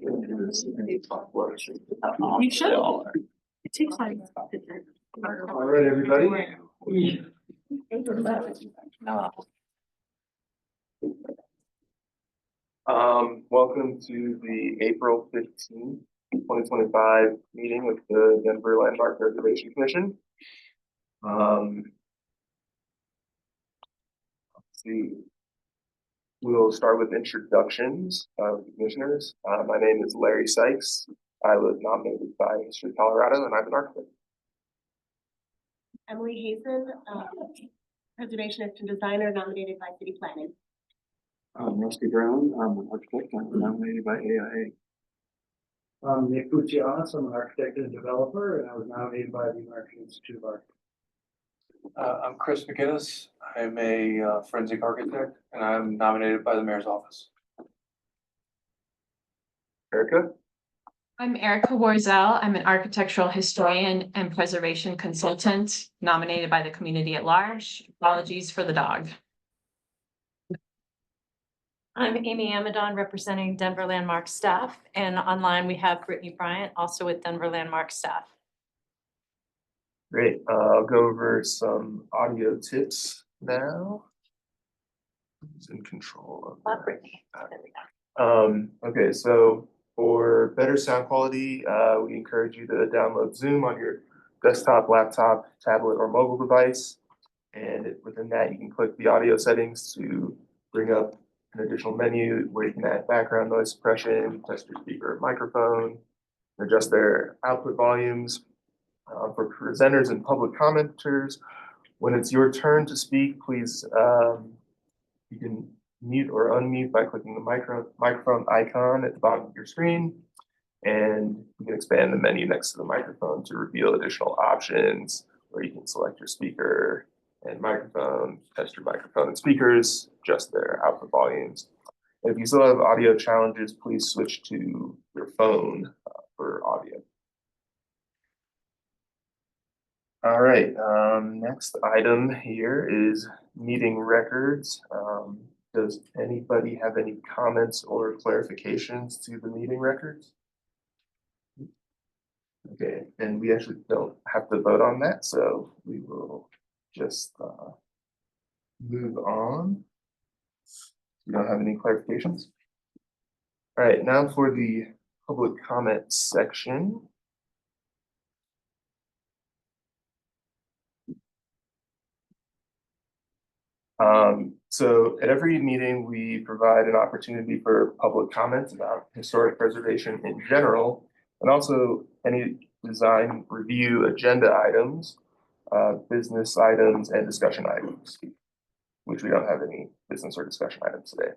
You should. It takes time. All right, everybody. Welcome to the April 15th, 2025 meeting with the Denver Landmark Preservation Commission. Let's see. We'll start with introductions of the commissioners. My name is Larry Sykes. I was nominated by Mr. Colorado, and I'm an architect. Emily Hazen, preservationist and designer, nominated by City Planning. Rusty Brown, I'm an architect, I'm nominated by AIA. Nick Puccianis, I'm an architect and developer, and I was nominated by the American Institute of Art. I'm Chris McGinnis, I'm a forensic architect, and I'm nominated by the mayor's office. Erica? I'm Erica Warzel. I'm an architectural historian and preservation consultant, nominated by the community at large. Apologies for the dog. I'm Amy Amadon, representing Denver Landmark staff, and online we have Brittany Bryant, also with Denver Landmark staff. Great. I'll go over some audio tips now. Who's in control of Brittany. There we go. Okay, so for better sound quality, we encourage you to download Zoom on your desktop, laptop, tablet, or mobile device. And within that, you can click the audio settings to bring up an additional menu where you can add background noise suppression, test your speaker and microphone, adjust their output volumes. For presenters and public commenters, when it's your turn to speak, please, you can mute or unmute by clicking the microphone icon at the bottom of your screen. And you can expand the menu next to the microphone to reveal additional options where you can select your speaker and microphone, test your microphone and speakers, adjust their output volumes. And if you still have audio challenges, please switch to your phone for audio. All right, next item here is meeting records. Does anybody have any comments or clarifications to the meeting records? Okay, and we actually don't have to vote on that, so we will just move on. We don't have any clarifications. All right, now for the public comment section. So at every meeting, we provide an opportunity for public comments about historic preservation in general, and also any design review agenda items, business items, and discussion items, which we don't have any business or discussion items today.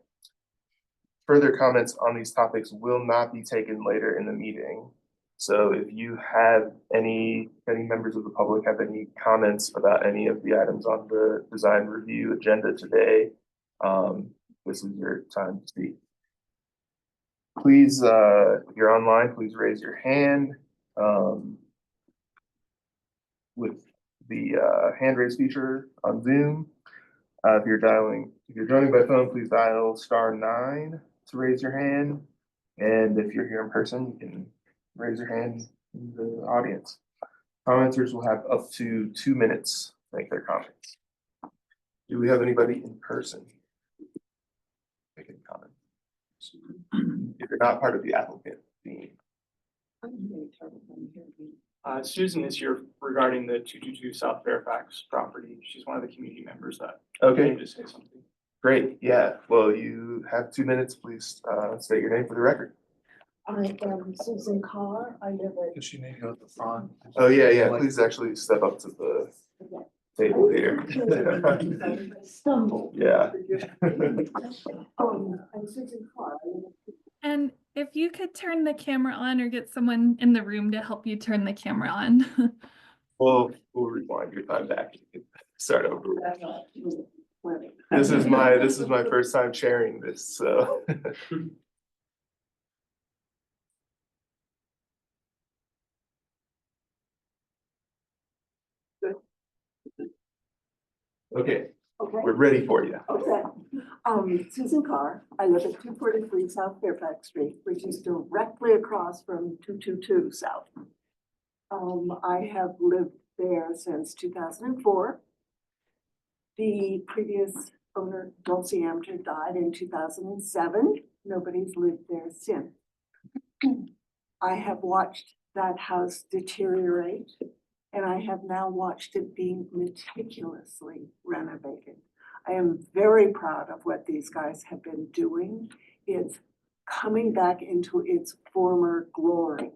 Further comments on these topics will not be taken later in the meeting. So if you have any members of the public have any comments about any of the items on the design review agenda today, this is your time to speak. Please, if you're online, please raise your hand with the hand raise feature on Zoom. If you're joining by phone, please dial *9 to raise your hand. And if you're here in person, you can raise your hand in the audience. Commenters will have up to 2 minutes to make their comments. Do we have anybody in person make any comments? If you're not part of the applicant team. Susan is here regarding the 222 South Fairfax property. She's one of the community members that Okay, came to say something. great. Yeah, well, you have 2 minutes. Please state your name for the record. I am Susan Carr. I live at. Does she need to go at the front? Oh, yeah. Please actually step up to the table here. Stumble. Yeah. I'm Susan Carr. And if you could turn the camera on or get someone in the room to help you turn the camera on. We'll rewind your time back. Start over. This is my first time sharing this, so. Okay, Okay. We're ready for you. Okay. Susan Carr, I live at 243 South Fairfax Street, which is directly across from 222 South. I have lived there since 2004. The previous owner, Dulcie Amter, died in 2007. Nobody's lived there since. I have watched that house deteriorate, and I have now watched it being meticulously renovated. I am very proud of what these guys have been doing. It's coming back into its former glory.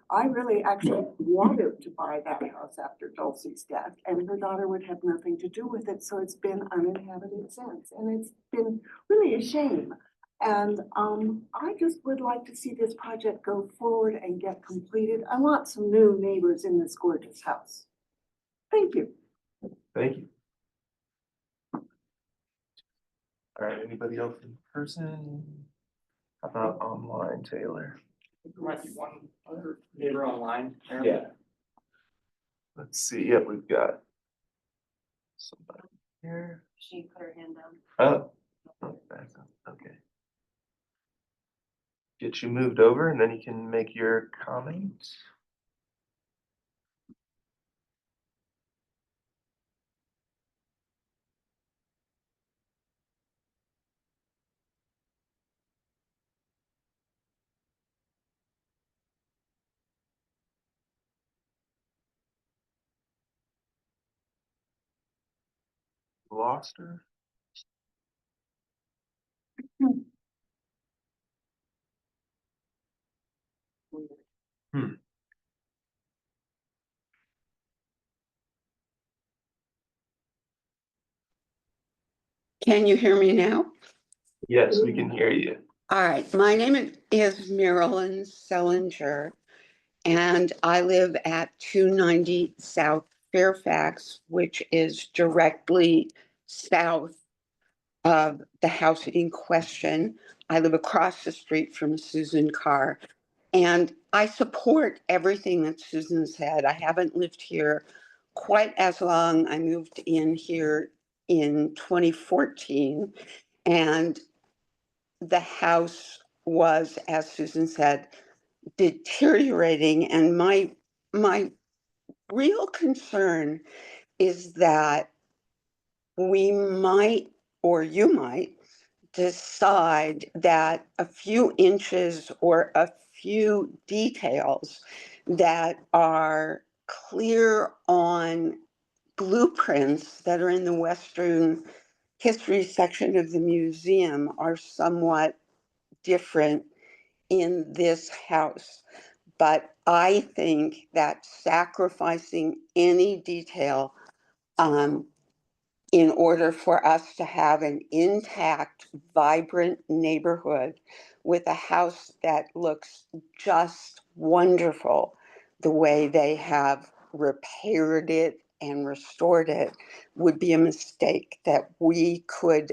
I really actually wanted to buy that house after Dulcie's death, and her daughter would have nothing to do with it, so it's been uninhabited since, and it's been really a shame. And I just would like to see this project go forward and get completed. I want some new neighbors in this gorgeous house. Thank you. Thank you. All right, anybody else in person? How about online, Taylor? There might be one other neighbor online. Yeah. Let's see, yep, we've got somebody here. She put her hand down. Oh, back up, okay. Get you moved over and then you can make your comments. Lost her? Hmm. Can you hear me now? Yes, we can hear you. All right, my name is Marilyn Sellinger, and I live at 290 South Fairfax, which is directly south of the house in question. I live across the street from Susan Carr, and I support everything that Susan said. I haven't lived here quite as long. I moved in here in 2014, and the house was, as Susan said, deteriorating. And my real concern is that we might, or you might, decide that a few inches or a few details that are clear on blueprints that are in the Western history section of the museum are somewhat different in this house. But I think that sacrificing any detail in order for us to have an intact, vibrant neighborhood with a house that looks just wonderful, the way they have repaired it and restored it, would be a mistake that we could,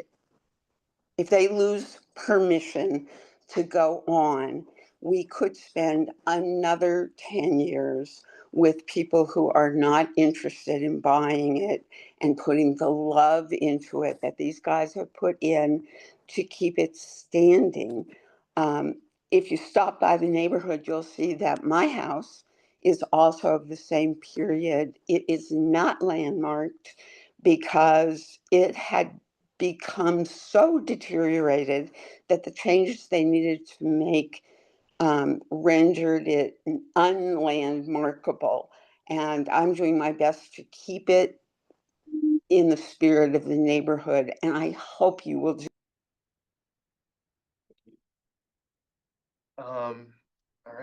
if they lose permission to go on, we could spend another 10 years with people who are not interested in buying it and putting the love into it that these guys have put in to keep it standing. If you stop by the neighborhood, you'll see that my house is also of the same period. It is not landmarked because it had become so deteriorated that the changes they needed to make rendered it unlandmarkable. And I'm doing my best to keep it in the spirit of the neighborhood, and I hope you will do. All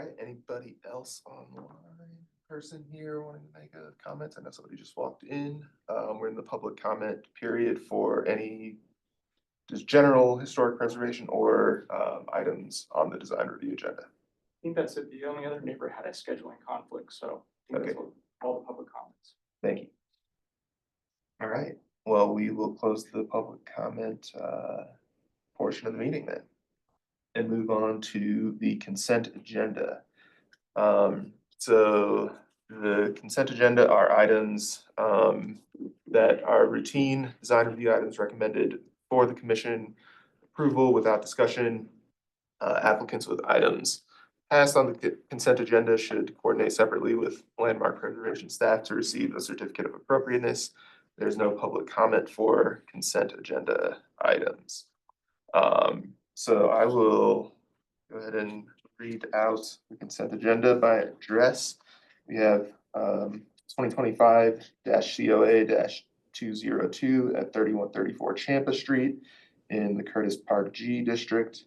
right, anybody else online? Person here wanting to make a comment? I know somebody just walked in. We're in the public comment period for any just general historic preservation or items on the design review agenda. I think that's it. The only other neighbor had a scheduling conflict, so I think that's all the public comments. Thank you. All right, well, we will close the public comment portion of the meeting then and move on to the consent agenda. So the consent agenda are items that are routine design review items recommended for the commission approval without discussion. Applicants with items passed on the consent agenda should coordinate separately with landmark preservation staff to receive a certificate of appropriateness. There's no public comment for consent agenda items. So I will go ahead and read out the consent agenda by address. We have 2025-COA-202 at 3134 Champa Street in the Curtis Park G District.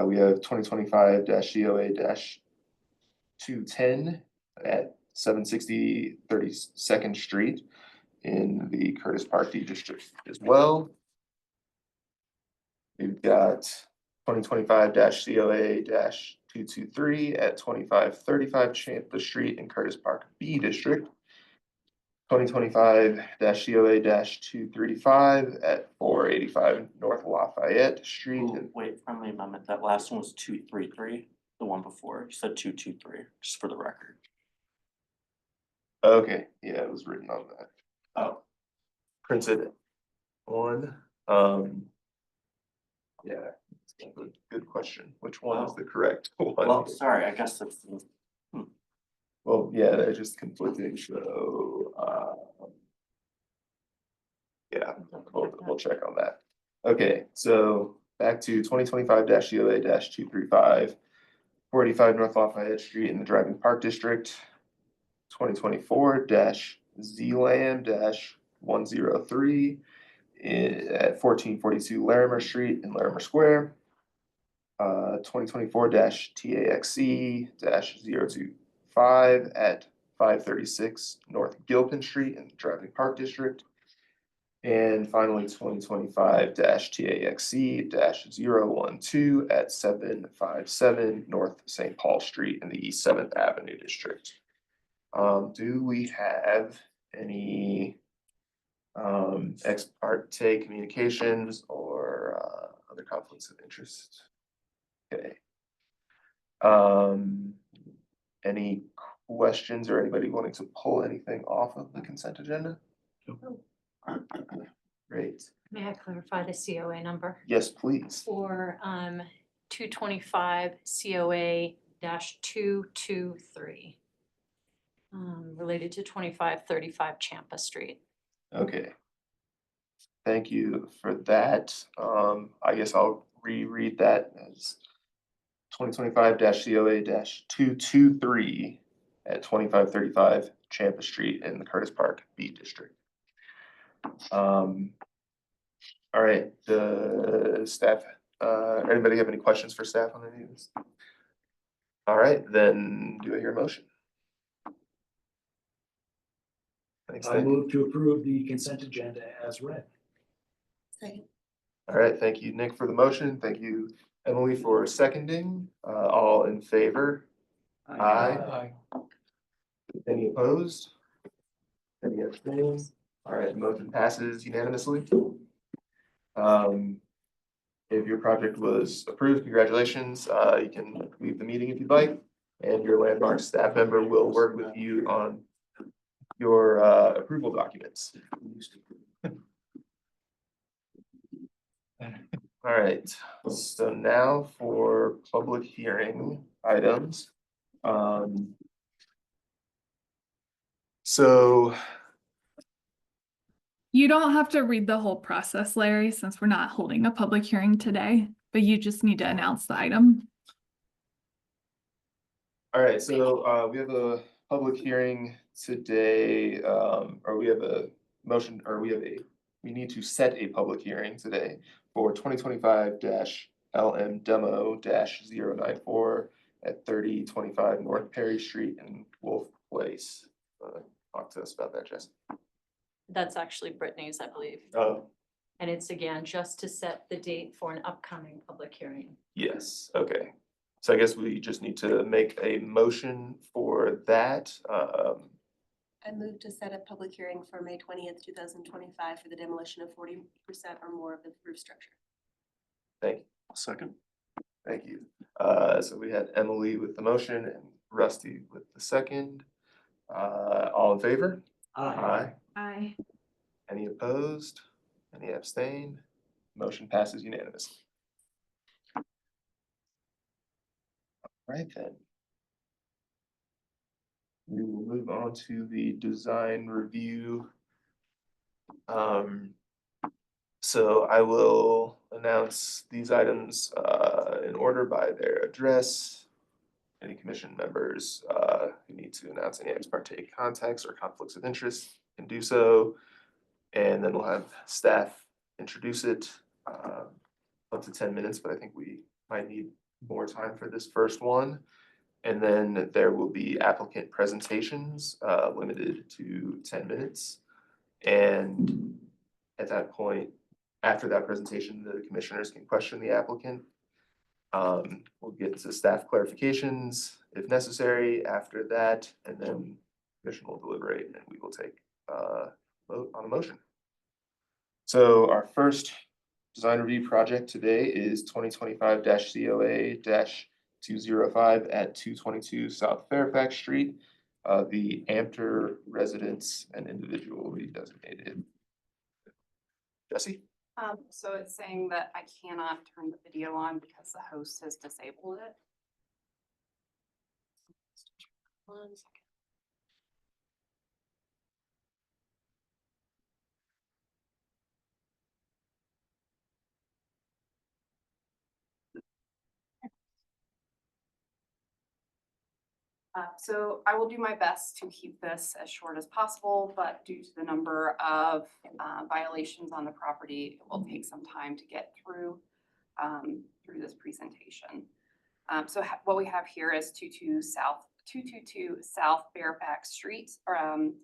We have 2025-COA-210 at 760 32nd Street in the Curtis Park D District as well. We've got 2025-COA-223 at 2535 Champa Street in Curtis Park B District. 2025-COA-235 at 485 North Lafayette Street. Ooh, wait, friendly amendment, that last one was 233, the one before, you said 223, just for the record. Okay, yeah, it was written on that. Oh. Printed one. Yeah, good question. Which one is the correct one? Well, sorry, I guess that's, Well, yeah, they're just conflicting, so, yeah, we'll check on that. Okay, so back to 2025-COA-235, 485 North Lafayette Street in the Driving Park District. 2024-ZLAM-103 at 1442 Larimer Street in Larimer Square. 2024-TAXE-025 at 536 North Gilpin Street in the Driving Park District. And finally, 2025-TAXE-012 at 757 North St. Paul Street in the East 7th Avenue District. Do we have any ex parte communications or other conflicts of interest? Okay. Any questions or anybody wanting to pull anything off of the consent agenda? Great. May I clarify the COA number? Yes, please. For 225 COA-223. Related to 2535 Champa Street. Okay. Thank you for that. I guess I'll reread that as 2025-COA-223 at 2535 Champa Street in the Curtis Park B District. All right, the staff, anybody have any questions for staff on any of this? All right, then do I hear a motion? Thanks, I Nick. move to approve the consent agenda as read. Second. All right, thank you, Nick, for the motion. Thank you, Emily, for seconding. All in favor? Aye. Any opposed? Any abstained? All right, the motion passes unanimously. If your project was approved, congratulations. You can leave the meeting if you'd like, and your landmark staff member will work with you on your approval documents. All right, so now for public hearing items. So You don't have to read the whole process, Larry, since we're not holding a public hearing today, but you just need to announce the item. all right, so we have a public hearing today, or we have a motion, or we need to set a public hearing today for 2025-LM Demo-094 at 3025 North Perry Street in Wolf Place. Talk to us about that, Jess. That's actually Brittany's, I believe. Oh, And it's again, just to set the date for an upcoming public hearing. yes, okay. So I guess we just need to make a motion for that. I move to set a public hearing for May 20th, 2025 for the demolition of 40% or more of the roof structure. Thank you. second. Thank you. So we had Emily with the motion and Rusty with the second. All in favor? Aye. Aye. Any opposed? Any abstained? Motion passes unanimously. Right then. We will move on to the design review. So I will announce these items in order by their address. Any commission members who need to announce any ex parte contacts or conflicts of interest can do so. And then we'll have staff introduce it up to 10 minutes, but I think we might need more time for this first one. And then there will be applicant presentations limited to 10 minutes. And at that point, after that presentation, the commissioners can question the applicant. We'll get to staff clarifications if necessary after that, and then commission will deliberate and we will take a vote on the motion. So our first design review project today is 2025 COA 205 at 222 South Fairfax Street. The Amter residence and individually designated. Jesse? So it's saying that I cannot turn the video on because the host has disabled it. 1 second. So I will do my best to keep this as short as possible, but due to the number of violations on the property, it will take some time to get through this presentation. So what we have here is 222 South Fairfax Street.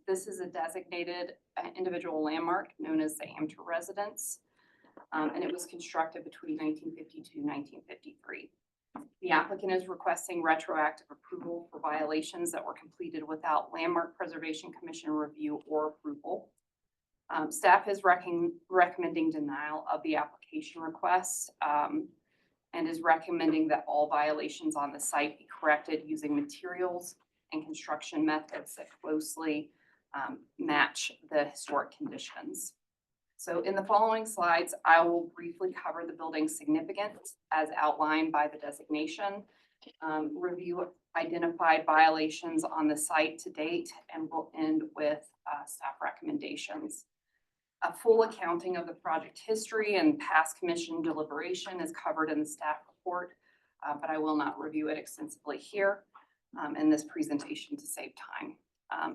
This is a designated individual landmark known as the Amter residence. And it was constructed between 1952 and 1953. The applicant is requesting retroactive approval for violations that were completed without Landmark Preservation Commission review or approval. Staff is recommending denial of the application request and is recommending that all violations on the site be corrected using materials and construction methods that closely match the historic conditions. So in the following slides, I will briefly cover the building's significance as outlined by the designation, review identified violations on the site to date, and will end with staff recommendations. A full accounting of the project history and past commission deliberation is covered in the staff report, but I will not review it extensively here in this presentation to save time.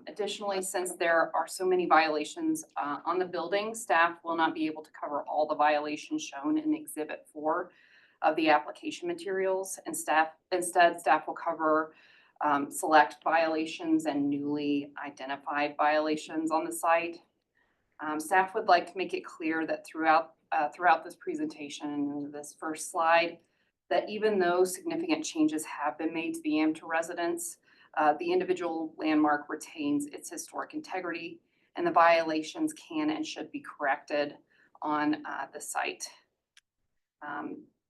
Additionally, since there are so many violations on the building, staff will not be able to cover all the violations shown in Exhibit 4 of the application materials, and instead staff will cover select violations and newly identified violations on the site. Staff would like to make it clear that throughout this presentation and this first slide, that even though significant changes have been made to the Amter residence, the individual landmark retains its historic integrity, and the violations can and should be corrected on the site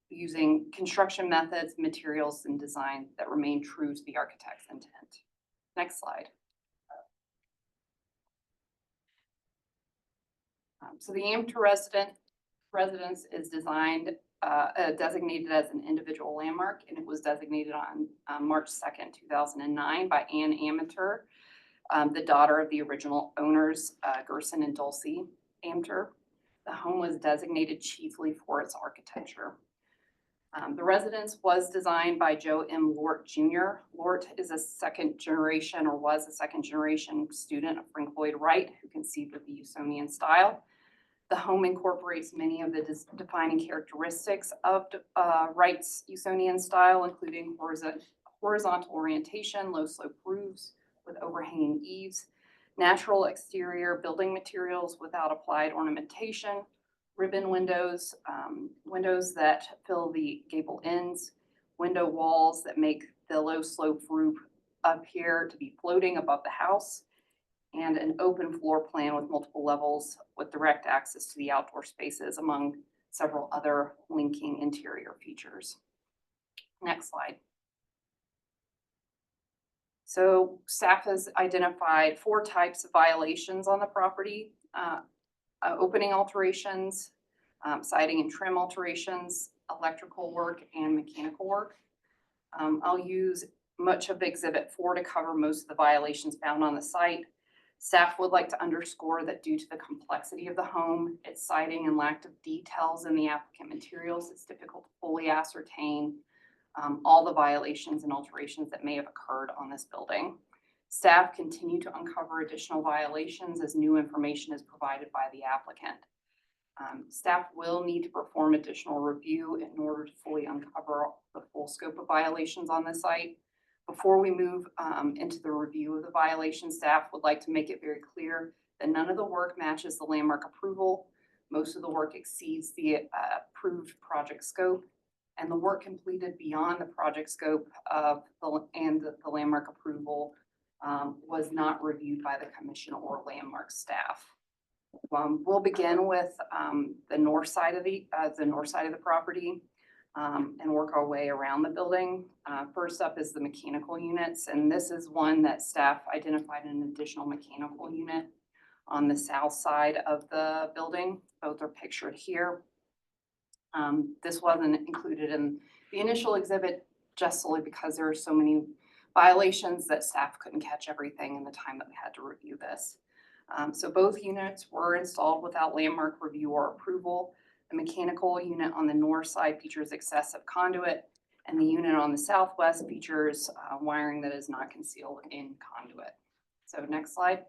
using construction methods, materials, and design that remain true to the architect's intent. Next slide. So the Amter residence is designated as an individual landmark, and it was designated on March 2nd, 2009 by Ann Amter, the daughter of the original owners, Gerson and Dulcie Amter. The home was designated chiefly for its architecture. The residence was designed by Joe M. Lort Jr. Lort is a second generation student of Frank Lloyd Wright, who conceived of the Usonian style. The home incorporates many of the defining characteristics of Wright's Usonian style, including horizontal orientation, low slope roofs with overhanging eaves, natural exterior building materials without applied ornamentation, ribbon windows, windows that fill the gable ends, window walls that make the low slope roof appear to be floating above the house, and an open floor plan with multiple levels with direct access to the outdoor spaces, among several other linking interior features. Next slide. So staff has identified 4 types of violations on the property. Opening alterations, siding and trim alterations, electrical work, and mechanical work. I'll use much of Exhibit 4 to cover most of the violations found on the site. Staff would like to underscore that due to the complexity of the home, its siding and lack of details in the applicant materials, it's difficult to fully ascertain all the violations and alterations that may have occurred on this building. Staff continue to uncover additional violations as new information is provided by the applicant. Staff will need to perform additional review in order to fully uncover the full scope of violations on the site. Before we move into the review of the violations, staff would like to make it very clear that none of the work matches the landmark approval. Most of the work exceeds the approved project scope, and the work completed beyond the project scope of the landmark approval was not reviewed by the commission or landmark staff. We'll begin with the north side of the property and work our way around the building. First up is the mechanical units, and this is one that staff identified an additional mechanical unit on the south side of the building. Both are pictured here. This wasn't included in the initial exhibit just solely because there are so many violations that staff couldn't catch everything in the time that we had to review this. So both units were installed without landmark review or approval. The mechanical unit on the north side features excessive conduit, and the unit on the southwest features wiring that is not concealed in conduit. So next slide.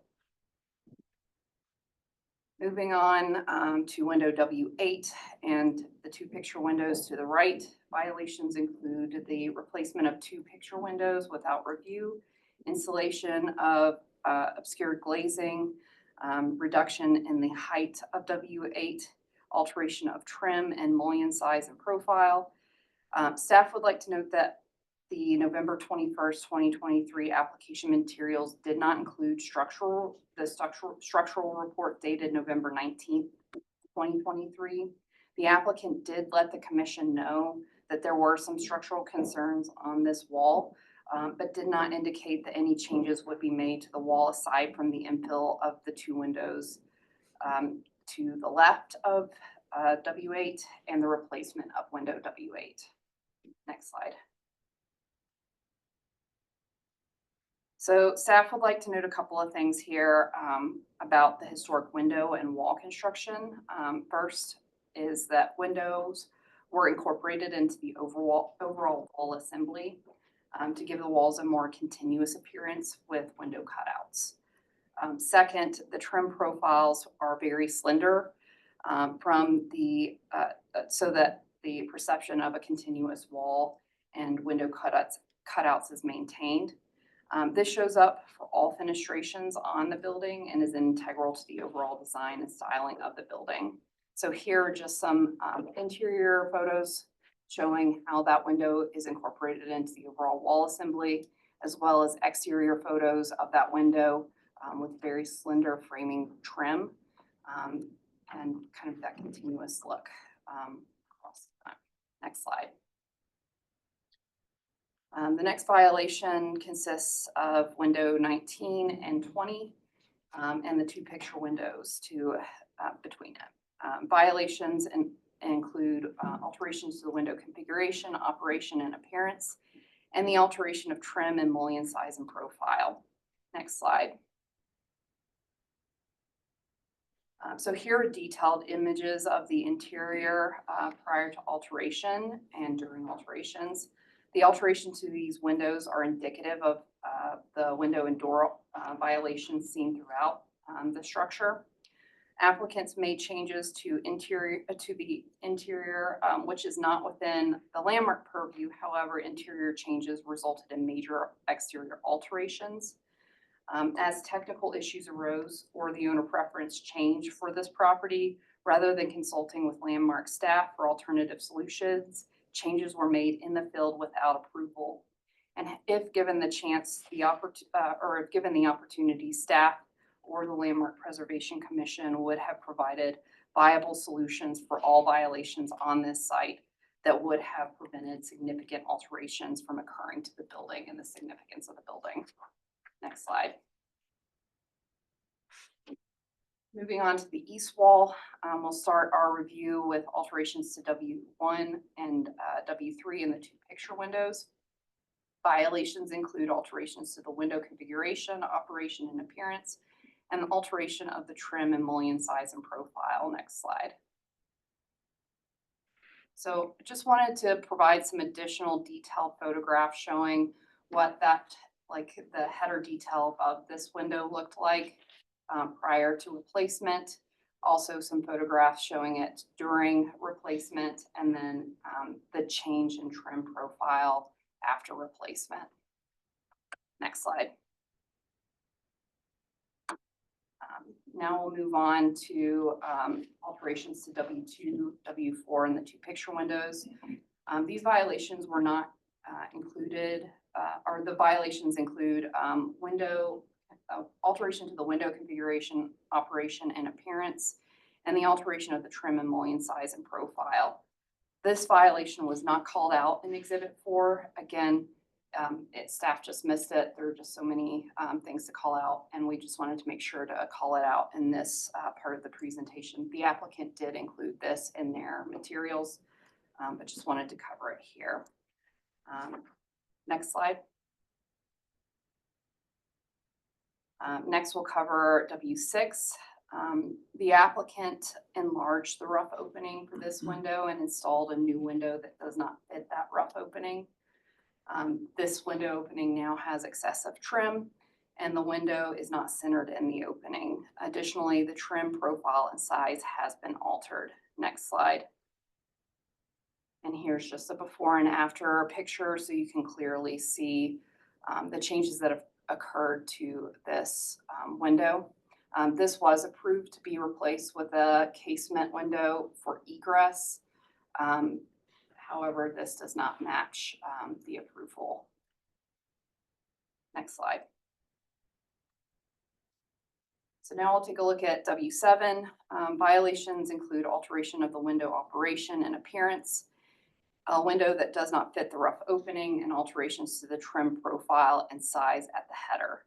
Moving on to window W8 and the 2 picture windows to the right. Violations include the replacement of 2 picture windows without review, installation of obscured glazing, reduction in the height of W8, alteration of trim and mullion size and profile. Staff would like to note that the November 21st, 2023 application materials did not include the structural report dated November 19th, 2023. The applicant did let the commission know that there were some structural concerns on this wall, but did not indicate that any changes would be made to the wall aside from the infill of the 2 windows to the left of W8 and the replacement of window W8. Next slide. So staff would like to note a couple of things here about the historic window and wall construction. First is that windows were incorporated into the overall wall assembly to give the walls a more continuous appearance with window cutouts. Second, the trim profiles are very slender so that the perception of a continuous wall and window cutouts is maintained. This shows up for all fenestrations on the building and is integral to the overall design and styling of the building. So here are just some interior photos showing how that window is incorporated into the overall wall assembly, as well as exterior photos of that window with very slender framing trim and kind of that continuous look across the time. Next slide. The next violation consists of window 19 and 20 and the 2 picture windows between them. Violations include alterations to the window configuration, operation, and appearance, and the alteration of trim and mullion size and profile. Next slide. So here are detailed images of the interior prior to alteration and during alterations. The alterations to these windows are indicative of the window and door violations seen throughout the structure. Applicants made changes to the interior, which is not within the landmark purview. However, interior changes resulted in major exterior alterations. As technical issues arose or the owner preference changed for this property, rather than consulting with landmark staff for alternative solutions, changes were made in the field without approval. And if given the chance, if given the opportunity, staff or the Landmark Preservation Commission would have provided viable solutions for all violations on this site that would have prevented significant alterations from occurring to the building and the significance of the building. Next slide. Moving on to the east wall, we'll start our review with alterations to W1 and W3 in the two picture windows. Violations include alterations to the window configuration, operation, and appearance, and alteration of the trim and mullion size and profile. Next slide. So just wanted to provide some additional detailed photographs showing what that, like the header detail above this window looked like prior to replacement. Also some photographs showing it during replacement, and then the change in trim profile after replacement. Next slide. Now we'll move on to alterations to W2, W4 in the two picture windows. These violations were not included, or the violations include alteration to the window configuration, operation, and appearance, and the alteration of the trim and mullion size and profile. This violation was not called out in Exhibit 4. Again, staff just missed it. There are just so many things to call out, and we just wanted to make sure to call it out in this part of the presentation. The applicant did include this in their materials, but just wanted to cover it here. Next slide. Next, we'll cover W6. The applicant enlarged the rough opening for this window and installed a new window that does not fit that rough opening. This window opening now has excessive trim, and the window is not centered in the opening. Additionally, the trim profile and size has been altered. Next slide. And here's just a before and after picture, so you can clearly see the changes that have occurred to this window. This was approved to be replaced with a casement window for egress. However, this does not match the approval. Next slide. So now we'll take a look at W7. Violations include alteration of the window operation and appearance, a window that does not fit the rough opening, and alterations to the trim profile and size at the header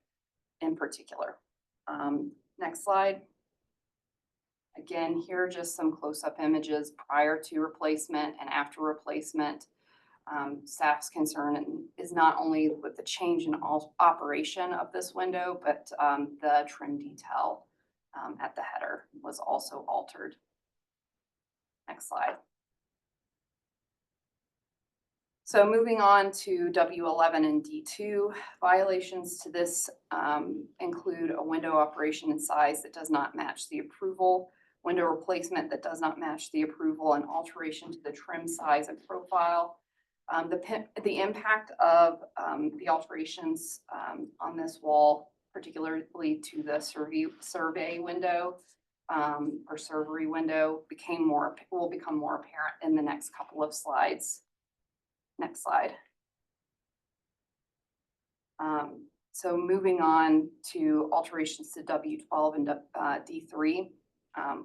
in particular. Next slide. Again, here are just some close-up images prior to replacement and after replacement. Staff's concern is not only with the change in operation of this window, but the trim detail at the header was also altered. Next slide. So moving on to W11 and D2, violations to this include a window operation and size that does not match the approval, window replacement that does not match the approval, and alteration to the trim size and profile. The impact of the alterations on this wall, particularly to the survey window or servery window, will become more apparent in the next couple of slides. Next slide. So moving on to alterations to W12 and D3.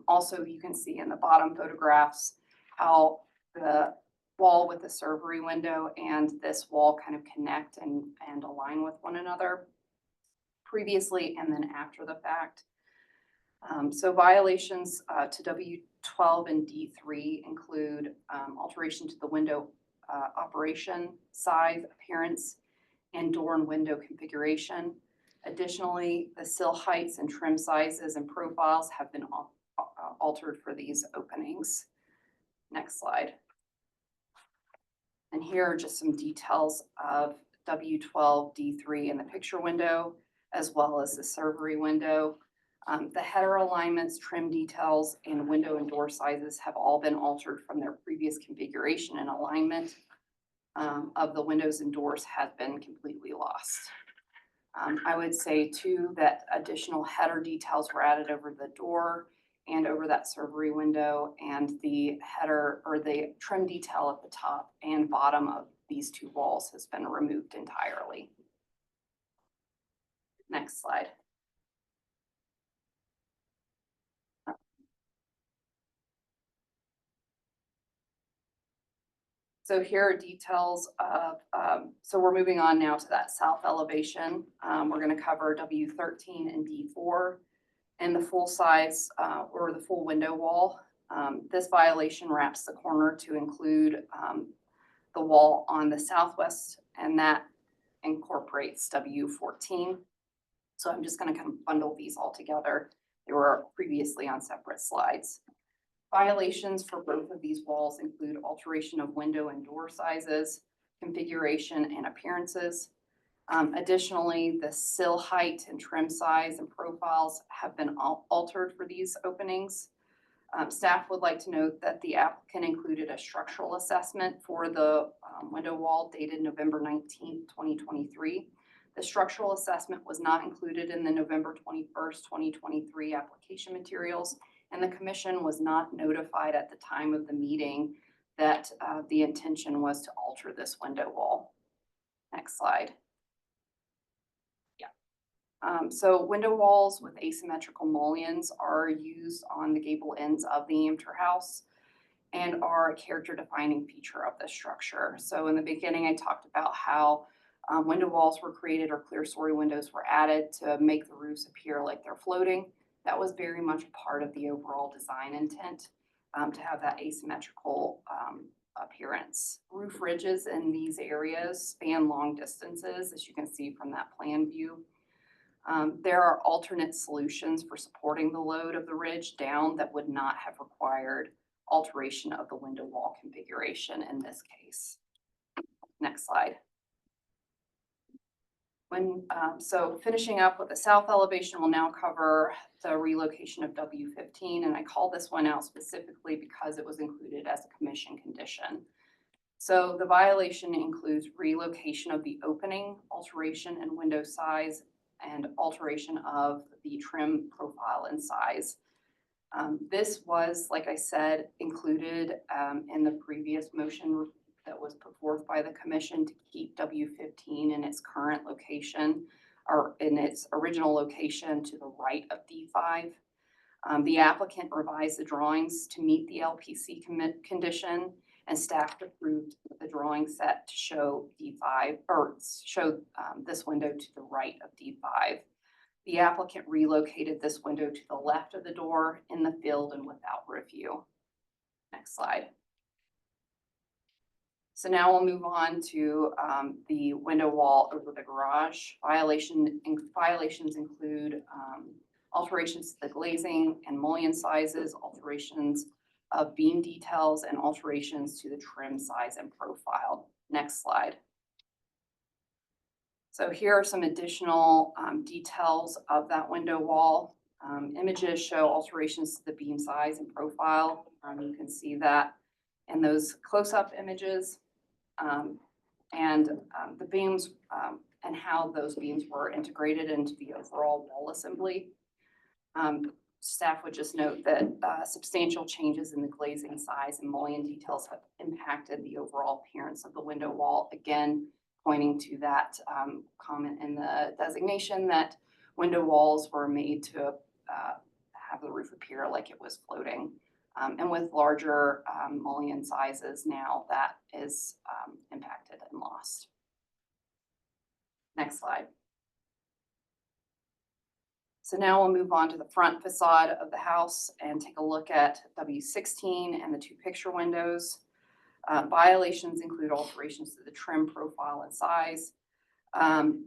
Also, you can see in the bottom photographs how the wall with the servery window and this wall kind of connect and align with one another previously and then after the fact. So violations to W12 and D3 include alteration to the window operation, size, appearance, and door and window configuration. Additionally, the sill heights and trim sizes and profiles have been altered for these openings. Next slide. And here are just some details of W12, D3 in the picture window, as well as the servery window. The header alignments, trim details, and window and door sizes have all been altered from their previous configuration, and alignment of the windows and doors has been completely lost. I would say too that additional header details were added over the door and over that servery window, and the header or the trim detail at the top and bottom of these two walls has been removed entirely. Next slide. So here are details of, so we're moving on now to that south elevation. We're gonna cover W13 and D4 and the full size, or the full window wall. This violation wraps the corner to include, the wall on the southwest, and that incorporates W14. So I'm just gonna kind of bundle these all together. They were previously on separate slides. Violations for both of these walls include alteration of window and door sizes, configuration and appearances. Additionally, the sill height and trim size and profiles have been altered for these openings. Staff would like to note that the applicant included a structural assessment for the window wall dated November 19th, 2023. The structural assessment was not included in the November 21st, 2023 application materials, and the commission was not notified at the time of the meeting that the intention was to alter this window wall. Next slide. So window walls with asymmetrical mullions are used on the gable ends of the Amter house and are a character defining feature of the structure. So in the beginning, I talked about how window walls were created or clear story windows were added to make the roofs appear like they're floating. That was very much part of the overall design intent, to have that asymmetrical appearance. Roof ridges in these areas span long distances, as you can see from that plan view. There are alternate solutions for supporting the load of the ridge down that would not have required alteration of the window wall configuration in this case. Next slide. So finishing up with the south elevation, we'll now cover the relocation of W15, and I call this one out specifically because it was included as a commission condition. So the violation includes relocation of the opening, alteration in window size, and alteration of the trim profile and size. This was, like I said, included in the previous motion that was put forth by the commission to keep W15 in its current location or in its original location to the right of D5. The applicant revised the drawings to meet the LPC condition, and staff approved the drawing set to show D5 or show this window to the right of D5. The applicant relocated this window to the left of the door in the field and without review. Next slide. So now we'll move on to the window wall over the garage. Violations include alterations to the glazing and mullion sizes, alterations of beam details, and alterations to the trim size and profile. Next slide. So here are some additional details of that window wall. Images show alterations to the beam size and profile. You can see that in those close-up images. The beams and how those beams were integrated into the overall wall assembly. Staff would just note that substantial changes in the glazing size and mullion details have impacted the overall appearance of the window wall. Again, pointing to that comment in the designation that window walls were made to have the roof appear like it was floating. And with larger mullion sizes now, that is impacted and lost. Next slide. So now we'll move on to the front facade of the house and take a look at W16 and the two picture windows. Violations include alterations to the trim profile and size.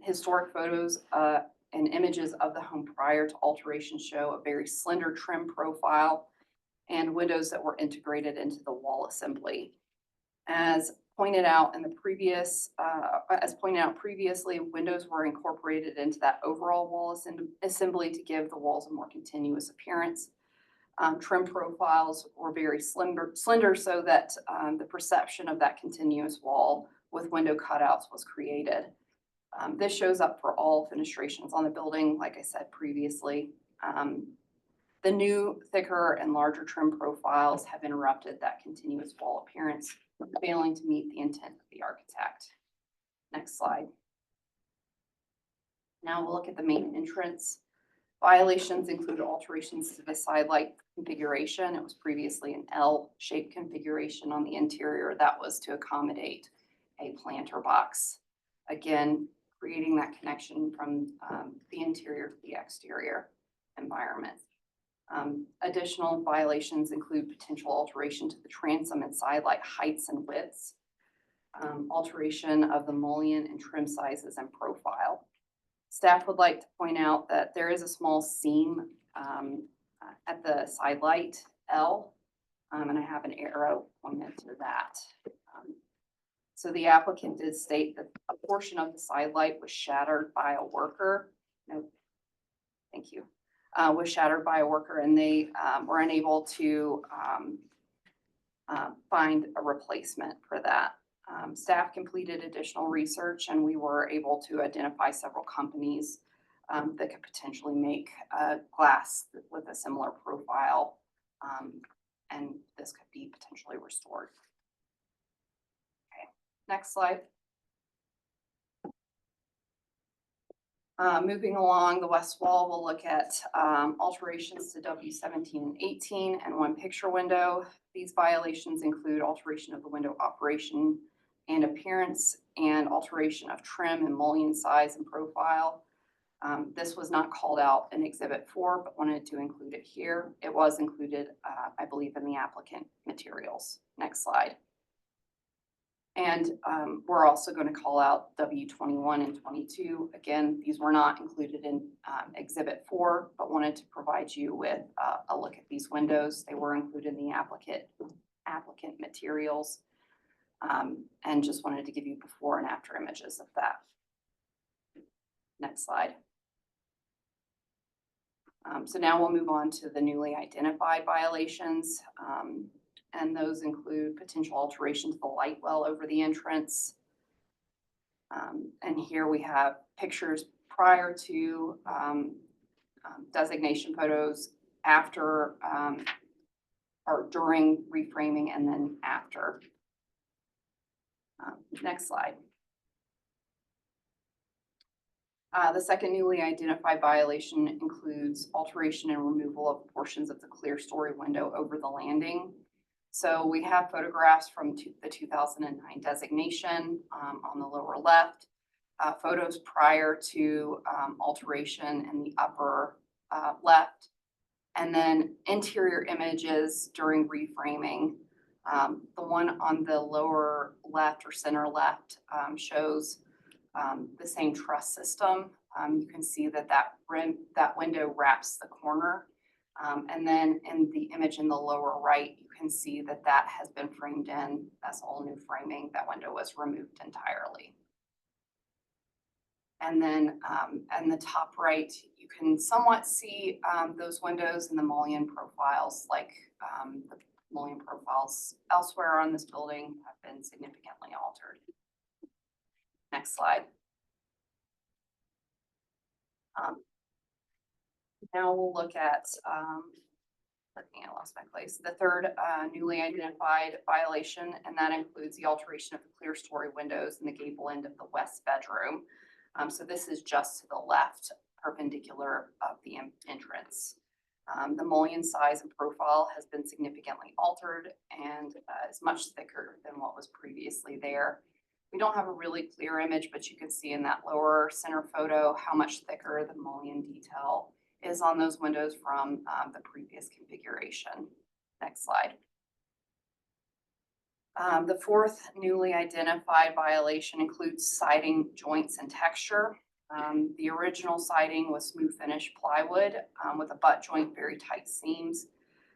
Historic photos and images of the home prior to alteration show a very slender trim profile and windows that were integrated into the wall assembly. As pointed out in the previous, previously, windows were incorporated into that overall wall assembly to give the walls a more continuous appearance. Trim profiles were very slender so that the perception of that continuous wall with window cutouts was created. This shows up for all fenestrations on the building, like I said previously. The new, thicker, and larger trim profiles have interrupted that continuous wall appearance, failing to meet the intent of the architect. Next slide. Now we'll look at the main entrance. Violations include alterations to the side light configuration. It was previously an L-shaped configuration on the interior. That was to accommodate a planter box. Again, creating that connection from the interior to the exterior environment. Additional violations include potential alteration to the transom and side light heights and widths, alteration of the mullion and trim sizes and profile. Staff would like to point out that there is a small seam at the side light L, and I have an arrow pointed to that. So the applicant did state that a portion of the side light was shattered by a worker. No, thank you. Was shattered by a worker, and they were unable to find a replacement for that. Staff completed additional research, and we were able to identify several companies that could potentially make glass with a similar profile, and this could be potentially restored. Okay, next slide. Moving along the west wall, we'll look at alterations to W17 and 18 and one picture window. These violations include alteration of the window operation and appearance and alteration of trim and mullion size and profile. This was not called out in Exhibit 4, but wanted to include it here. It was included, I believe, in the applicant materials. Next slide. And we're also going to call out W21 and 22. Again, these were not included in Exhibit 4, but wanted to provide you with a look at these windows. They were included in the applicant materials, and just wanted to give you before and after images of that. Next slide. So now we'll move on to the newly identified violations. And those include potential alteration to the light well over the entrance. And here we have pictures prior to designation photos, after or during reframing, and then after. Next slide. The second newly identified violation includes alteration and removal of portions of the clear story window over the landing. So we have photographs from the 2009 designation on the lower left, photos prior to alteration in the upper left, and then interior images during reframing. The one on the lower left or center left shows the same truss system. You can see that that window wraps the corner. And then in the image in the lower right, you can see that that has been framed in. That's all new framing. That window was removed entirely. And then in the top right, you can somewhat see those windows in the mullion profiles, like the mullion profiles elsewhere on this building have been significantly altered. Next slide. Now we'll look at, I lost my place, the third newly identified violation, and that includes the alteration of the clear story windows in the gable end of the west bedroom. So this is just to the left, perpendicular of the entrance. The mullion size and profile has been significantly altered and is much thicker than what was previously there. We don't have a really clear image, but you can see in that lower center photo how much thicker the mullion detail is on those windows from the previous configuration. Next slide. The fourth newly identified violation includes siding joints and texture. The original siding was smooth finish plywood with a butt joint, very tight seams.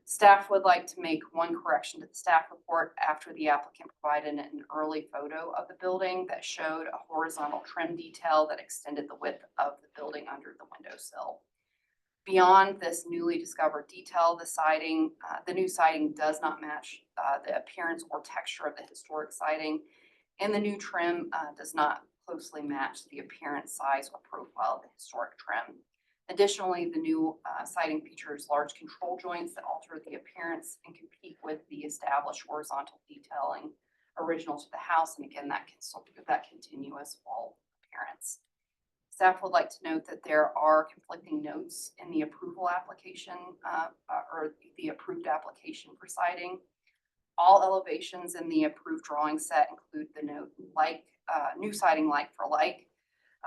Staff would like to make one correction to the staff report after the applicant provided an early photo of the building that showed a horizontal trim detail that extended the width of the building under the windowsill. Beyond this newly discovered detail, the new siding does not match the appearance or texture of the historic siding, and the new trim does not closely match the appearance, size, or profile of the historic trim. Additionally, the new siding features large control joints that alter the appearance and compete with the established horizontal detailing original to the house, and again, that continuous wall appearance. Staff would like to note that there are conflicting notes in the approval application, or the approved application for siding. All elevations in the approved drawing set include the note like, new siding like for like.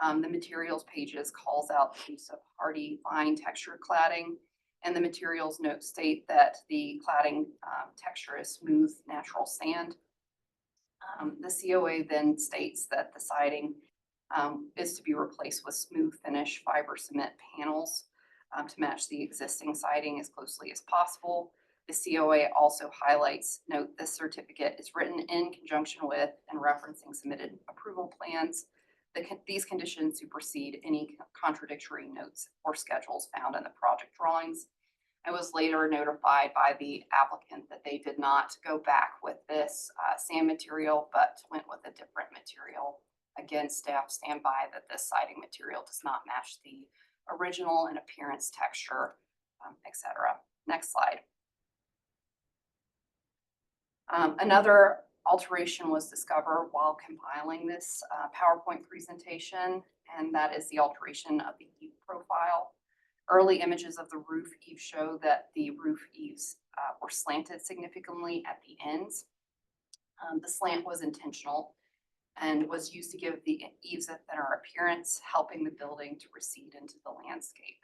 The materials pages calls out the use of hardy fine textured cladding, and the materials note state that the cladding texture is smooth natural sand. The COA then states that the siding is to be replaced with smooth finish fiber cement panels to match the existing siding as closely as possible. The COA also highlights, note this certificate is written in conjunction with and referencing submitted approval plans. These conditions supersede any contradictory notes or schedules found in the project drawings. I was later notified by the applicant that they did not go back with this sand material, but went with a different material. Again, staff stand by that this siding material does not match the original in appearance, texture, etc. Next slide. Another alteration was discovered while compiling this PowerPoint presentation, and that is the alteration of the eave profile. Early images of the roof eave show that the roof eaves were slanted significantly at the ends. The slant was intentional and was used to give the eaves a thinner appearance, helping the building to recede into the landscape.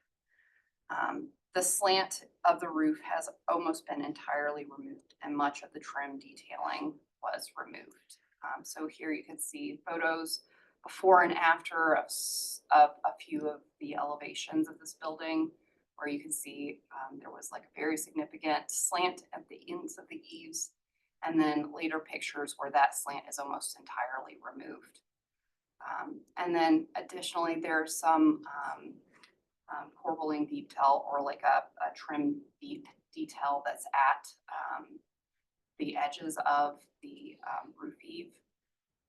The slant of the roof has almost been entirely removed, and much of the trim detailing was removed. So here you can see photos before and after of a few of the elevations of this building, where you can see there was like a very significant slant at the ends of the eaves, and then later pictures where that slant is almost entirely removed. And then additionally, there's some corbelling detail, or like a trim detail that's at the edges of the roof eave.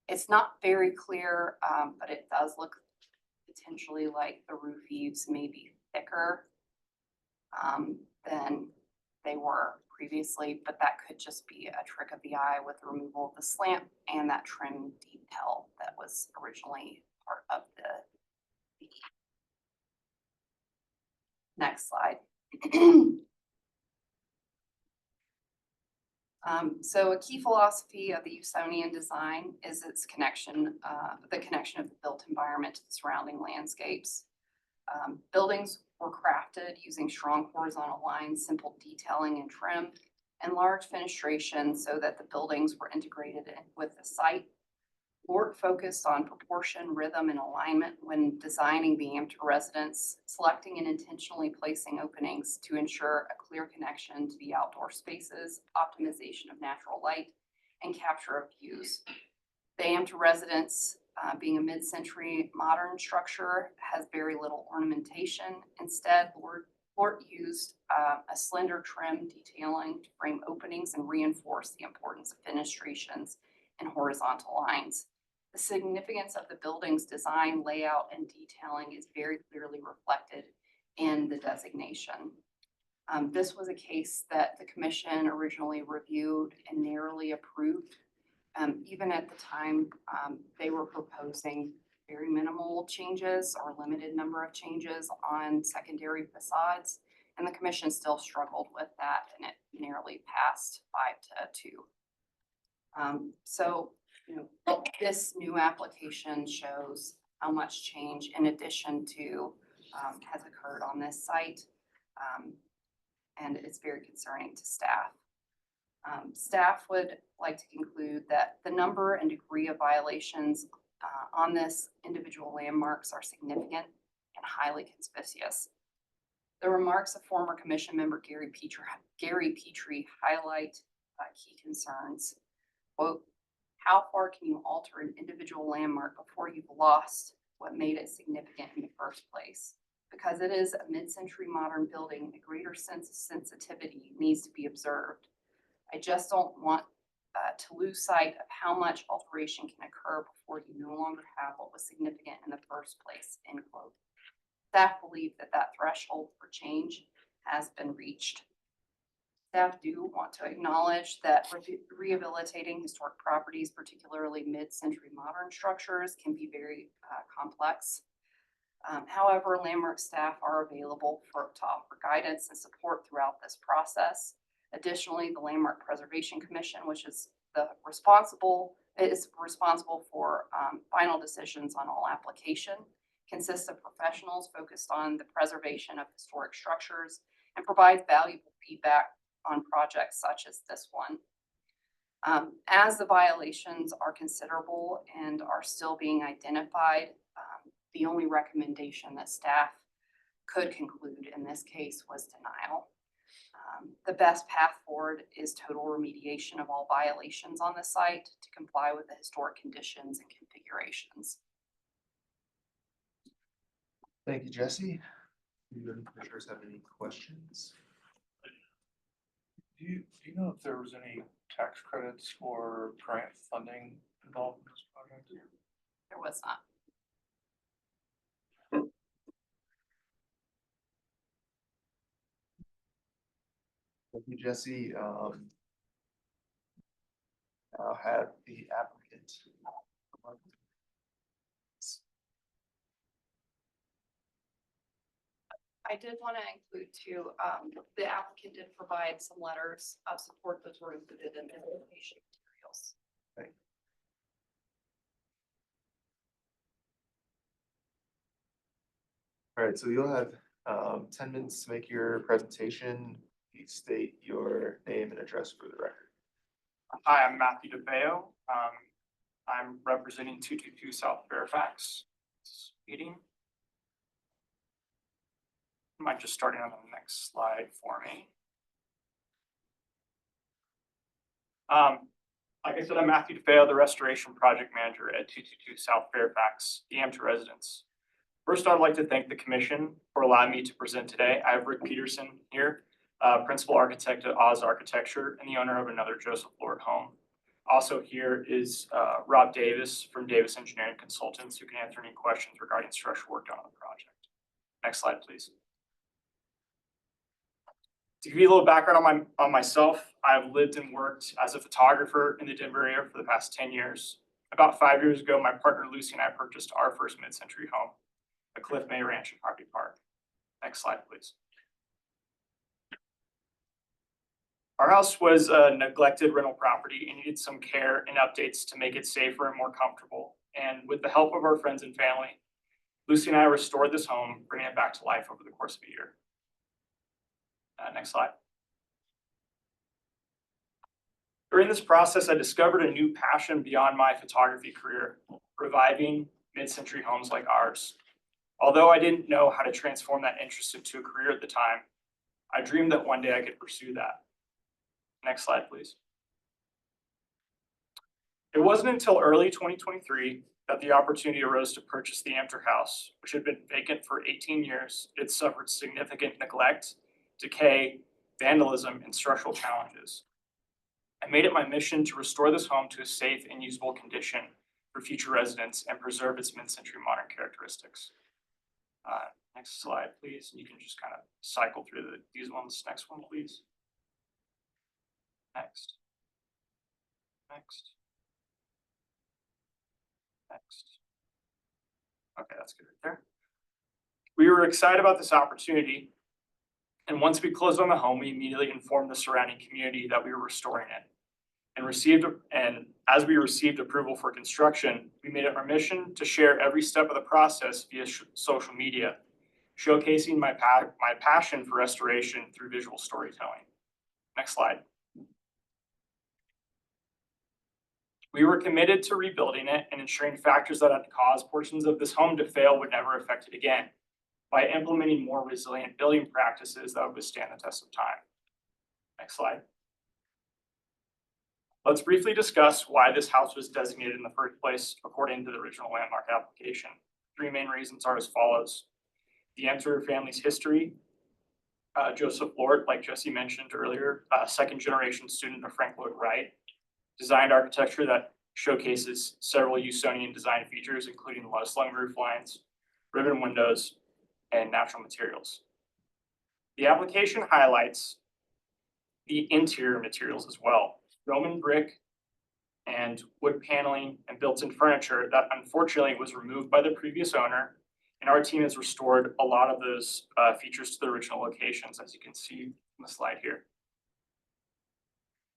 It's not very clear, but it does look potentially like the roof eaves may be thicker than they were previously, but that could just be a trick of the eye with the removal of the slant and that trim detail that was originally part of the eave. Next slide. So a key philosophy of the Usonian design is its connection, the connection of the built environment to the surrounding landscapes. Buildings were crafted using strong horizontal lines, simple detailing and trim, and large fenestration so that the buildings were integrated with the site. Lord focused on proportion, rhythm, and alignment when designing the Amter residence, selecting and intentionally placing openings to ensure a clear connection to the outdoor spaces, optimization of natural light, and capture of views. The Amter residence, being a mid-century modern structure, has very little ornamentation. Instead, Lord used a slender trim detailing to frame openings and reinforce the importance of fenestrations and horizontal lines. The significance of the building's design, layout, and detailing is very clearly reflected in the designation. This was a case that the commission originally reviewed and narrowly approved. Even at the time, they were proposing very minimal changes or limited number of changes on secondary facades, and the commission still struggled with that, and it narrowly passed 5-2. So, this new application shows how much change in addition to has occurred on this site, and it's very concerning to staff. Staff would like to conclude that the number and degree of violations on this individual landmarks are significant and highly conspicuous. The remarks of former commission member Gary Petrie highlight key concerns. Quote, how far can you alter an individual landmark before you've lost what made it significant in the first place? Because it is a mid-century modern building, a greater sense of sensitivity needs to be observed. I just don't want to lose sight of how much alteration can occur before you no longer have what was significant in the first place, end quote. Staff believe that that threshold for change has been reached. Staff do want to acknowledge that rehabilitating historic properties, particularly mid-century modern structures, can be very complex. However, Landmark staff are available to offer guidance and support throughout this process. Additionally, the Landmark Preservation Commission, which is responsible for final decisions on all application, consists of professionals focused on the preservation of historic structures and provides valuable feedback on projects such as this one. As the violations are considerable and are still being identified, the only recommendation that staff could conclude in this case was denial. The best path forward is total remediation of all violations on the site to comply with the historic conditions and configurations. Thank you, Jesse. Do any commissioners have any questions? Do you know if there was any tax credits or grant funding involved in this project? There was not. Thank you, Jesse. I'll have the applicant. I did want to include too, the applicant did provide some letters of support that were included in the application materials. Okay. All right, so you'll have 10 minutes to make your presentation. Please state your name and address for the record. Hi, I'm Matthew DeFeo. I'm representing 222 South Fairfax meeting. Might just starting on the next slide for me. Like I said, I'm Matthew DeFeo, the restoration project manager at 222 South Fairfax, the Amter residence. First, I'd like to thank the commission for allowing me to present today. I have Rick Peterson here, principal architect at Oz Architecture and the owner of another Joseph Lord home. Also here is Rob Davis from Davis Engineering Consultants, who can answer any questions regarding structural work done on the project. Next slide, please. To give you a little background on myself, I've lived and worked as a photographer in the Denver area for the past 10 years. About 5 years ago, my partner Lucy and I purchased our first mid-century home, a Cliff May Ranch in Harvey Park. Next slide, please. Our house was a neglected rental property and needed some care and updates to make it safer and more comfortable. And with the help of our friends and family, Lucy and I restored this home, bringing it back to life over the course of a year. Next slide. During this process, I discovered a new passion beyond my photography career, reviving mid-century homes like ours. Although I didn't know how to transform that interest into a career at the time, I dreamed that one day I could pursue that. Next slide, please. It wasn't until early 2023 that the opportunity arose to purchase the Amter house, which had been vacant for 18 years. It suffered significant neglect, decay, vandalism, and structural challenges. I made it my mission to restore this home to a safe and usable condition for future residents and preserve its mid-century modern characteristics. Next slide, please. You can just kind of cycle through these ones. Next one, please. Next. Next. Next. Okay, that's good right there. We were excited about this opportunity. And once we closed on the home, we immediately informed the surrounding community that we were restoring it. And as we received approval for construction, we made it our mission to share every step of the process via social media, showcasing my passion for restoration through visual storytelling. Next slide. We were committed to rebuilding it and ensuring factors that had caused portions of this home to fail would never affect it again, by implementing more resilient building practices that would withstand the test of time. Next slide. Let's briefly discuss why this house was designated in the first place according to the original landmark application. Three main reasons are as follows. The Amter family's history. Joseph Lord, like Jesse mentioned earlier, second generation student of Frank Lloyd Wright, designed architecture that showcases several Usonian design features, including low-slung roof lines, ribbon windows, and natural materials. The application highlights the interior materials as well. Roman brick and wood paneling and built-in furniture that unfortunately was removed by the previous owner And our team has restored a lot of those features to the original locations, as you can see in the slide here.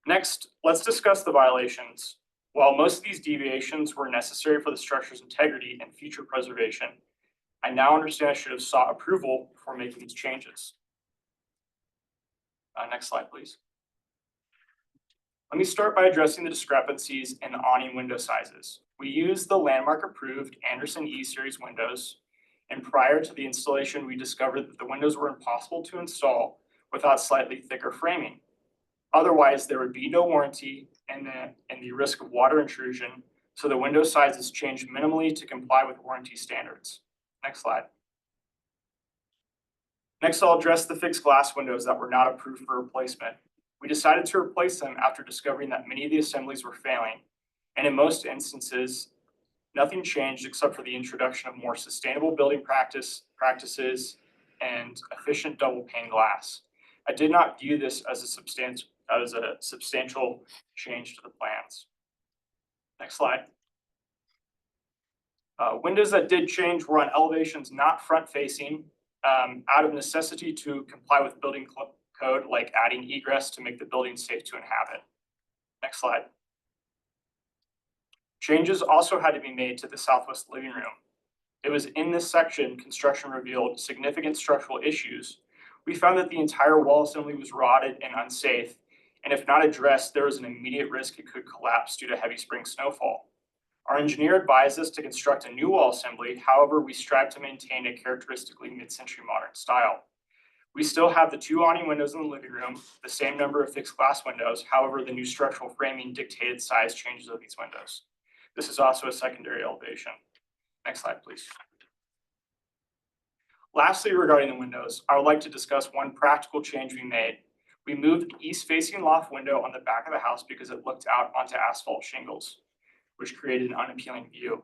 Next, let's discuss the violations. While most of these deviations were necessary for the structure's integrity and future preservation, I now understand I should have sought approval before making these changes. Next slide, please. Let me start by addressing the discrepancies in the awning window sizes. We used the landmark approved Anderson E-Series windows, and prior to the installation, we discovered that the windows were impossible to install without slightly thicker framing. Otherwise, there would be no warranty and the risk of water intrusion, so the window sizes changed minimally to comply with warranty standards. Next slide. Next, I'll address the fixed glass windows that were not approved for replacement. We decided to replace them after discovering that many of the assemblies were failing, and in most instances, nothing changed except for the introduction of more sustainable building practices and efficient double pane glass. I did not view this as a substantial change to the plans. Next slide. Windows that did change were on elevations not front facing, out of necessity to comply with building code, like adding egress to make the building safe to inhabit. Next slide. Changes also had to be made to the southwest living room. It was in this section construction revealed significant structural issues. We found that the entire wall assembly was rotted and unsafe, and if not addressed, there was an immediate risk it could collapse due to heavy spring snowfall. Our engineer advised us to construct a new wall assembly. However, we strive to maintain a characteristically mid-century modern style. We still have the 2 awning windows in the living room, the same number of fixed glass windows. However, the new structural framing dictated size changes of these windows. This is also a secondary elevation. Next slide, please. Lastly, regarding the windows, I would like to discuss one practical change we made. We moved the east-facing loft window on the back of the house because it looked out onto asphalt shingles, which created an unappealing view.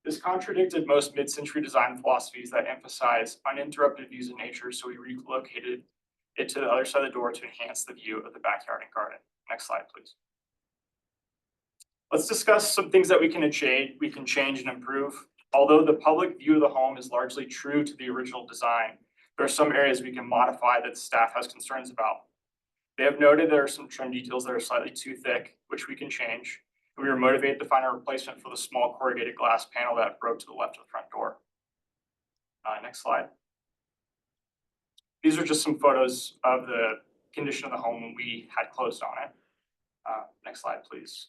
This contradicted most mid-century design philosophies that emphasize uninterrupted views of nature, so we relocated it to the other side of the door to enhance the view of the backyard and garden. Next slide, please. Let's discuss some things that we can change and improve. Although the public view of the home is largely true to the original design, there are some areas we can modify that the staff has concerns about. They have noted there are some trim details that are slightly too thick, which we can change. We were motivated to find a replacement for the small corrugated glass panel that broke to the left of the front door. Next slide. These are just some photos of the condition of the home when we had closed on it. Next slide, please.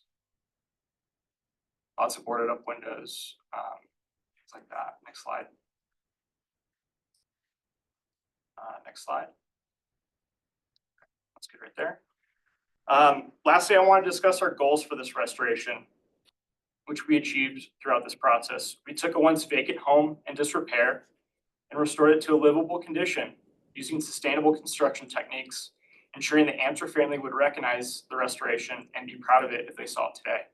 Lots of boarded up windows, things like that. Next slide. Next slide. That's good right there. Lastly, I want to discuss our goals for this restoration, which we achieved throughout this process. We took a once vacant home in disrepair and restored it to a livable condition using sustainable construction techniques, ensuring the Amter family would recognize the restoration and be proud of it if they saw it today.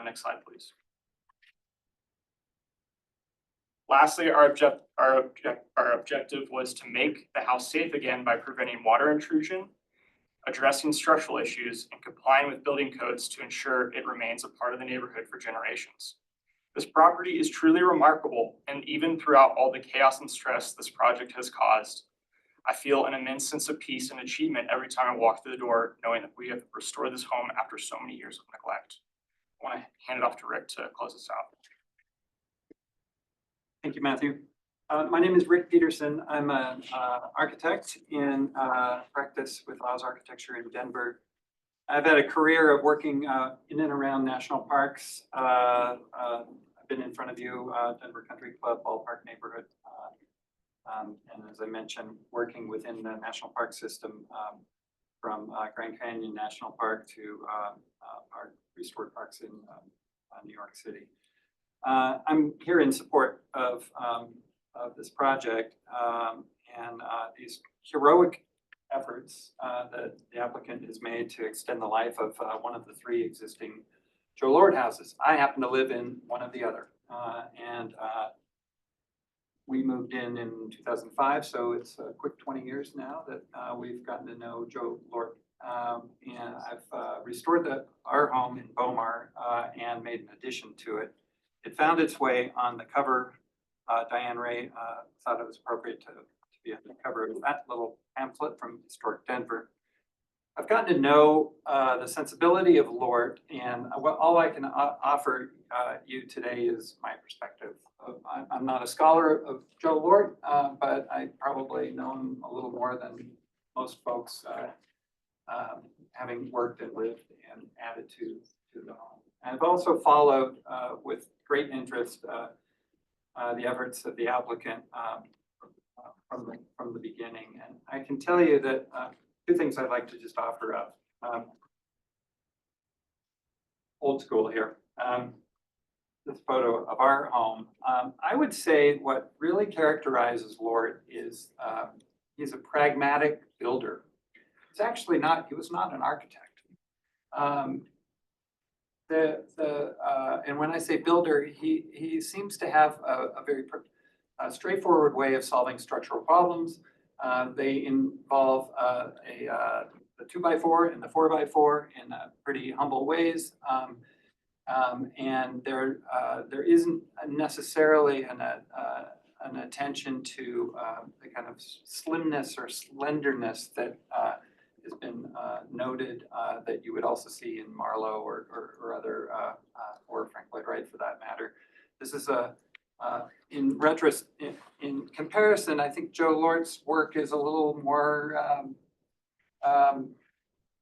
Next slide, please. Lastly, our objective was to make the house safe again by preventing water intrusion, addressing structural issues, and complying with building codes to ensure it remains a part of the neighborhood for generations. This property is truly remarkable, and even throughout all the chaos and stress this project has caused, I feel an immense sense of peace and achievement every time I walk through the door, knowing that we have restored this home after so many years of neglect. I want to hand it off to Rick to close this out. Thank you, Matthew. My name is Rick Peterson. I'm an architect in practice with Oz Architecture in Denver. I've had a career of working in and around national parks. I've been in front of you, Denver Country Club, Ballpark neighborhood. And as I mentioned, working within the national park system from Grand Canyon National Park to our restored parks in New York City. I'm here in support of this project and these heroic efforts that the applicant has made to extend the life of one of the 3 existing Joe Lord houses. I happen to live in one of the other, and we moved in 2005, so it's a quick 20 years now that we've gotten to know Joe Lord. And I've restored our home in Bomar and made an addition to it. It found its way on the cover Diane Ray thought it was appropriate to be on the cover of that little pamphlet from Historic Denver. I've gotten to know the sensibility of LORT, and all I can offer you today is my perspective. I'm not a scholar of Joe Lort, but I probably know him a little more than most folks, having worked and lived and added to the home. I've also followed with great interest the efforts of the applicant from the beginning, and I can tell you that two things I'd like to just offer up. Old school here. This photo of our home. I would say what really characterizes Lort is he's a pragmatic builder. He's actually not, he was not an architect. And when I say builder, he seems to have a very straightforward way of solving structural problems. They involve the 2x4 and the 4x4 in pretty humble ways. And there isn't necessarily an attention to the kind of slimness or slenderness that has been noted that you would also see in Marlowe or other, or Frank Lloyd Wright for that matter. This is in comparison, I think Joe Lort's work is a little more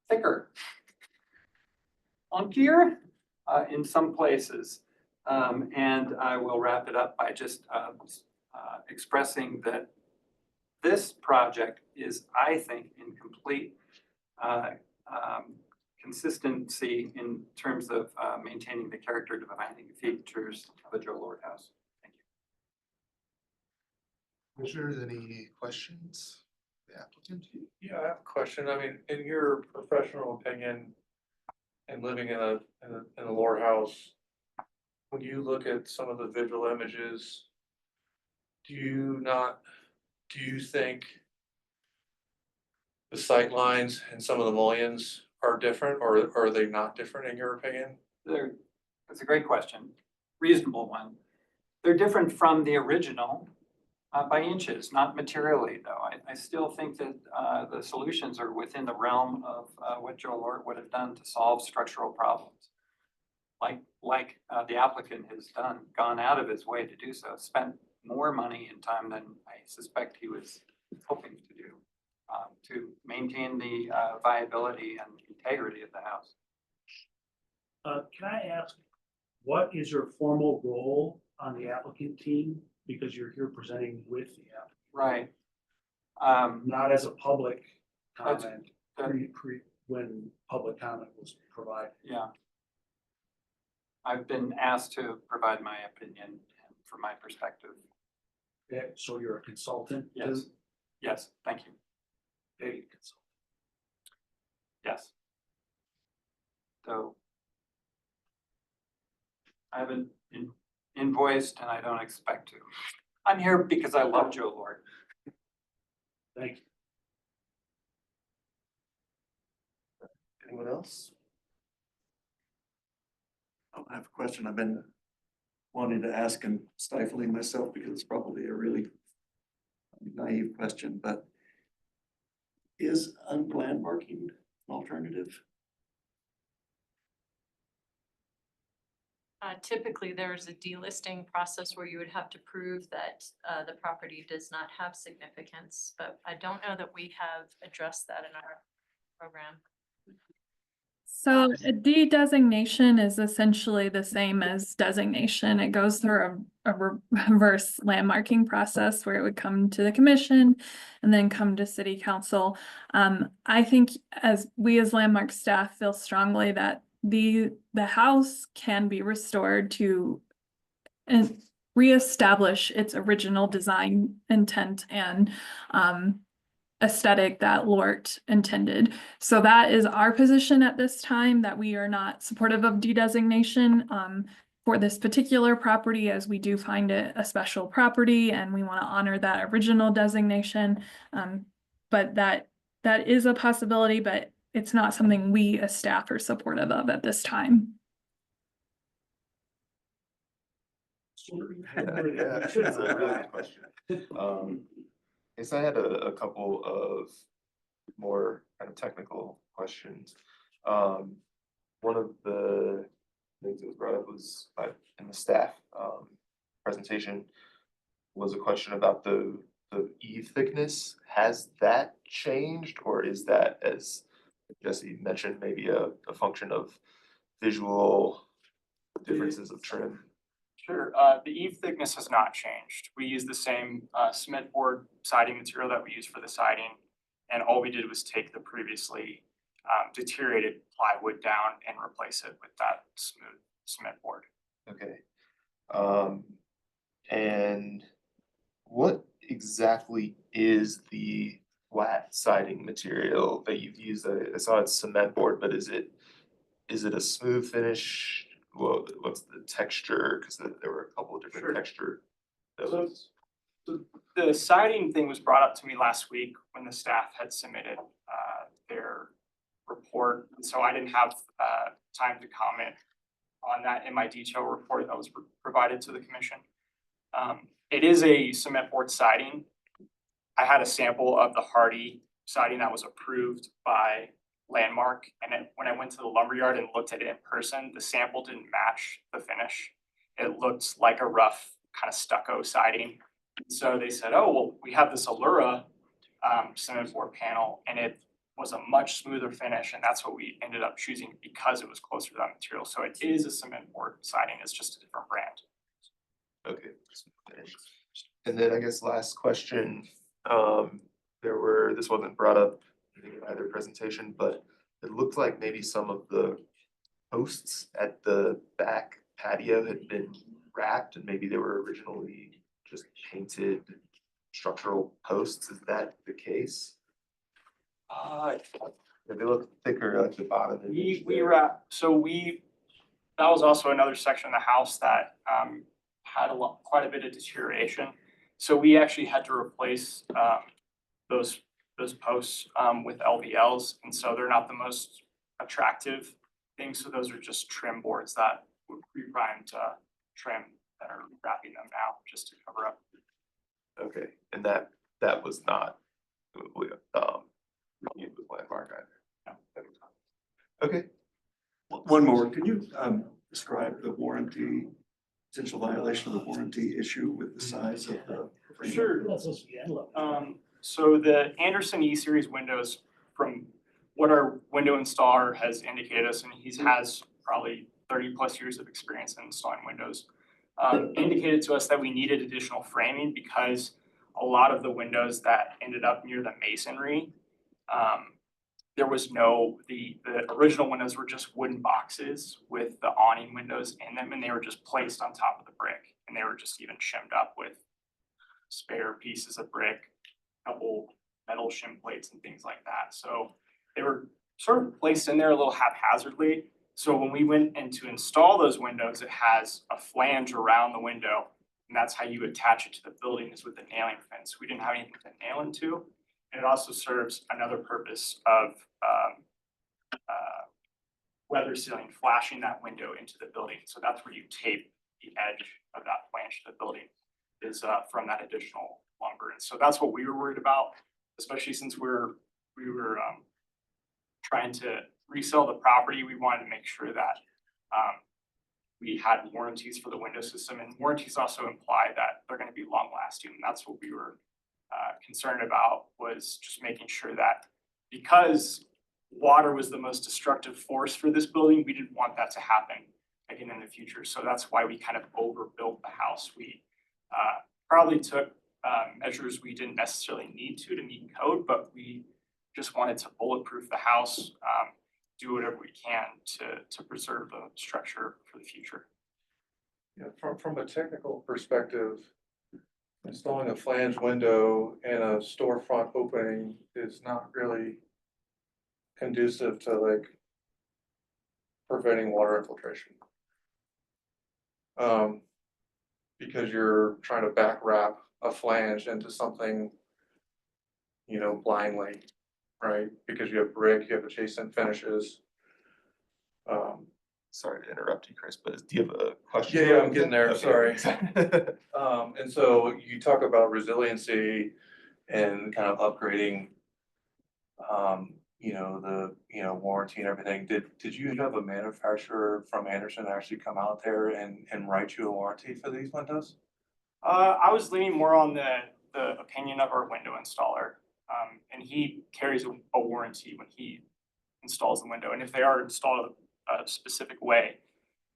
thicker, funkier in some places. And I will wrap it up by just expressing that this project is, I think, in complete consistency in terms of maintaining the character defining features of a Joe Lort house. Thank you. Commissioners, any questions? The applicant? Yeah, I have a question. I mean, in your professional opinion, and living in a Lort house, when you look at some of the visual images, do you think the sight lines and some of the mullions are different, or are they not different in your opinion? That's a great question. Reasonable one. They're different from the original by inches, not materially though. I still think that the solutions are within the realm of what Joe Lort would have done to solve structural problems. Like the applicant has gone out of his way to do so, spent more money and time than I suspect he was hoping to do to maintain the viability and integrity of the house. Can I ask, what is your formal role on the applicant team? Because you're here presenting with the applicant. Right. Not as a public comment, when public comment was provided. Yeah. I've been asked to provide my opinion from my perspective. Okay, so you're a consultant? Yes. Yes, thank you. Paid consultant. Yes. So I haven't invoiced and I don't expect to. I'm here because I love Joe Lort. Thank you. Anyone else? Oh, I have a question I've been wanting to ask and stifling myself because it's probably a really naive question, but is unplanned marking an alternative? Typically, there's a delisting process where you would have to prove that the property does not have significance, but I don't know that we have addressed that in our program. So a de-designation is essentially the same as designation. It goes through a reverse landmarking process where it would come to the commission and then come to city council. I think as landmark staff feel strongly that the house can be restored to and reestablish its original design intent and aesthetic that Lort intended. So that is our position at this time, that we are not supportive of de-designation for this particular property, as we do find it a special property and we want to honor that original designation. But that is a possibility, but it's not something we as staff are supportive of at this time. Yeah, that's a really good question. Yes, I had a couple of more kind of technical questions. One of the things that was brought up was in the staff presentation was a question about the eave thickness. Has that changed, or is that, as Jesse mentioned, maybe a function of visual differences of trim? Sure, the eave thickness has not changed. We use the same cement board siding material that we use for the siding. And all we did was take the previously deteriorated plywood down and replace it with that smooth cement board. Okay. And what exactly is the flat siding material that you've used? I saw it's cement board, but is it a smooth finish? Well, what's the texture? Because there were a couple of different Sure. texture. So the siding thing was brought up to me last week when the staff had submitted their report. And so I didn't have time to comment on that in my detailed report that was provided to the commission. It is a cement board siding. I had a sample of the hardy siding that was approved by Landmark, and when I went to the lumberyard and looked at it in person, the sample didn't match the finish. It looked like a rough kind of stucco siding. So they said, oh, well, we have this Allura cement board panel, and it was a much smoother finish, and that's what we ended up choosing because it was closer to that material. So it is a cement board siding, it's just a different brand. Okay. And then I guess last question, this wasn't brought up in either presentation, but it looked like maybe some of the posts at the back patio had been wrapped and maybe they were originally just painted structural posts. Is that the case? They look thicker at the bottom. than We there. wrap, that was also another section of the house that had quite a bit of deterioration. So we actually had to replace those posts with LVLs, and so they're not the most attractive things. So those are just trim boards that would pre-primed trim that are wrapping them now just to cover up. Okay, and that was not reviewed with Landmark either. No. Okay. One more, can you describe the warranty, potential violation of the warranty issue with the size of the frame? Sure. So the Anderson E-Series windows, from what our window installer has indicated us, and he has probably 30+ years of experience in installing windows, indicated to us that we needed additional framing because a lot of the windows that ended up near the masonry, there was the original windows were just wooden boxes with the awning windows in them, and they were just placed on top of the brick, and they were just even shimmed up with spare pieces of brick, couple metal shim plates and things like that. So they were sort of placed in there a little haphazardly. So when we went in to install those windows, it has a flange around the window, and that's how you attach it to the building, is with the nailing fence. We didn't have anything to nail into. And it also serves another purpose of weather sealing, flashing that window into the building. So that's where you tape the edge of that flange to the building, is from that additional lumber. And so that's what we were worried about, especially since we were trying to resell the property. We wanted to make sure that we had warranties for the window system, and warranties also imply that they're going to be long lasting. And that's what we were concerned about, was just making sure that, because water was the most destructive force for this building, we didn't want that to happen again in the future. So that's why we kind of overbuilt the house. We probably took measures we didn't necessarily need to meet code, but we just wanted to bulletproof the house, do whatever we can to preserve the structure for the future. Yeah, from a technical perspective, installing a flange window in a storefront opening is not really conducive to like preventing water infiltration. Because you're trying to back wrap a flange into something, blindly, right? Because you have brick, you have adjacent finishes. sorry to interrupt you, Chris, but do you have a question? Yeah, I'm getting there, Okay. sorry. And so you talk about resiliency and kind of upgrading, warranty and everything. Did you have a manufacturer from Anderson actually come out there and write you a warranty for these windows? I was leaning more on the opinion of our window installer. And he carries a warranty when he installs the window. And if they are installed a specific way,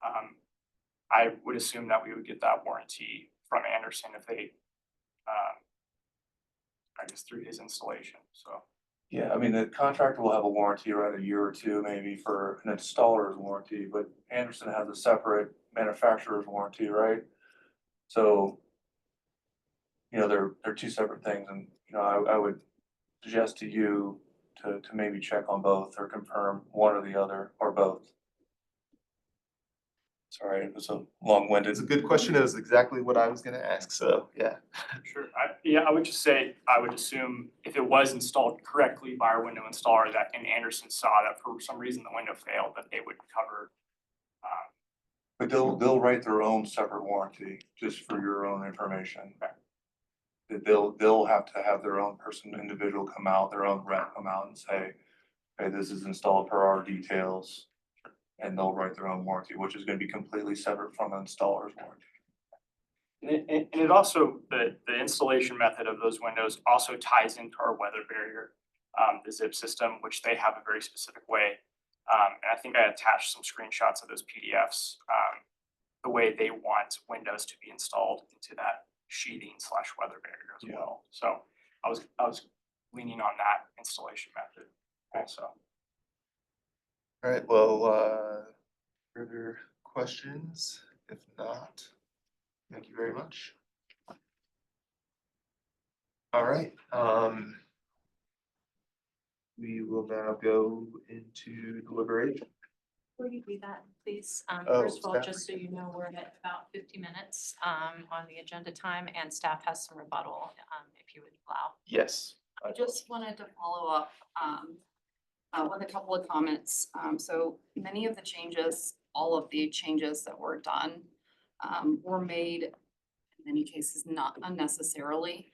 I would assume that we would get that warranty from Anderson if they, I guess through his installation, so. Yeah, I mean, the contractor will have a warranty, right, a year or two maybe for an installer's warranty, but Anderson has a separate manufacturer's warranty, right? So, they're two separate things, and, I would suggest to you to maybe check on both or confirm one or the other or both. Sorry, it was a long-winded. It's a good question. It was exactly what I was gonna ask, so, yeah. Sure, I would just say, I would assume if it was installed correctly by our window installer that, and Anderson saw that for some reason the window failed, that they would cover. But they'll write their own separate warranty, just for your own information. That they'll have to have their own individual come out, their own rep come out and say, hey, this is installed per our details. And they'll write their own warranty, which is gonna be completely separate from the installer's warranty. And it also, the installation method of those windows also ties into our weather barrier, the zip system, which they have a very specific way. And I think I attached some screenshots of those PDFs, the way they want windows to be installed into that sheathing / weather barrier as well. So I was leaning on that installation method also. All right, well, further questions? If not, thank you very much. All right, we will now go into deliberation. Before you do that, please, Oh, first of all, staff just so you know, we're at about 50 minutes on the agenda time, and staff has some rebuttal, if you would allow. Yes. I just wanted to follow up with a couple of comments. So many of the changes, all of the changes that were done were made, in many cases, not unnecessarily.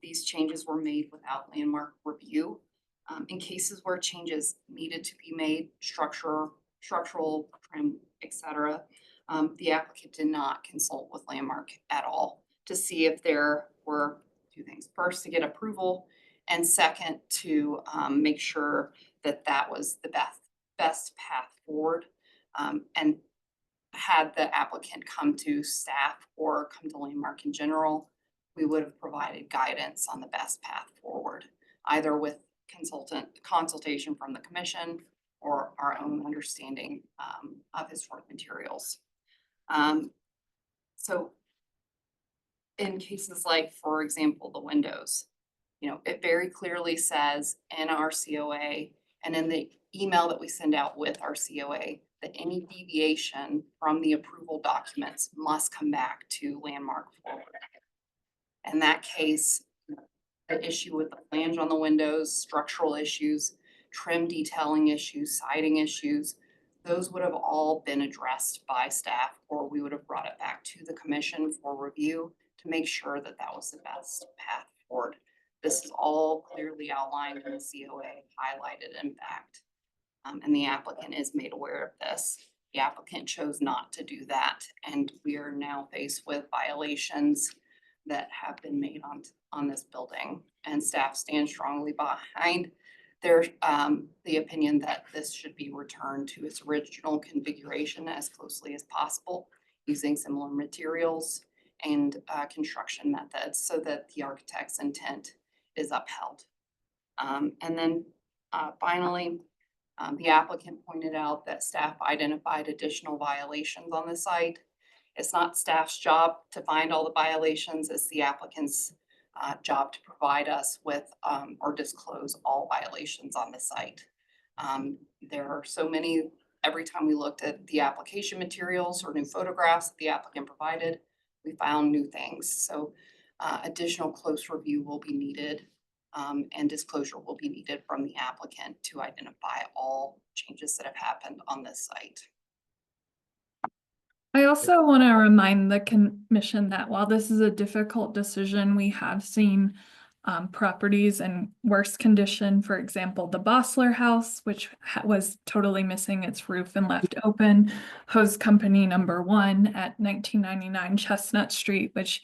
These changes were made without landmark review. In cases where changes needed to be made, structural trim, etc., the applicant did not consult with landmark at all to see if there were two things. First, to get approval, and second, to make sure that that was the best path forward. And had the applicant come to staff or come to landmark in general, we would have provided guidance on the best path forward, either with consultation from the commission or our own understanding of historic materials. So in cases like, for example, the windows, it very clearly says in our COA and in the email that we send out with our COA that any deviation from the approval documents must come back to landmark forward. In that case, the issue with the flange on the windows, structural issues, trim detailing issues, siding issues, those would have all been addressed by staff, or we would have brought it back to the commission for review to make sure that that was the best path forward. This is all clearly outlined in the COA, highlighted in fact, and the applicant is made aware of this. The applicant chose not to do that, and we are now faced with violations that have been made on this building, and staff stands strongly behind their the opinion that this should be returned to its original configuration as closely as possible, using similar materials and construction methods so that the architect's intent is upheld. And then finally, the applicant pointed out that staff identified additional violations on the site. It's not staff's job to find all the violations, it's the applicant's job to provide us with or disclose all violations on the site. There are so many, every time we looked at the application materials or new photographs that the applicant provided, we found new things. So additional close review will be needed and disclosure will be needed from the applicant to identify all changes that have happened on this site. I also want to remind the commission that while this is a difficult decision, we have seen properties in worse condition. For example, the Bossler House, which was totally missing its roof and left open. Hose Company #1 at 1999 Chestnut Street, which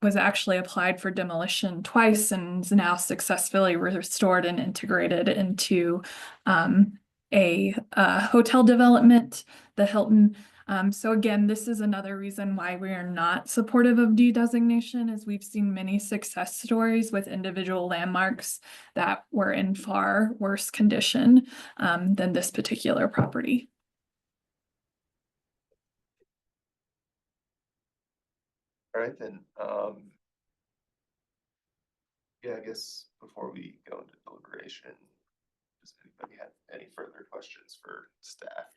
was actually applied for demolition twice and is now successfully restored and integrated into a hotel development, the Hilton. So again, this is another reason why we are not supportive of de-designation, as we've seen many success stories with individual landmarks that were in far worse condition than this particular property. All right, then, yeah, I guess before we go into deliberation, does anybody have any further questions for staff?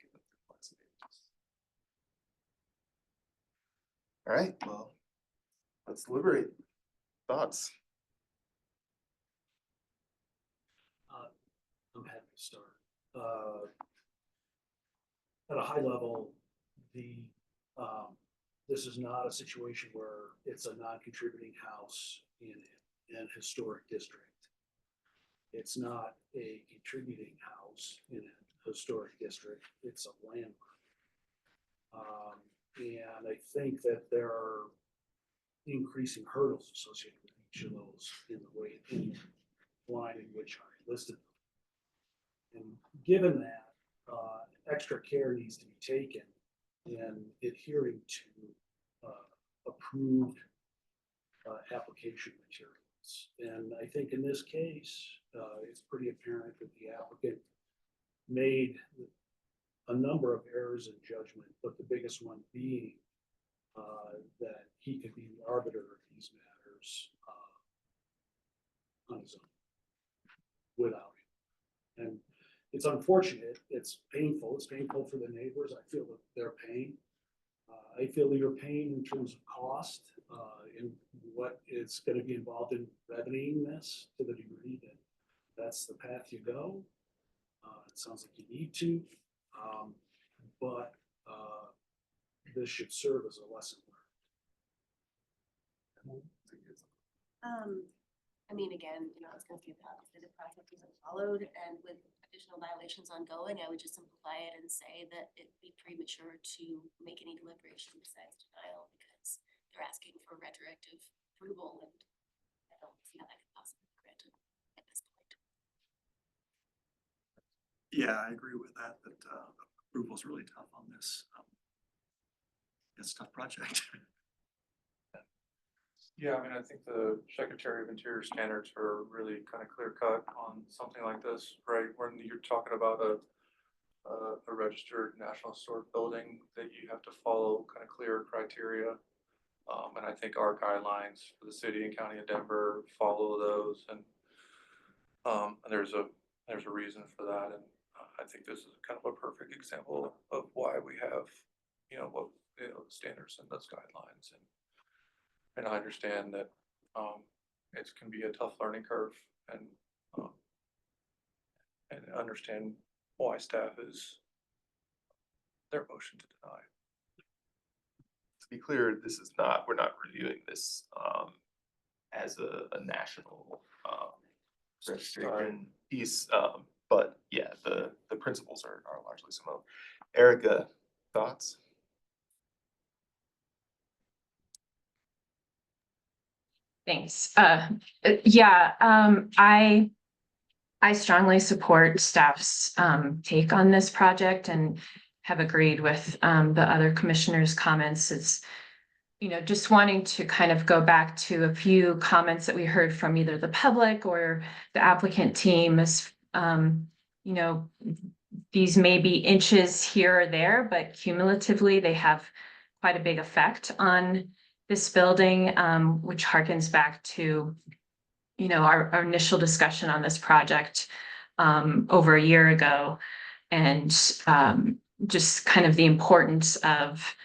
All right, well, let's deliberate. Thoughts? I'm happy to start. At a high level, this is not a situation where it's a non-contributing house in an historic district. It's not a contributing house in a historic district. It's a landmark. And I think that there are increasing hurdles associated with each of those in the way, in the line in which I listed them. And given that, extra care needs to be taken in adhering to approved application materials. And I think in this case, it's pretty apparent that the applicant made a number of errors in judgment, but the biggest one being that he could be the arbiter of these matters on his own, without him. And it's unfortunate, it's painful for the neighbors. I feel that their pain. I feel your pain in terms of cost, and what is going to be involved in remedying this to the degree that that's the path you go. It sounds like you need to, but this should serve as a lesson learned. I mean, again, it's gonna be the process isn't followed, and with additional violations ongoing, I would just simplify it and say that it'd be premature to make any deliberation besides denial, because they're asking for retroactive approval, and I don't see how that could possibly be granted at this point. Yeah, I agree with that, approval is really tough on this. It's a tough project. Yeah, I mean, I think the Secretary of Interior standards are really kind of clear cut on something like this, right? When you're talking about a registered National Historic building, that you have to follow kind of clear criteria. And I think our guidelines for the city and county of Denver follow those, and there's a reason for that. And I think this is kind of a perfect example of why we have, standards and those guidelines. And I understand that it can be a tough learning curve, and understand why staff is their motion to deny. To be clear, we're not reviewing this as a national registration piece, but yeah, the principles are largely similar. Erica, thoughts? Thanks. I strongly support staff's take on this project and have agreed with the other commissioners' comments. It's, just wanting to kind of go back to a few comments that we heard from either the public or the applicant team. As these may be inches here or there, but cumulatively they have quite a big effect on this building, which harkens back to, our initial discussion on this project over a year ago, and just kind of the importance of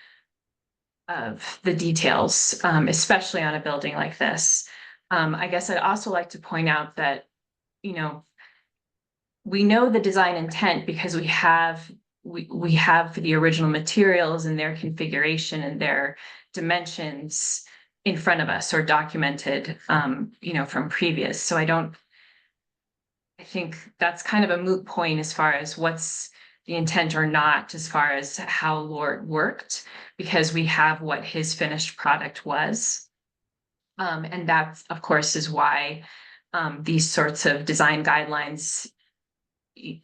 the details, especially on a building like this. I guess I'd also like to point out that, we know the design intent because we have we have the original materials and their configuration and their dimensions in front of us or documented, from previous. So I think that's kind of a moot point as far as what's the intent or not, as far as how Lord worked, because we have what his finished product was. And that's, of course, is why these sorts of design guidelines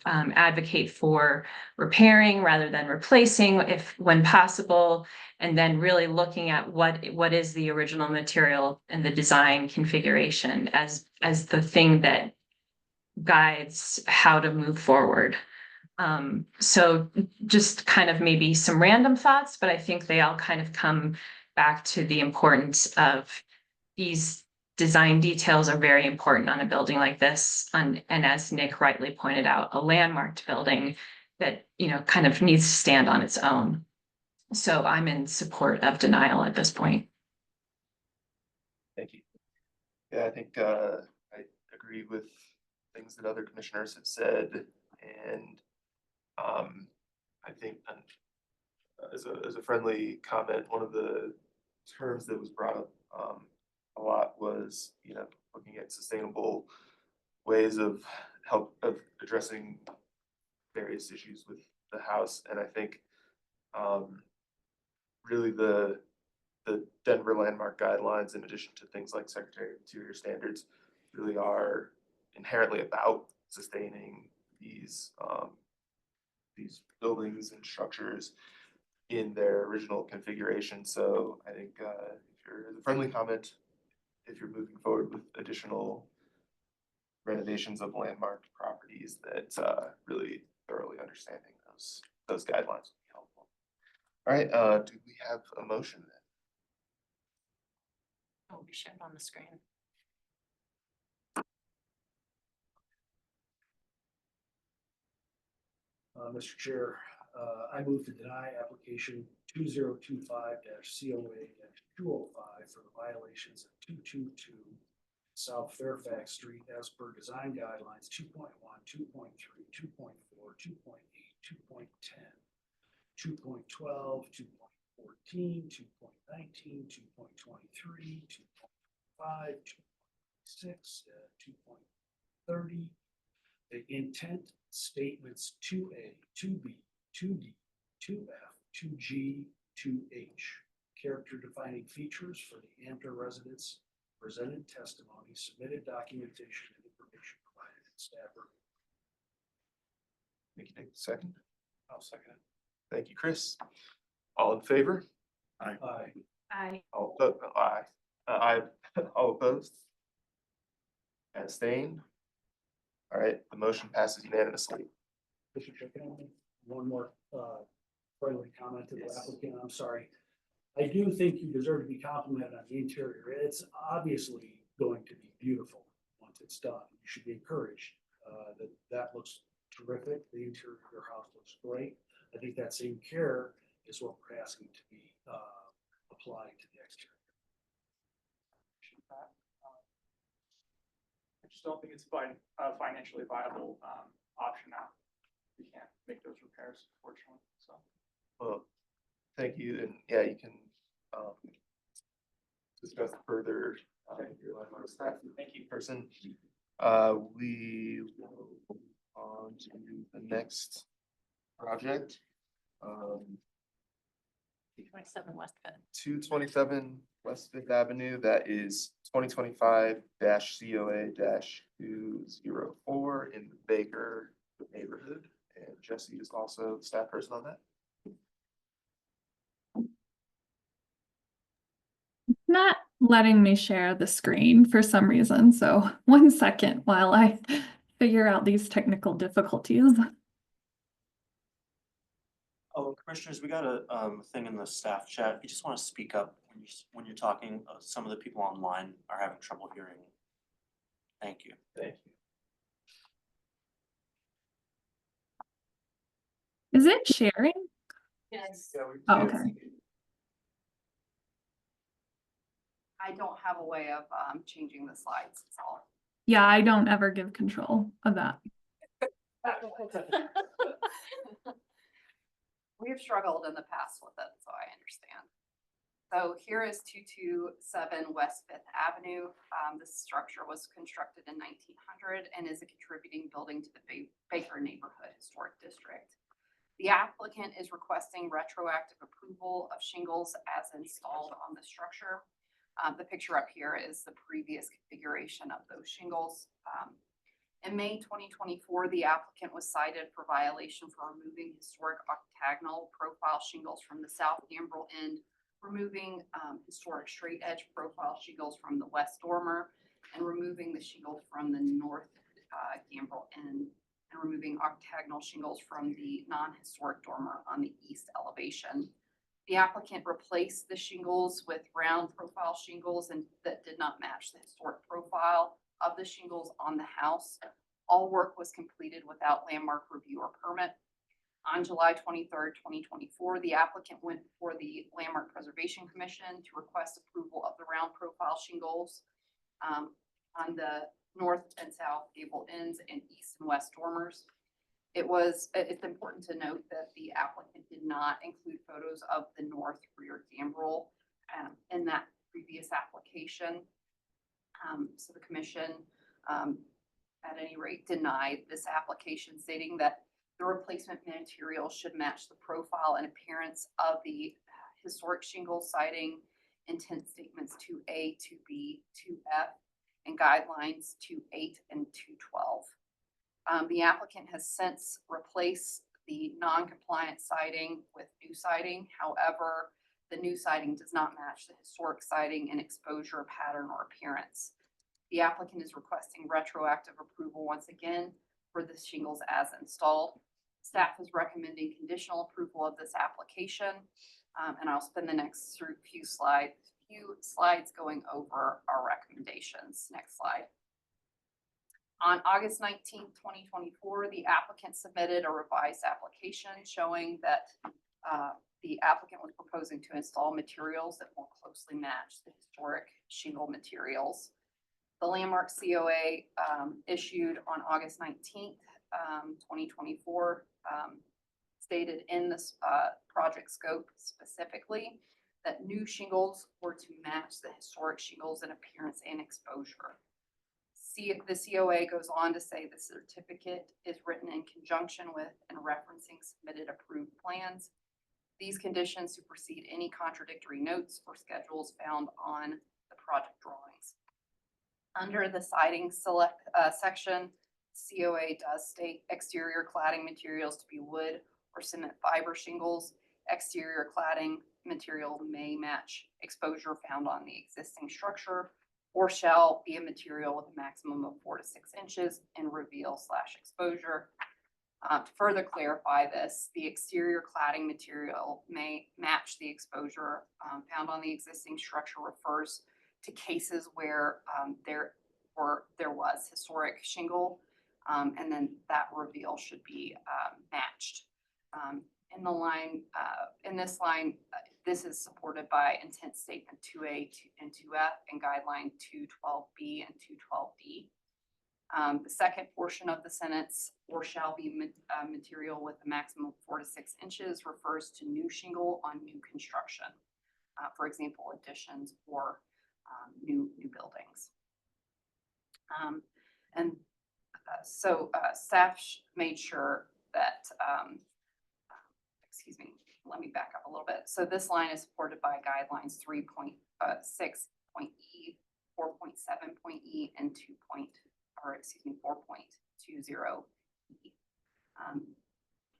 advocate for repairing rather than replacing if when possible, and then really looking at what is the original material and the design configuration as the thing that guides how to move forward. So just kind of maybe some random thoughts, but I think they all kind of come back to the importance of these design details are very important on a building like this. And as Nick rightly pointed out, a landmarked building that, kind of needs to stand on its own. So I'm in support of denial at this point. Thank you. Yeah, I think I agree with things that other commissioners have said, and I think as a friendly comment, one of the terms that was brought up a lot was, looking at sustainable ways of addressing various issues with the house, and I think really the Denver landmark guidelines, in addition to things like Secretary of Interior standards, really are inherently about sustaining these buildings and structures in their original configuration. So I think if you're, as a friendly comment, if you're moving forward with additional renovations of landmark properties, that really thoroughly understanding those guidelines would be helpful. All right, do we have a motion then? Will be shown on the screen. Mr. Chair, I move to deny application 2025-COA-205 for the violations of 222 South Fairfax Street as per design guidelines 2.1, 2.3, 2.4, 2.8, 2.10, 2.12, 2.14, 2.19, 2.23, 2.5, 2.6, 2.30. The intent statements 2A, 2B, 2D, 2F, 2G, 2H. Character defining features for the Amter residents, presented testimony, submitted documentation and information provided in staff report. Thank you, Nick. Second. I'll second it. Thank you, Chris. All in favor? Aye. Aye. Aye. All opposed? Abstained? All right, the motion passes unanimously. Mr. Chair, can I make one more friendly comment to the Yes. applicant? I'm sorry. I do think you deserve to be complimented on the interior. It's obviously going to be beautiful once it's done. You should be encouraged that looks terrific. The interior of your house looks great. I think that same care is what we're asking to be applied to the exterior. I just don't think it's financially viable option now. We can't make those repairs, fortunately, so. Well, thank you, and yeah, you can discuss further your landmark staff. Thank you. Person. We will move on to the next project. 227 West Fifth. 227 West Fifth Avenue, that is 2025-COA-204 in the Baker neighborhood. And Jesse is also the staff person on that. Not letting me share the screen for some reason. So 1 second while I figure out these technical difficulties. Oh, commissioners, we got a thing in the staff chat. If you just want to speak up when you're talking, some of the people online are having trouble hearing. Thank you. Thank you. Is it sharing? Yes, Yeah, we Oh, do. okay. I don't have a way of changing the slides, that's all. Yeah, I don't ever give control of that. We have struggled in the past with it, so I understand. So here is 227 West Fifth Avenue. This structure was constructed in 1900 and is a contributing building to the Baker Neighborhood Historic District. The applicant is requesting retroactive approval of shingles as installed on the structure. The picture up here is the previous configuration of those shingles. In May 2024, the applicant was cited for violation for removing historic octagonal profile shingles from the south gambrel end, removing historic straight edge profile shingles from the west dormer, and removing the shingles from the north gambrel end, and removing octagonal shingles from the non-historic dormer on the east elevation. The applicant replaced the shingles with round profile shingles and that did not match the historic profile of the shingles on the house. All work was completed without landmark review or permit. On July 23rd, 2024, the applicant went before the Landmark Preservation Commission to request approval of the round profile shingles on the north and south gable ends and east and west dormers. It's important to note that the applicant did not include photos of the north rear gambrel in that previous application. So the commission, at any rate, denied this application, stating that the replacement material should match the profile and appearance of the historic shingle siding, intent statements 2A, 2B, 2F, and guidelines 2.8 and 2.12. The applicant has since replaced the non-compliant siding with new siding. However, the new siding does not match the historic siding in exposure, pattern, or appearance. The applicant is requesting retroactive approval once again for the shingles as installed. Staff is recommending conditional approval of this application, and I'll spend the next few slides going over our recommendations. Next slide. On August 19th, 2024, the applicant submitted a revised application showing that the applicant was proposing to install materials that more closely match the historic shingle materials. The landmark COA issued on August 19th, 2024, stated in this project scope specifically that new shingles were to match the historic shingles in appearance and exposure. The COA goes on to say the certificate is written in conjunction with and referencing submitted approved plans. These conditions supersede any contradictory notes or schedules found on the project drawings. Under the siding select section, COA does state exterior cladding materials to be wood or cement fiber shingles. Exterior cladding material may match exposure found on the existing structure or shall be a material with a maximum of 4 to 6 inches in reveal/exposure. To further clarify this, the exterior cladding material may match the exposure found on the existing structure refers to cases where there was historic shingle, and then that reveal should be matched. In this line, this is supported by intent statement 2A and 2F and guideline 212B and 212D. The second portion of the sentence, or shall be material with a maximum of 4 to 6 inches, refers to new shingle on new construction. For example, additions or new buildings. Staff made sure that, excuse me, let me back up a little bit. So this line is supported by guidelines 3.6.E, 4.7.E, and 4.20E.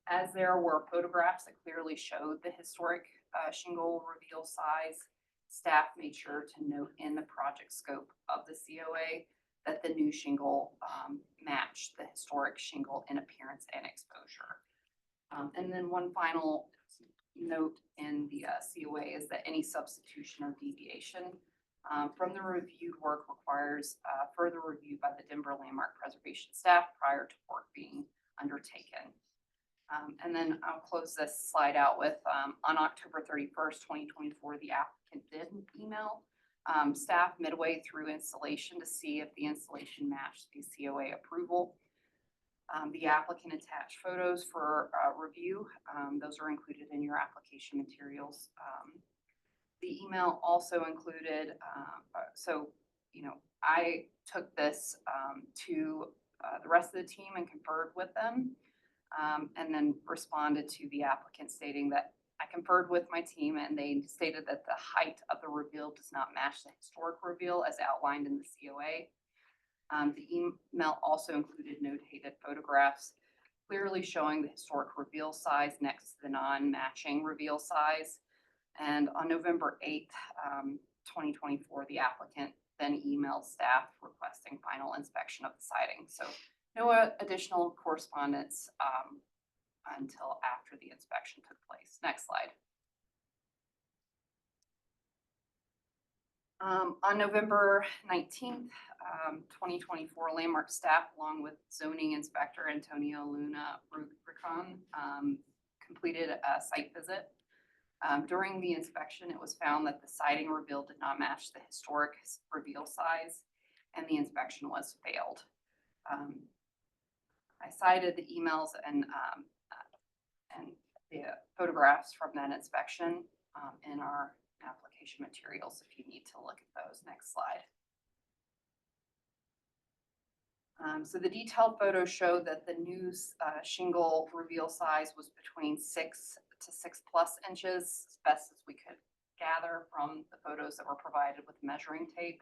As there were photographs that clearly showed the historic shingle reveal size, staff made sure to note in the project scope of the COA that the new shingle matched the historic shingle in appearance and exposure. And then one final note in the COA is that any substitution or deviation from the reviewed work requires further review by the Denver Landmark Preservation staff prior to work being undertaken. And then I'll close this slide out with, on October 31st, 2024, the applicant did email staff midway through installation to see if the installation matched the COA approval. The applicant attached photos for review. Those are included in your application materials. The email also included, I took this to the rest of the team and conferred with them. And then responded to the applicant stating that I conferred with my team and they stated that the height of the reveal does not match the historic reveal as outlined in the COA. The email also included notated photographs clearly showing the historic reveal size next to the non-matching reveal size. And on November 8th, 2024, the applicant then emailed staff requesting final inspection of the siding. So no additional correspondence until after the inspection took place. Next slide. On November 19th, 2024, Landmark staff, along with zoning inspector Antonio Luna Ricon, completed a site visit. During the inspection, it was found that the siding reveal did not match the historic reveal size, and the inspection was failed. I cited the emails and the photographs from that inspection in our application materials if you need to look at those. Next slide. So the detailed photos showed that the new shingle reveal size was between 6 to 6+ inches, as best as we could gather from the photos that were provided with measuring tape.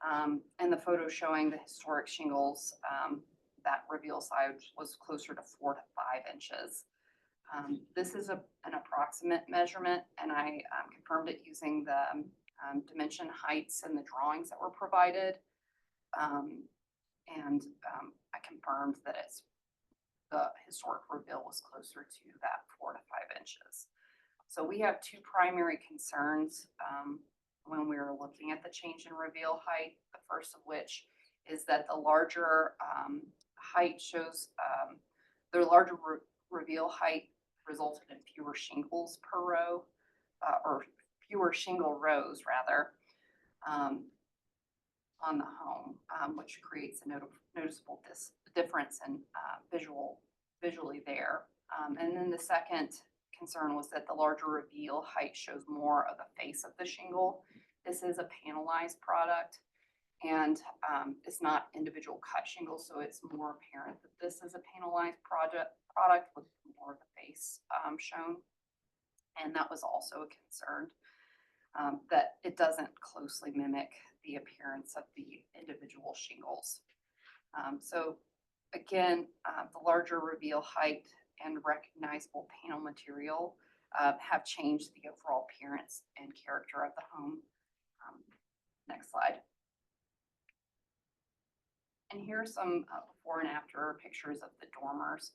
And the photo showing the historic shingles, that reveal size was closer to 4 to 5 inches. This is an approximate measurement, and I confirmed it using the dimension heights and the drawings that were provided. I confirmed that the historic reveal was closer to that 4 to 5 inches. So we have two primary concerns when we were looking at the change in reveal height. The first of which is that the larger height shows the larger reveal height resulted in fewer shingles per row, or fewer shingle rows rather, on the home, which creates a noticeable difference in visually there. And then the second concern was that the larger reveal height shows more of the face of the shingle. This is a panelized product and it's not individual cut shingles, so it's more apparent that this is a panelized product with more of the face shown. And that was also a concern, that it doesn't closely mimic the appearance of the individual shingles. So again, the larger reveal height and recognizable panel material have changed the overall appearance and character of the home. Next slide. And here are some before and after pictures of the dormers.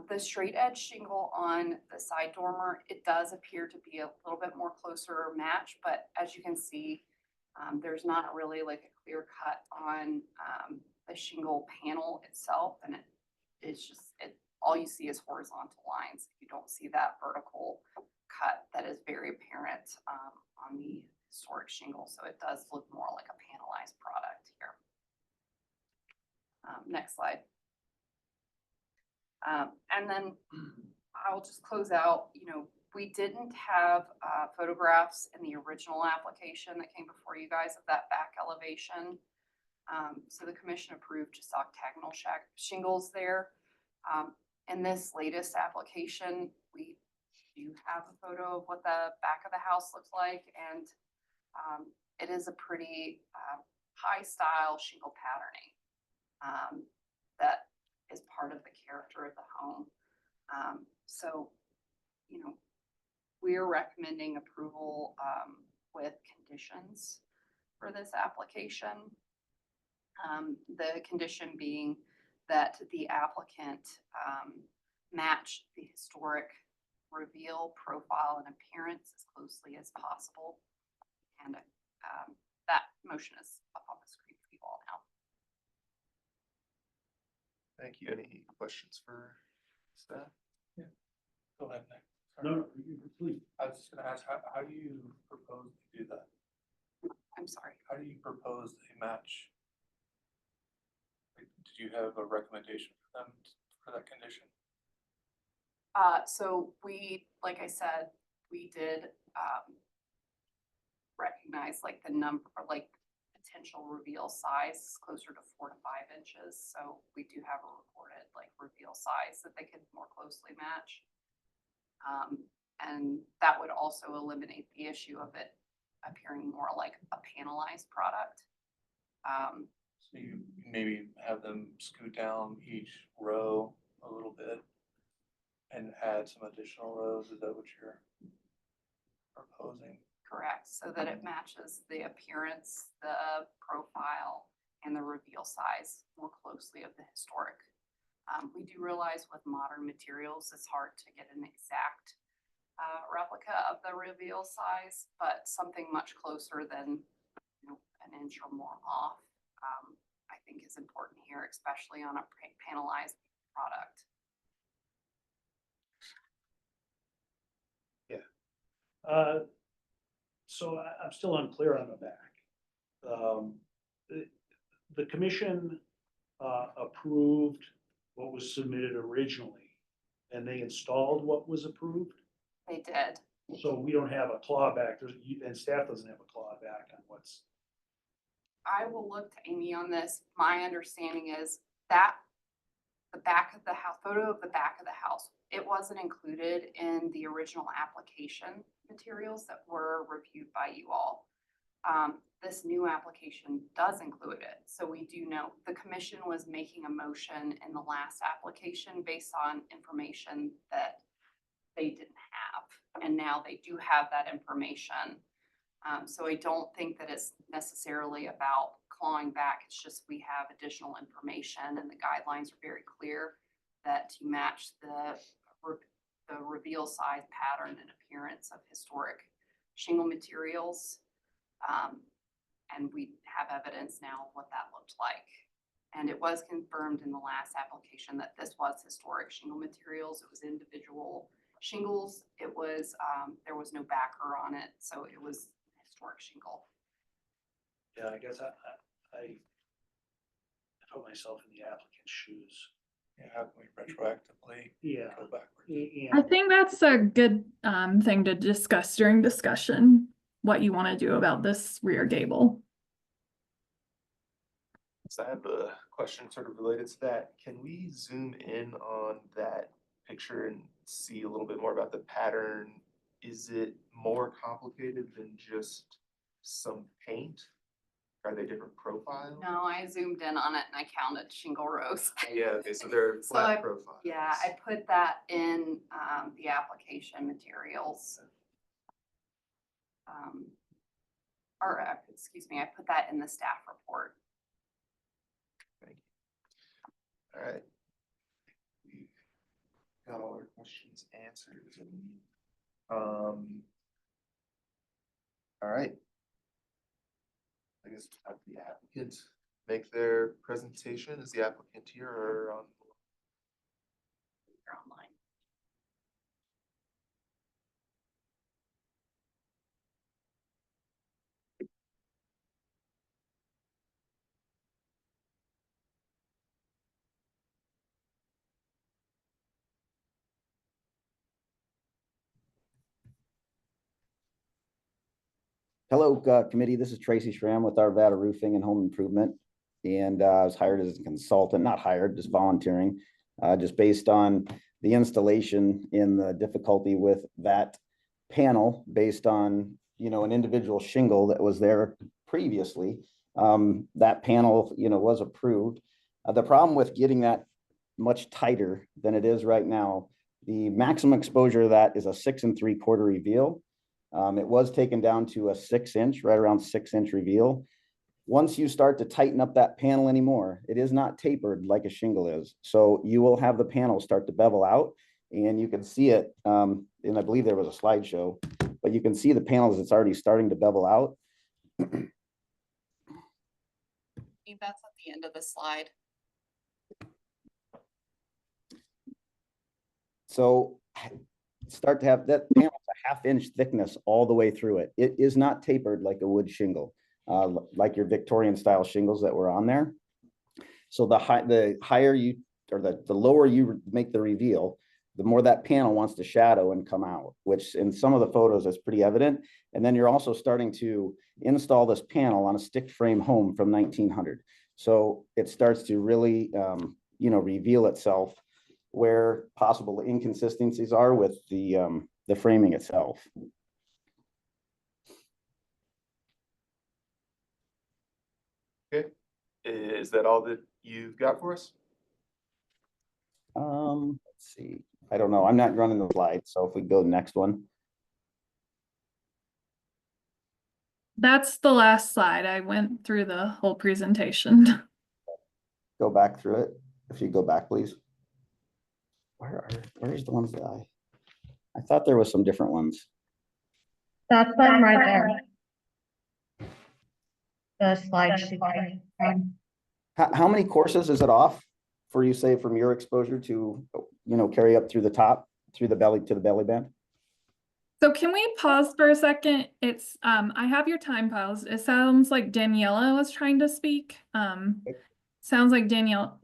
The straight edge shingle on the side dormer, it does appear to be a little bit more closer match, but as you can see, there's not really like a clear cut on the shingle panel itself, and it's just all you see is horizontal lines. You don't see that vertical cut that is very apparent on the historic shingle, so it does look more like a panelized product here. Next slide. And then I'll just close out, we didn't have photographs in the original application that came before you guys of that back elevation. So the commission approved just octagonal shingles there. In this latest application, we do have a photo of what the back of the house looks like, and it is a pretty high style shingle patterning that is part of the character of the home. So, we are recommending approval with conditions for this application. The condition being that the applicant match the historic reveal profile and appearance as closely as possible. And that motion is up on the screen for you all now. Thank you. Any questions for staff? Go ahead, Nick. No, please. I was just gonna ask, how do you propose to do that? I'm sorry. How do you propose a match? Like, did you have a recommendation for them for that condition? So we, like I said, we did, recognize like the number, like potential reveal size is closer to 4 to 5 inches. So we do have a reported like reveal size that they could more closely match. And that would also eliminate the issue of it appearing more like a panelized product. So you maybe have them scoot down each row a little bit and add some additional rows. Is that what you're proposing? Correct, so that it matches the appearance, the profile, and the reveal size more closely of the historic. We do realize with modern materials, it's hard to get an exact replica of the reveal size, but something much closer than, you know, an inch or more off, I think is important here, especially on a panelized product. So I'm still unclear on the back. The commission approved what was submitted originally, and they installed what was approved. They did. So we don't have a clawback, and staff doesn't have a clawback on what's. I will look to Amy on this. My understanding is that the back of the house, photo of the back of the house, it wasn't included in the original application materials that were reviewed by you all. This new application does include it. So we do know the commission was making a motion in the last application based on information that they didn't have. And now they do have that information. So I don't think that it's necessarily about clawing back. It's just we have additional information and the guidelines are very clear that to match the reveal size, pattern, and appearance of historic shingle materials. And we have evidence now of what that looked like. And it was confirmed in the last application that this was historic shingle materials. It was individual shingles. It was, there was no backer on it, so it was historic shingle. Yeah, I guess I put myself in the applicant's shoes. Yeah, how can we retroactively Yeah. go backwards? I think that's a good thing to discuss during discussion, what you want to do about this rear gable. So I have a question sort of related to that. Can we zoom in on that picture and see a little bit more about the pattern? Is it more complicated than just some paint? Are they different profiles? No, I zoomed in on it and I counted shingle rows. Yeah, okay, so they're So I- flat profiles. Yeah, I put that in the application materials. Excuse me, I put that in the staff report. Thank you. All right. We've got all our questions answered. All right. I guess we'll have the applicant make their presentation. Is the applicant here or on? They're online. Hello, committee. This is Tracy Schramm with Arvada Roofing and Home Improvement. And I was hired as a consultant, not hired, just volunteering, just based on the installation in the difficulty with that panel based on, you know, an individual shingle that was there previously. That panel, you know, was approved. The problem with getting that much tighter than it is right now, the maximum exposure of that is a 6 3/4 reveal. It was taken down to a 6 inch, right around 6 inch reveal. Once you start to tighten up that panel anymore, it is not tapered like a shingle is. So you will have the panel start to bevel out and you can see it. And I believe there was a slideshow, but you can see the panels, it's already starting to bevel out. I think that's at the end of the slide. So start to have that panel a 1/2 inch thickness all the way through it. It is not tapered like a wood shingle, like your Victorian style shingles that were on there. So the higher you, or the lower you make the reveal, the more that panel wants to shadow and come out, which in some of the photos is pretty evident. And then you're also starting to install this panel on a stick frame home from 1900. So it starts to really, reveal itself where possible inconsistencies are with the framing itself. Okay, is that all that you've got for us? Let's see. I don't know. I'm not running the slide, so if we go to the next one. That's the last slide. I went through the whole presentation. Go back through it. If you go back, please. Where's the ones that I thought there was some different ones. That's them right there. The slide should be. How many courses is it off for you, say, from your exposure to, carry up through the top, through the belly to the belly band? So can we pause for a second? It's, I have your time paused. It sounds like Daniela was trying to speak. Sounds like Danielle,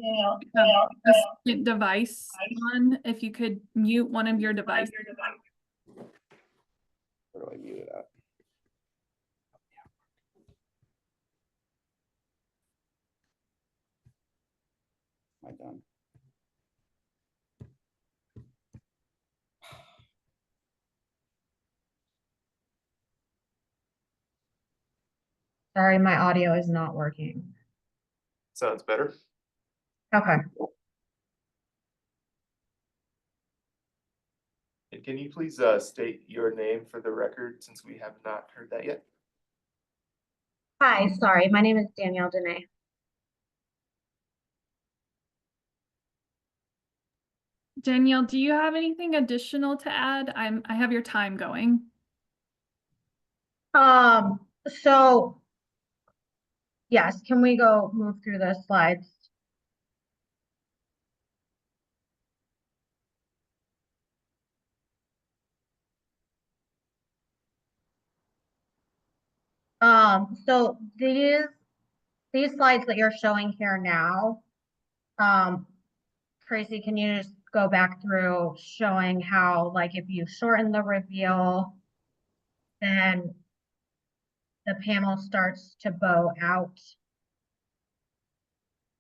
a second device on, if you could mute one of your devices. Where do I mute it at? Am I done? Sorry, my audio is not working. Sounds better. Okay. And can you please state your name for the record, since we have not heard that yet? Hi, sorry, my name is Danielle Dene. Danielle, do you have anything additional to add? I have your time going. So yes, can we go move through the slides? So these slides that you're showing here now, Tracy, can you just go back through showing how, like, if you shorten the reveal, then the panel starts to bow out?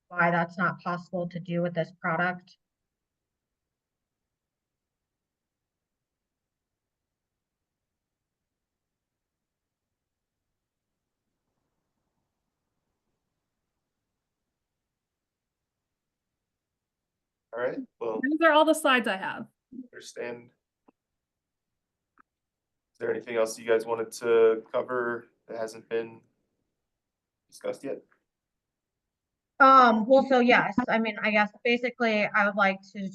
Why that's not possible to do with this product? All right, well, These are all the slides I have. understand. Is there anything else you guys wanted to cover that hasn't been discussed yet? Well, so yes, I mean, I guess basically I would like to,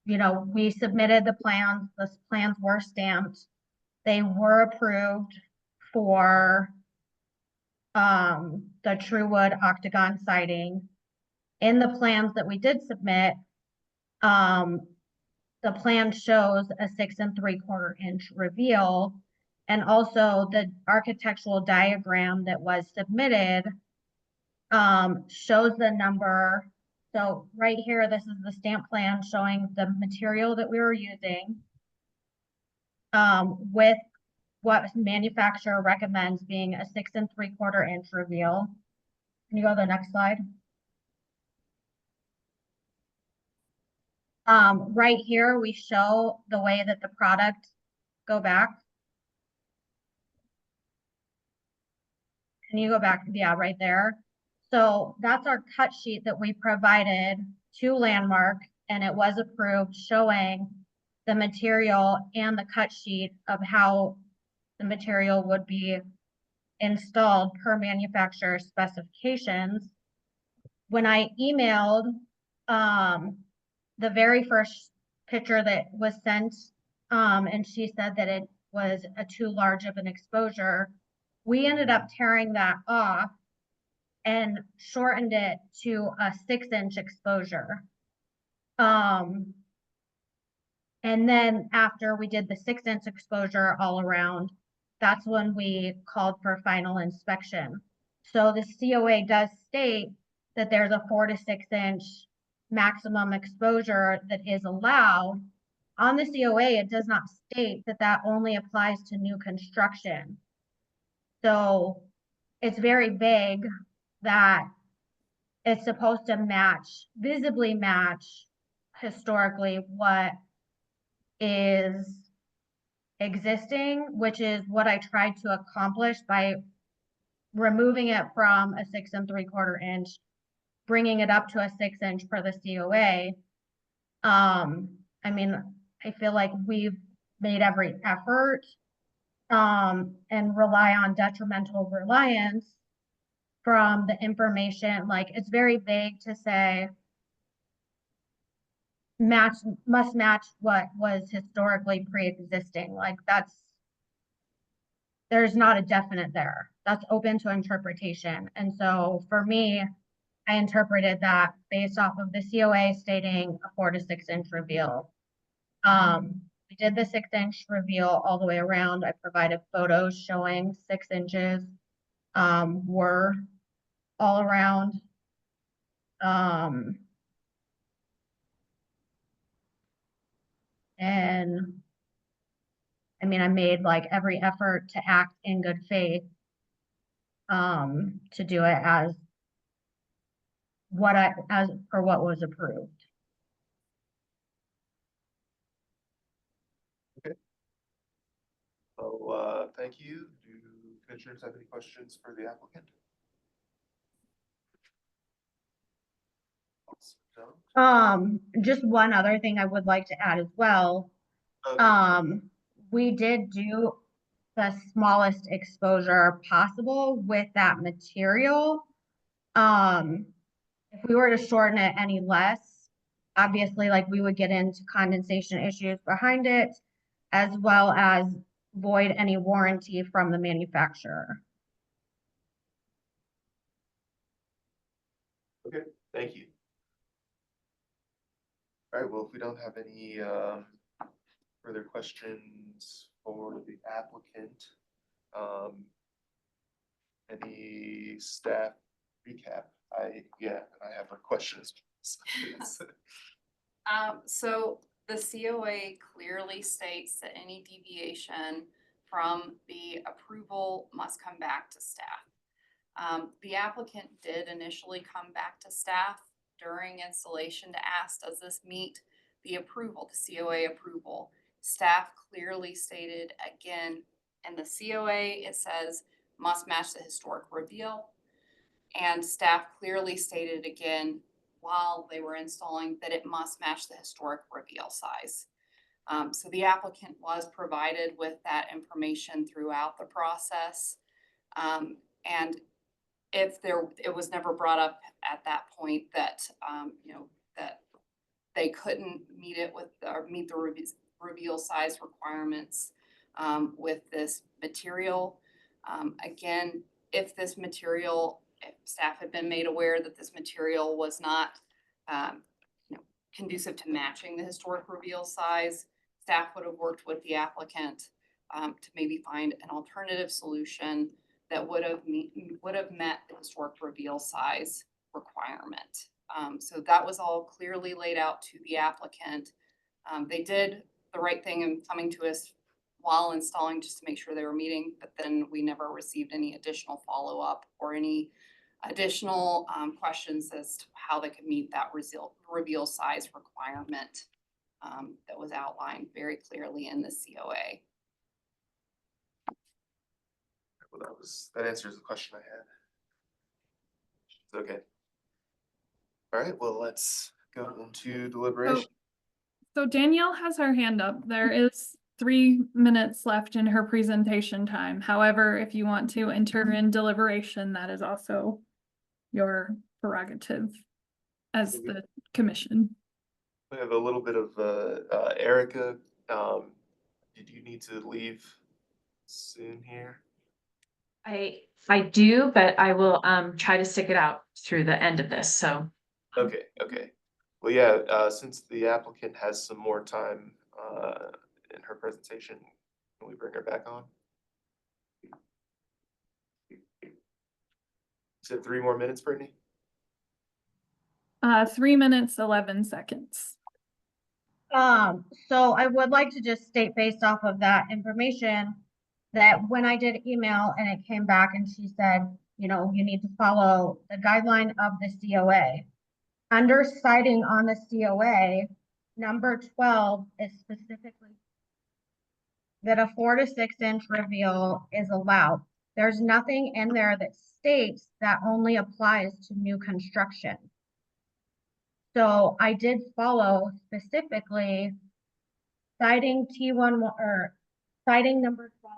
we submitted the plans were stamped. They were approved for the Truewood Octagon siding. In the plans that we did submit, the plan shows a 6 3/4 inch reveal. And also the architectural diagram that was submitted shows the number. So right here, this is the stamp plan showing the material that we were using with what manufacturer recommends being a 6 3/4 inch reveal. Can you go to the next slide? Right here, we show the way that the product, go back. Can you go back? Yeah, right there. So that's our cut sheet that we provided to Landmark, and it was approved, showing the material and the cut sheet of how the material would be installed per manufacturer specifications. When I emailed the very first picture that was sent, and she said that it was a too large of an exposure, we ended up tearing that off and shortened it to a 6-inch exposure. And then after we did the 6-inch exposure all around, that's when we called for final inspection. So the COA does state that there's a 4 to 6 inch maximum exposure that is allowed. On the COA, it does not state that that only applies to new construction. So it's very vague that it's supposed to match, visibly match historically what is existing, which is what I tried to accomplish by removing it from a 6 3/4 inch, bringing it up to a 6 inch for the COA. I mean, I feel like we've made every effort, and rely on detrimental reliance from the information. Like, it's very vague to say must match what was historically pre-existing. Like, there's not a definite there. That's open to interpretation. And so for me, I interpreted that based off of the COA stating a 4 to 6 inch reveal. We did the 6 inch reveal all the way around. I provided photos showing 6 inches, were all around. And I mean, I made like every effort to act in good faith, to do it as per what was approved. So, thank you. Do commissioners have any questions for the applicant? No? Just one other thing I would like to add as well. Okay. We did do the smallest exposure possible with that material. If we were to shorten it any less, obviously, like, we would get into condensation issues behind it, as well as void any warranty from the manufacturer. Okay, thank you. All right, well, if we don't have any further questions for the applicant, any staff recap? I have a questions. So the COA clearly states that any deviation from the approval must come back to staff. The applicant did initially come back to staff during installation to ask, does this meet the approval, the COA approval? Staff clearly stated again, in the COA, it says must match the historic reveal. And staff clearly stated again, while they were installing, that it must match the historic reveal size. So the applicant was provided with that information throughout the process. And if it was never brought up at that point that, that they couldn't meet it with, or meet the reveal size requirements with this material. Again, if staff had been made aware that this material was not conducive to matching the historic reveal size, staff would have worked with the applicant to maybe find an alternative solution that would have met the historic reveal size requirement. So that was all clearly laid out to the applicant. They did the right thing in coming to us while installing, just to make sure they were meeting, but then we never received any additional follow-up or any additional questions as to how they could meet that reveal size requirement that was outlined very clearly in the COA. Well, that answers the question I had. Okay. All right, well, let's go into deliberation. So Danielle has her hand up. There is 3 minutes left in her presentation time. However, if you want to enter in deliberation, that is also your prerogative as the commission. We have a little bit of Erica. Did you need to leave soon here? I do, but I will try to stick it out through the end of this, so. Okay. Well, yeah, since the applicant has some more time in her presentation, can we bring her back on? You said 3 more minutes, Brittany? 3 minutes, 11 seconds. So I would like to just state based off of that information that when I did email and it came back and she said, you know, you need to follow the guideline of the COA. Under citing on the COA, number 12 is specifically that a 4 to 6 inch reveal is allowed. There's nothing in there that states that only applies to new construction. So I did follow specifically citing T1 or citing number 12.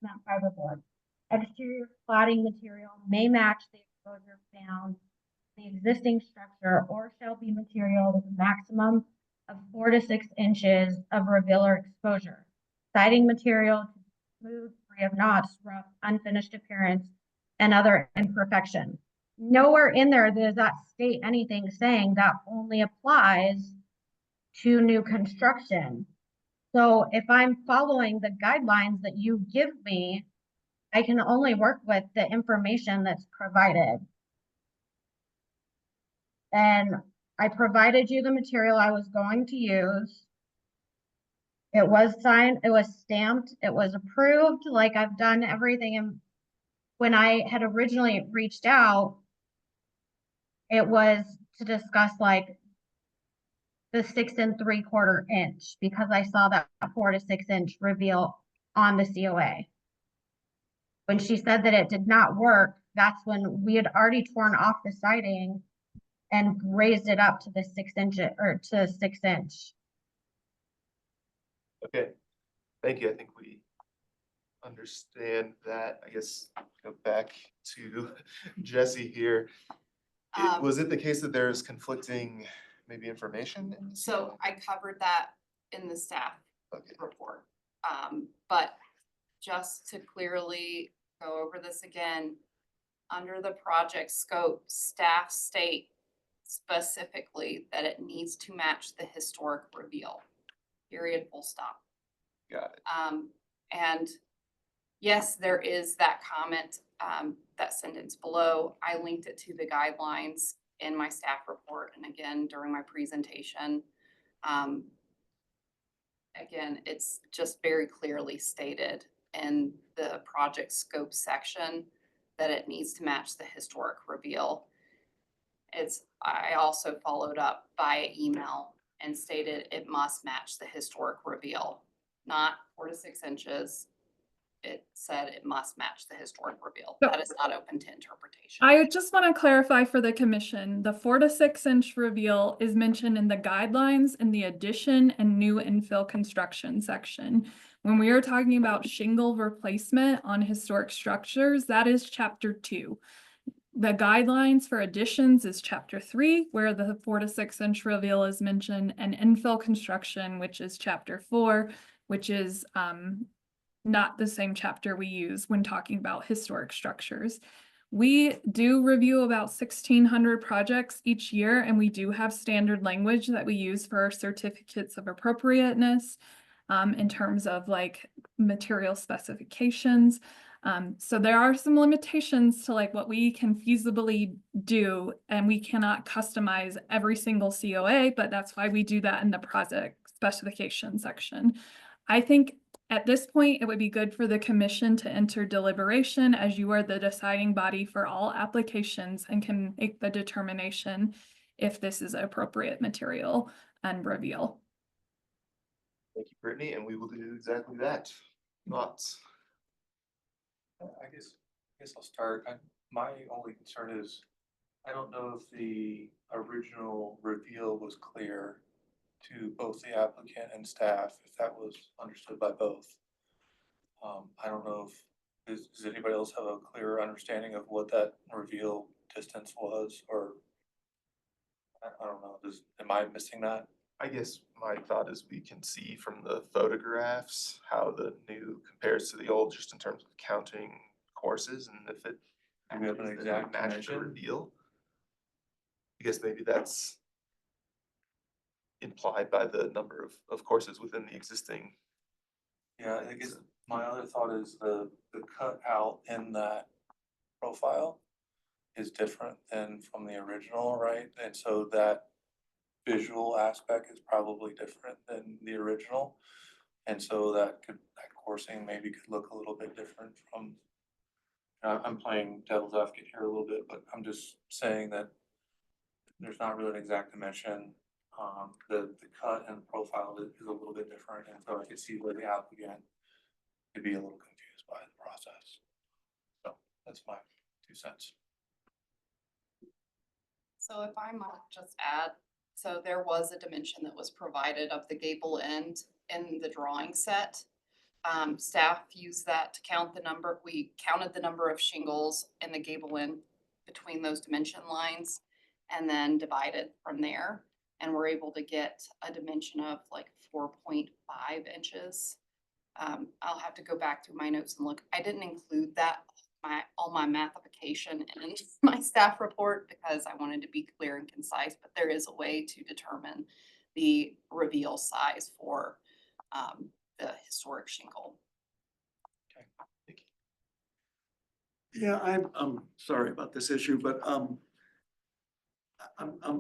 Not fiberboard. Exterior cladding material may match the exposure found in the existing structure or shall be material with a maximum of 4 to 6 inches of reveal or exposure. Siding material to be smooth, free of knots, rough, unfinished appearance, and other imperfection. Nowhere in there does that state anything saying that only applies to new construction. So if I'm following the guidelines that you give me, I can only work with the information that's provided. And I provided you the material I was going to use. It was signed, it was stamped, it was approved, like I've done everything. And when I had originally reached out, it was to discuss like the 6 3/4 inch because I saw that 4 to 6 inch reveal on the COA. When she said that it did not work, that's when we had already torn off the siding and raised it up to the 6 inch or to 6 inch. Okay, thank you. I think we understand that. I guess go back to Jesse here. Was it the case that there's conflicting maybe information? So I covered that in the staff Okay. report. But just to clearly go over this again, under the project scope, staff state specifically that it needs to match the historic reveal. Period, full stop. Got it. And yes, there is that comment, that sentence below. I linked it to the guidelines in my staff report and again during my presentation. Again, it's just very clearly stated in the project scope section that it needs to match the historic reveal. I also followed up via email and stated it must match the historic reveal, not 4 to 6 inches. It said it must match the historic reveal. So- That is not open to interpretation. I just want to clarify for the commission, the 4 to 6 inch reveal is mentioned in the guidelines in the addition and new infill construction section. When we are talking about shingle replacement on historic structures, that is chapter 2. The guidelines for additions is chapter 3, where the 4 to 6 inch reveal is mentioned, and infill construction, which is chapter 4, which is not the same chapter we use when talking about historic structures. We do review about 1,600 projects each year, and we do have standard language that we use for our certificates of appropriateness in terms of like material specifications. So there are some limitations to like what we can feasibly do, and we cannot customize every single COA, but that's why we do that in the project specification section. I think at this point, it would be good for the commission to enter deliberation as you are the deciding body for all applications and can make the determination if this is appropriate material and reveal. Thank you, Brittany, and we will do exactly that. Thoughts? I guess I'll start. My only concern is, I don't know if the original reveal was clear to both the applicant and staff, if that was understood by both. I don't know if, does anybody else have a clearer understanding of what that reveal distance was, or? I don't know, am I missing that? I guess my thought is we can see from the photographs how the new compares to the old, just in terms of counting courses, and if it Do we have an exact matches the dimension? reveal. I guess maybe that's implied by the number of courses within the existing. Yeah, I guess my other thought is the cutout in that profile is different than from the original, right? And so that visual aspect is probably different than the original. And so that coursing maybe could look a little bit different from, I'm playing devil's advocate here a little bit, but I'm just saying that there's not really an exact dimension. The cut and the profile is a little bit different, and so I could see where the applicant could be a little confused by the process. So that's my 2 cents. So if I might just add, so there was a dimension that was provided of the gable end in the drawing set. Staff used that to count the number, we counted the number of shingles in the gable end between those dimension lines and then divided from there. And we're able to get a dimension of like 4.5 inches. I'll have to go back through my notes and look. I didn't include that, all my mathification in my staff report because I wanted to be clear and concise, but there is a way to determine the reveal size for the historic shingle. Yeah, I'm sorry about this issue, but I'm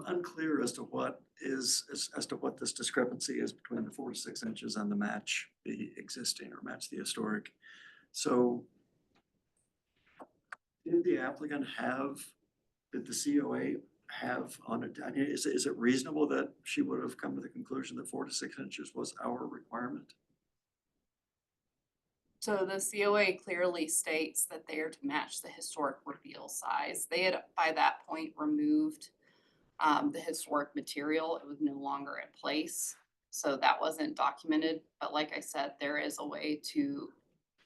unclear as to what as to what this discrepancy is between the 4 to 6 inches and the match the existing or match the historic. So did the applicant did the COA have on it, I mean, is it reasonable that she would have come to the conclusion that 4 to 6 inches was our requirement? So the COA clearly states that they are to match the historic reveal size. They had by that point removed the historic material. It was no longer in place. So that wasn't documented. But like I said, there is a way to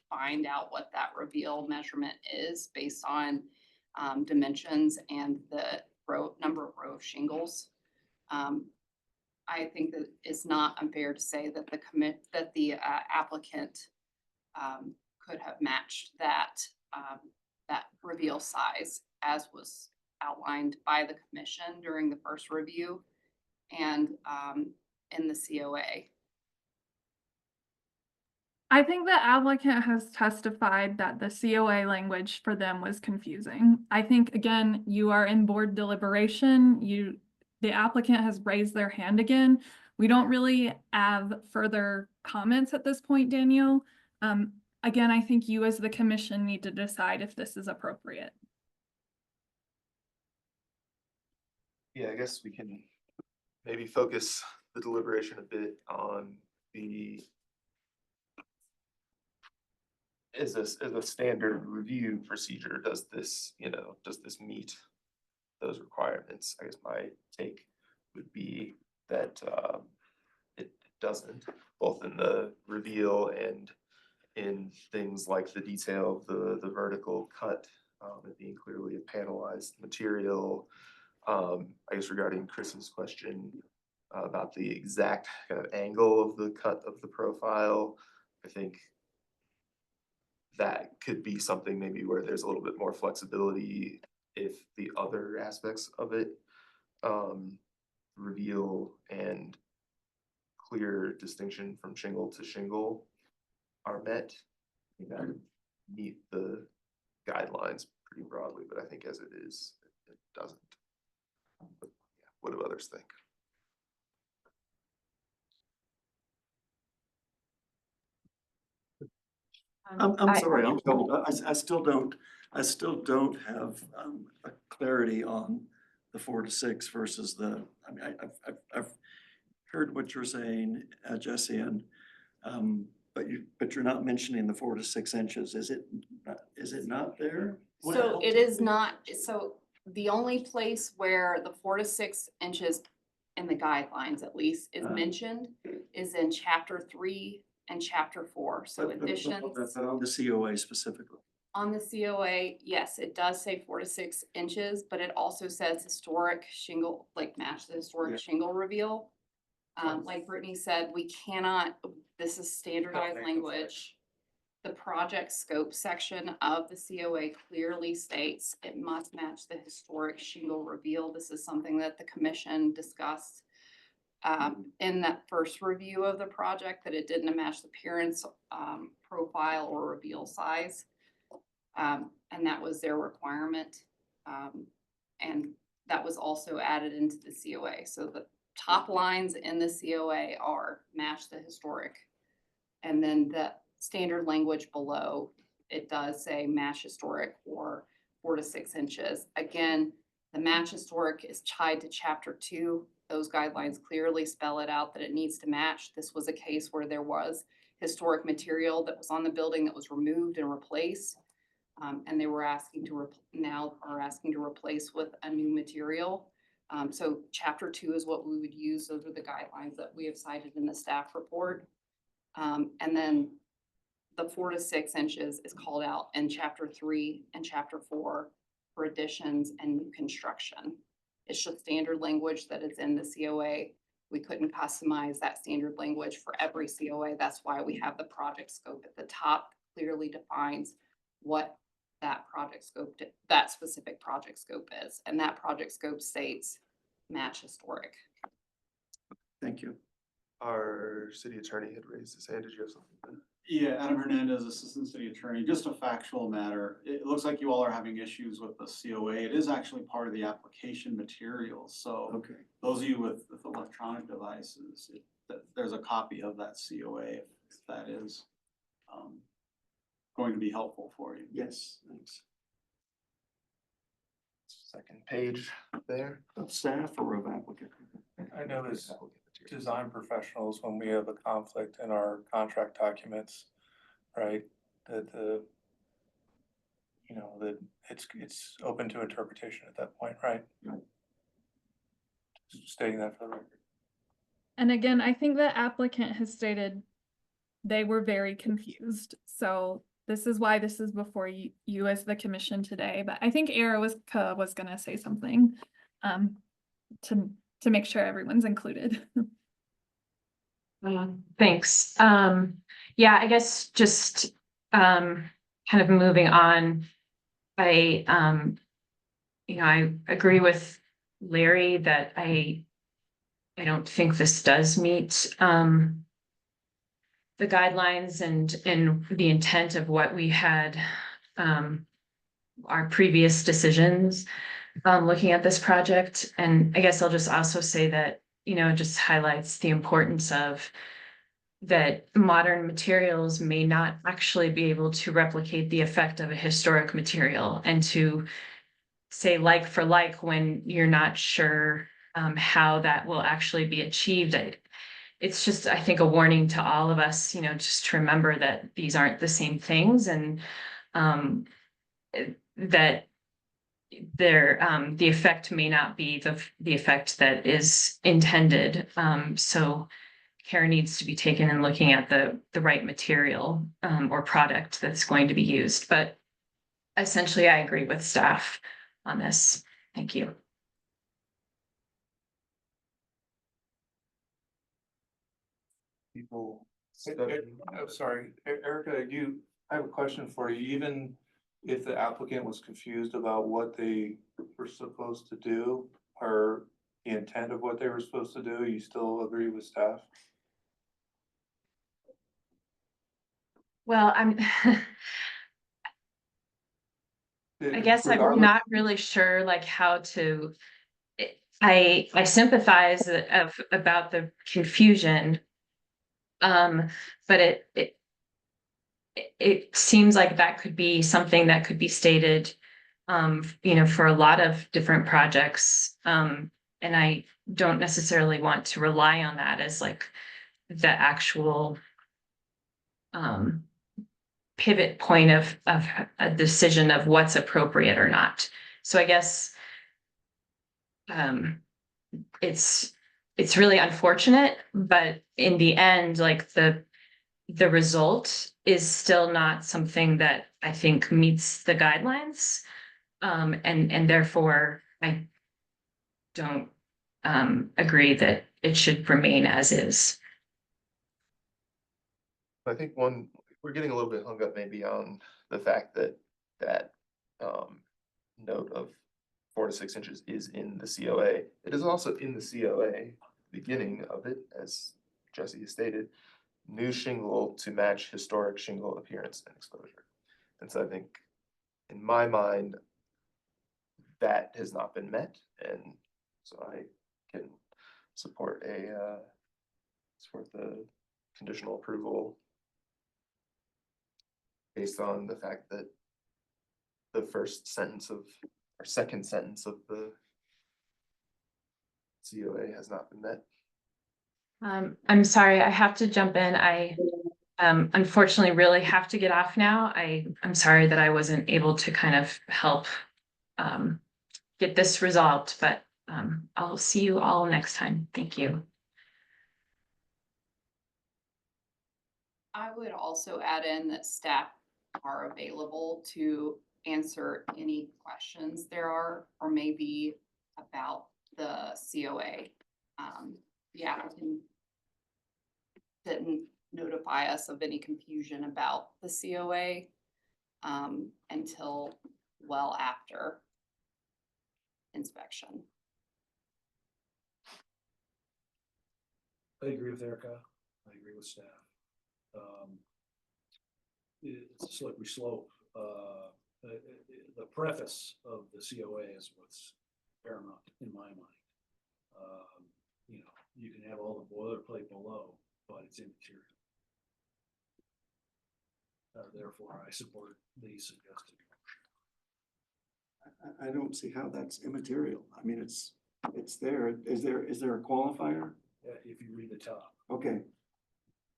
find out what that reveal measurement is based on dimensions and the number of row of shingles. I think that it's not unfair to say that the applicant could have matched that reveal size as was outlined by the commission during the first review and in the COA. I think the applicant has testified that the COA language for them was confusing. I think, again, you are in board deliberation. The applicant has raised their hand again. We don't really have further comments at this point, Danielle. Again, I think you as the commission need to decide if this is appropriate. Yeah, I guess we can maybe focus the deliberation a bit on the as a standard review procedure, does this meet those requirements? I guess my take would be that it doesn't, both in the reveal and in things like the detail of the vertical cut, it being clearly a panelized material. I guess regarding Chris's question about the exact kind of angle of the cut of the profile, I think that could be something maybe where there's a little bit more flexibility if the other aspects of it, reveal and clear distinction from shingle to shingle are met. I think that would meet the guidelines pretty broadly, but I think as it is, it doesn't. But yeah, what do others think? I'm sorry, I'm told, I still don't have a clarity on the 4 to 6 versus I mean, I've heard what you're saying, Jesse, and but you're not mentioning the 4 to 6 inches. Is it not there? So it is not, so the only place where the 4 to 6 inches in the guidelines at least is mentioned is in chapter 3 and chapter 4. So additions. But on the COA specifically. On the COA, yes, it does say 4 to 6 inches, but it also says historic shingle, like match the historic shingle reveal. Like Brittany said, we cannot, this is standardized language. The project scope section of the COA clearly states it must match the historic shingle reveal. This is something that the commission discussed in that first review of the project, that it didn't match the appearance, profile or reveal size. And that was their requirement. And that was also added into the COA. So the top lines in the COA are match the historic. And then the standard language below, it does say match historic or 4 to 6 inches. Again, the match historic is tied to chapter 2. Those guidelines clearly spell it out that it needs to match. This was a case where there was historic material that was on the building that was removed and replaced. And they were asking to now are asking to replace with a new material. So chapter 2 is what we would use. Those are the guidelines that we have cited in the staff report. And then the 4 to 6 inches is called out in chapter 3 and chapter 4 for additions and new construction. It's just standard language that is in the COA. We couldn't customize that standard language for every COA. That's why we have the project scope at the top, clearly defines what that project scope, that specific project scope is. And that project scope states match historic. Thank you. Our city attorney had raised his hand. Did you have something? Yeah, Adam Hernandez, Assistant City Attorney. Just a factual matter. It looks like you all are having issues with the COA. It is actually part of the application materials. So Okay. those of you with electronic devices, there's a copy of that COA if that is going to be helpful for you. Yes, thanks. Second page there. Of staff or of applicant? I know as design professionals, when we have a conflict in our contract documents, right, that that it's open to interpretation at that point, right? Right. Just stating that for the record. And again, I think the applicant has stated they were very confused. So this is why this is before you as the commission today. But I think Erica was gonna say something to make sure everyone's included. Thanks. Yeah, I guess just kind of moving on. I agree with Larry that I don't think this does meet the guidelines and the intent of what we had our previous decisions looking at this project. And I guess I'll just also say that it just highlights the importance of that modern materials may not actually be able to replicate the effect of a historic material, and to say like for like when you're not sure how that will actually be achieved. It's just, I think, a warning to all of us, just to remember that these aren't the same things, and that the effect may not be the effect that is intended. So care needs to be taken in looking at the right material or product that's going to be used. But essentially, I agree with staff on this. Thank you. People. I'm sorry, Erica, I have a question for you. Even if the applicant was confused about what they were supposed to do or the intent of what they were supposed to do, you still agree with staff? Well, I guess I'm Regardless- not really sure like how to. I sympathize about the confusion. But it seems like that could be something that could be stated, for a lot of different projects. And I don't necessarily want to rely on that as like the actual pivot point of a decision of what's appropriate or not. So I guess it's really unfortunate, but in the end, like the result is still not something that I think meets the guidelines. And therefore I don't agree that it should remain as is. I think we're getting a little bit hung up maybe on the fact that note of 4 to 6 inches is in the COA. It is also in the COA, beginning of it, as Jesse has stated, new shingle to match historic shingle appearance and exposure. And so I think, in my mind, that has not been met, and so I can support the conditional approval based on the fact that the second sentence of the COA has not been met. I'm sorry, I have to jump in. I unfortunately really have to get off now. I'm sorry that I wasn't able to kind of help get this resolved, but I'll see you all next time. Thank you. I would also add in that staff are available to answer any questions there are, or maybe about the COA. The applicant didn't notify us of any confusion about the COA until well after inspection. I agree with Erica. I agree with staff. It's a slippery slope. The preface of the COA is what's paramount in my mind. You know, you can have all the boilerplate below, but it's immaterial. Therefore, I support the suggested motion. I don't see how that's immaterial. I mean, it's there. Is there a qualifier? If you read the top. Okay.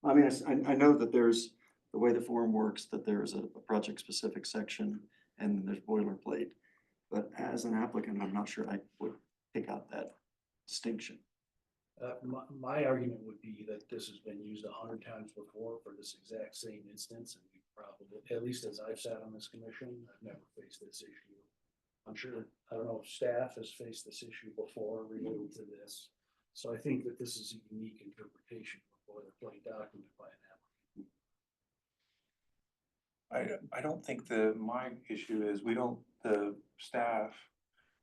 I mean, I know that there's, the way the form works, that there's a project-specific section and then there's boilerplate. But as an applicant, I'm not sure I would pick out that distinction. My argument would be that this has been used 100 times before for this exact same instance, and we probably, at least as I've sat on this commission, I've never faced this issue. I'm sure, I don't know if staff has faced this issue before related to this. So I think that this is a unique interpretation of a boilerplate document by an applicant. I don't think my issue is the staff,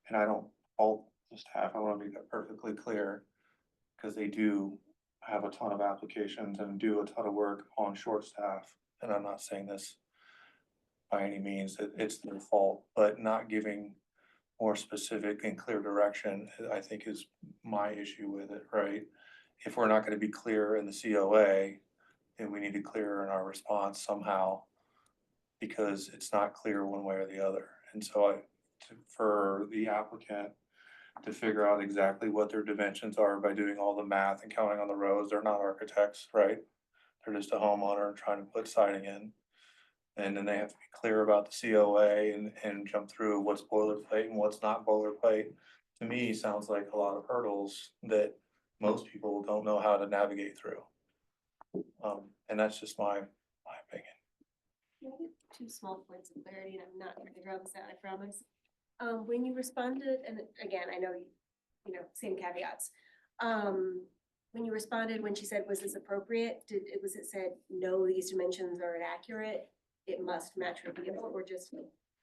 and I don't fault the staff, I wanna make that perfectly clear. Cause they do have a ton of applications and do a ton of work on short staff, and I'm not saying this by any means that it's their fault, but not giving more specific and clear direction, I think is my issue with it, right? If we're not gonna be clear in the COA, then we need to clear in our response somehow, because it's not clear one way or the other. And so for the applicant to figure out exactly what their dimensions are by doing all the math and counting on the rows, they're not architects, right? They're just a homeowner trying to put siding in. And then they have to be clear about the COA and jump through what's boilerplate and what's not boilerplate. To me, sounds like a lot of hurdles that most people don't know how to navigate through. And that's just my opinion. Can I get two small points of clarity, and I'm not going to draw this out, I promise. When you responded, and again, I know you know, same caveats. When you responded, when she said, was this appropriate? Was it said, no, these dimensions are inaccurate? It must match reveal, or just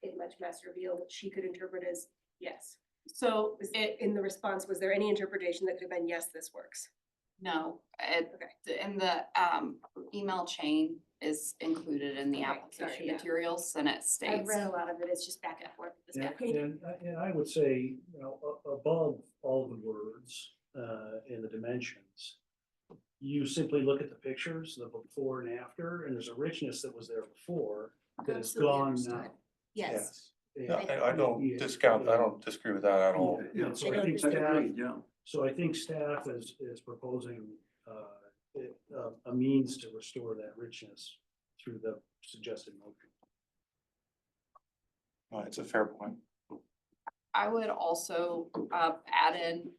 it must reveal that she could interpret as yes? So In the response, was there any interpretation that could have been, yes, this works? No, in the email chain is included in the Okay, application sorry, yeah. materials, and it I've states. read a lot of it, it's just back and forth. with this guy. And I would say, you know, above all the words and the dimensions, you simply look at the pictures, the before and after, and there's a richness that was there before that is Absolutely gone understood. now. Yes. Yeah, I don't discount, I don't disagree with that at all. Yeah, so I I think don't staff, yeah. so I think staff is proposing a means to restore that richness through the suggested motion. It's a fair point. I would also add in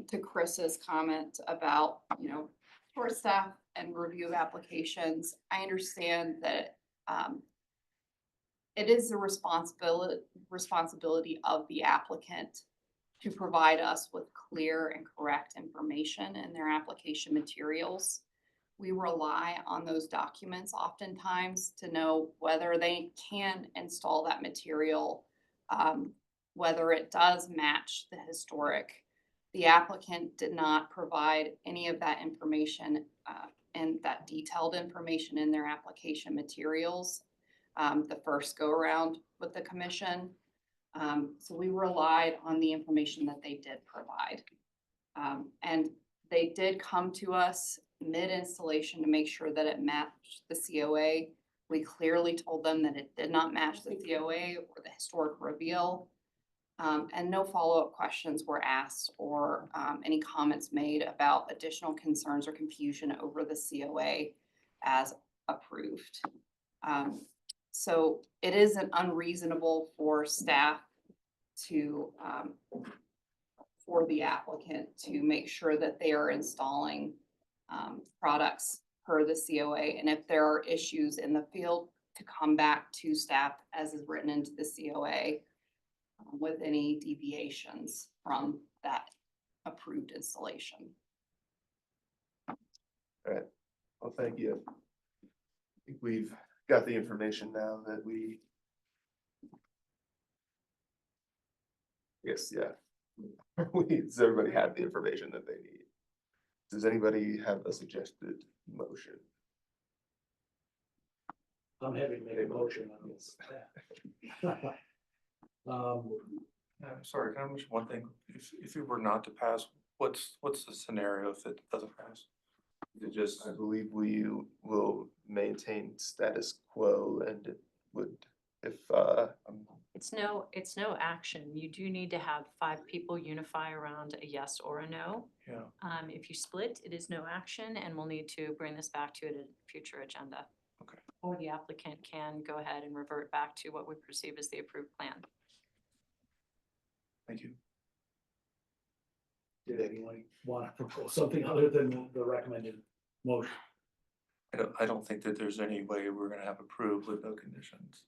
to Chris's comment about, you know, short staff and review of applications. I understand that it is the responsibility of the applicant to provide us with clear and correct information in their application materials. We rely on those documents oftentimes to know whether they can install that material, whether it does match the historic. The applicant did not provide any of that information and that detailed information in their application materials the first go around with the commission. So we relied on the information that they did provide. And they did come to us mid-installation to make sure that it matched the COA. We clearly told them that it did not match the COA or the historic reveal. And no follow-up questions were asked or any comments made about additional concerns or confusion over the COA as approved. So it isn't unreasonable for staff to, for the applicant to make sure that they are installing products per the COA. And if there are issues in the field, to come back to staff as is written into the COA with any deviations from that approved installation. All right, well, thank you. I think we've got the information now that we. Yes, yeah. Does everybody have the information that they need? Does anybody have a suggested motion? I'm happy to make a motion on this. I'm sorry, can I mention one thing? If it were not to pass, what's the scenario if it doesn't pass? Is it just, I believe we will maintain status quo and it would, if, It's no action. You do need to have 5 people unify around a yes or a no. yeah, If you split, it is no action and we'll need to bring this back to you at a future agenda. Okay. Or the applicant can go ahead and revert back to what we perceive as the approved plan. thank you. Did anyone want to propose something other than the recommended motion? I don't think that there's any way we're gonna have approved with no conditions.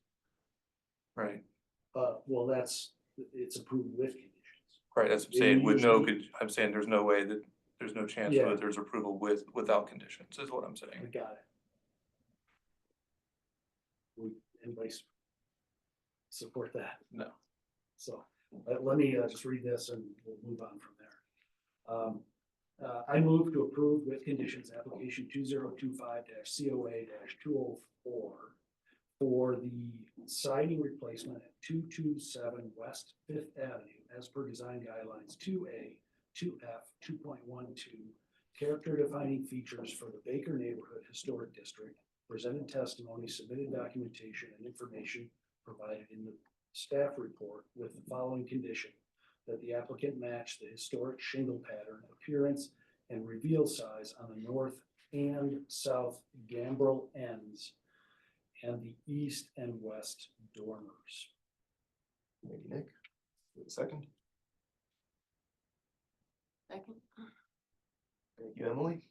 Right, Well, it's approved with conditions. right, as I'm They saying, with no, usually- I'm saying there's no way that, there's no chance Yeah. that there's approval without conditions, is what I'm saying. I got it. Would anybody support that? No. So let me just read this and we'll move on from there. I move to approve with conditions application 2025-COA-204 for the siding replacement at 227 West Fifth Avenue as per design guidelines 2A, 2F, 2.12, character defining features for the Baker Neighborhood Historic District, presented testimony, submitted documentation, and information provided in the staff report with the following condition: that the applicant match the historic shingle pattern, appearance, and reveal size on the north and south gambrel ends and the east and west dormers. Thank you, Nick. Second. Second. Thank you, Emily.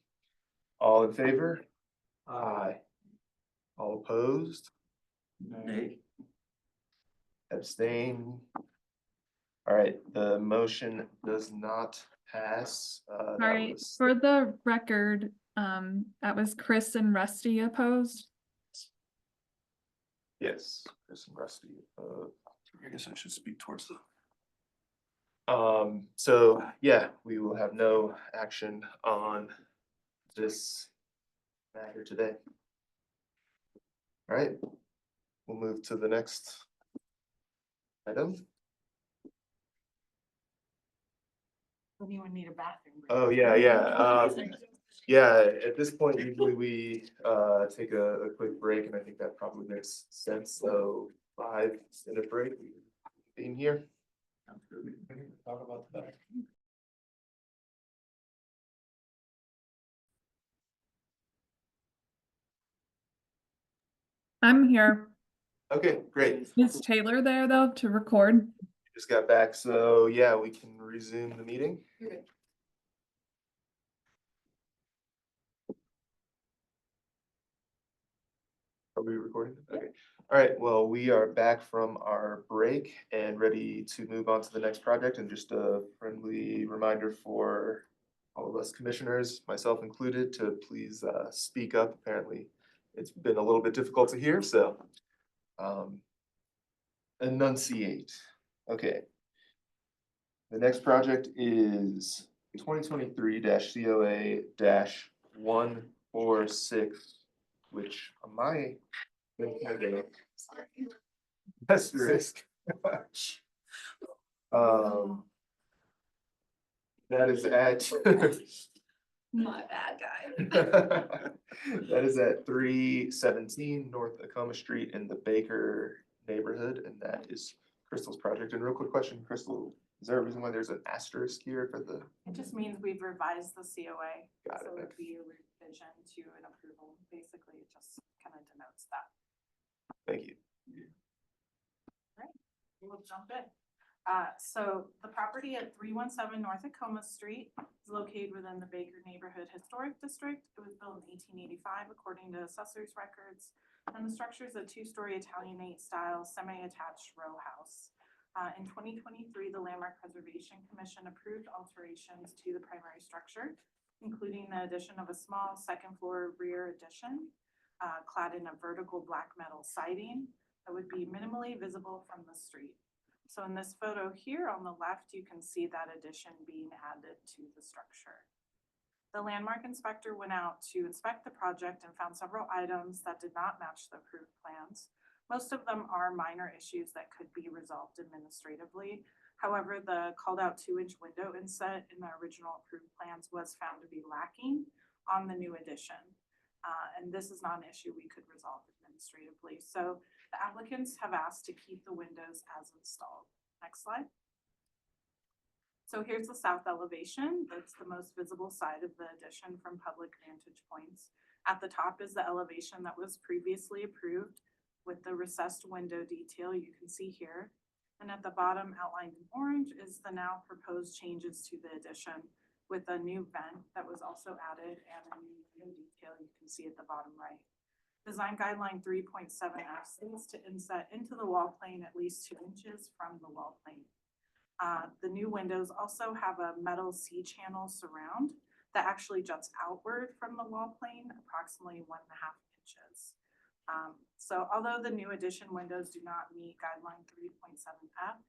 All in favor? Aye. All opposed? Nay. Abstain? All right, the motion does not pass. That Sorry, was- for the record, that was Chris and Rusty opposed. Yes, Chris and Rusty. I guess I should speak towards the. So yeah, we will have no action on this matter today. All right, we'll move to the next item. Anyone need a bathroom break? Oh, yeah, yeah. Yeah, at this point, usually we take a quick break, and I think that probably makes sense. So 5-minute break, being here. Talk about the back. I'm here. Okay, great. Is Taylor there though to record? Just got back, so yeah, we can resume the meeting. Are we recording? Okay. All right, well, we are back from our break and ready to move on to the next project. And just a friendly reminder for all of us commissioners, myself included, to please speak up. Apparently, it's been a little bit difficult to hear, so enunciate. Okay. The next project is 2023-COA-146, which on my asterisk That is at. My bad, guy. That is at 317 North Acoma Street in the Baker neighborhood, and that is Crystal's project. And real quick question, Crystal, is there a reason why there's an asterisk here for the? It just means we've revised the COA. Got it, So okay. it'd be a revision to an approval. Basically, it just kind of denotes that. Thank you. We'll jump in. So the property at 317 North Acoma Street is located within the Baker Neighborhood Historic District. It was built in 1885 according to assessor's records. And the structure is a two-story Italianate style semi-attached row house. In 2023, the Landmark Preservation Commission approved alterations to the primary structure, including the addition of a small second floor rear addition clad in a vertical black metal siding that would be minimally visible from the street. So in this photo here on the left, you can see that addition being added to the structure. The landmark inspector went out to inspect the project and found several items that did not match the approved plans. Most of them are minor issues that could be resolved administratively. However, the called out 2-inch window inset in the original approved plans was found to be lacking on the new addition. And this is not an issue we could resolve administratively. So the applicants have asked to keep the windows as installed. Next slide. So here's the south elevation. That's the most visible side of the addition from public vantage points. At the top is the elevation that was previously approved with the recessed window detail you can see here. And at the bottom, outlined in orange, is the now proposed changes to the addition with a new vent that was also added and a new window detail you can see at the bottom right. Design guideline 3.7F states to inset into the wall plane at least 2 inches from the wall plane. The new windows also have a metal C-channel surround that actually juts outward from the wall plane approximately 1.5 inches. So although the new addition windows do not meet guideline 3.7F,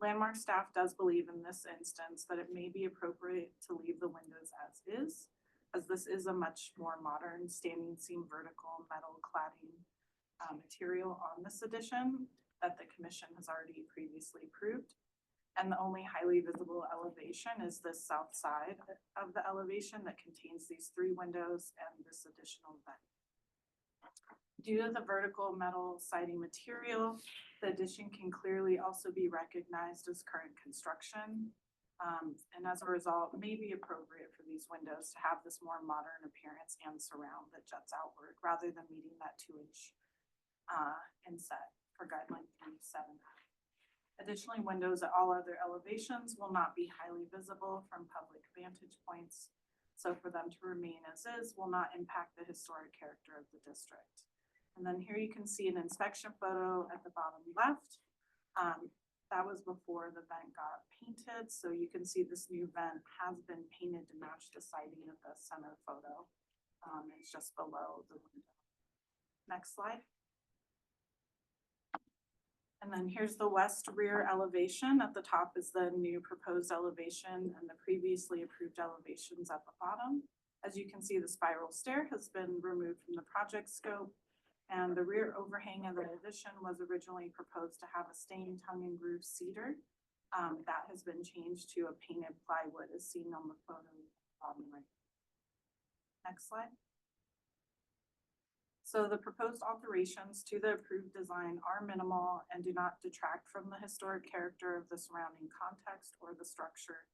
Landmark staff does believe in this instance that it may be appropriate to leave the windows as is, as this is a much more modern standing seam vertical metal cladding material on this addition that the commission has already previously approved. And the only highly visible elevation is the south side of the elevation that contains these 3 windows and this additional vent. Due to the vertical metal siding material, the addition can clearly also be recognized as current construction. And as a result, may be appropriate for these windows to have this more modern appearance and surround that juts outward rather than meeting that 2-inch inset for guideline 3.7. Additionally, windows at all other elevations will not be highly visible from public vantage points. So for them to remain as is will not impact the historic character of the district. And then here you can see an inspection photo at the bottom left. That was before the vent got painted. So you can see this new vent has been painted to match the siding of the center photo. It's just below the window. Next slide. And then here's the west rear elevation. At the top is the new proposed elevation and the previously approved elevations at the bottom. As you can see, the spiral stair has been removed from the project scope. And the rear overhang of the addition was originally proposed to have a stained tongue and groove cedar. That has been changed to a painted plywood as seen on the photo bottom right. Next slide. So the proposed alterations to the approved design are minimal and do not detract from the historic character of the surrounding context or the structure,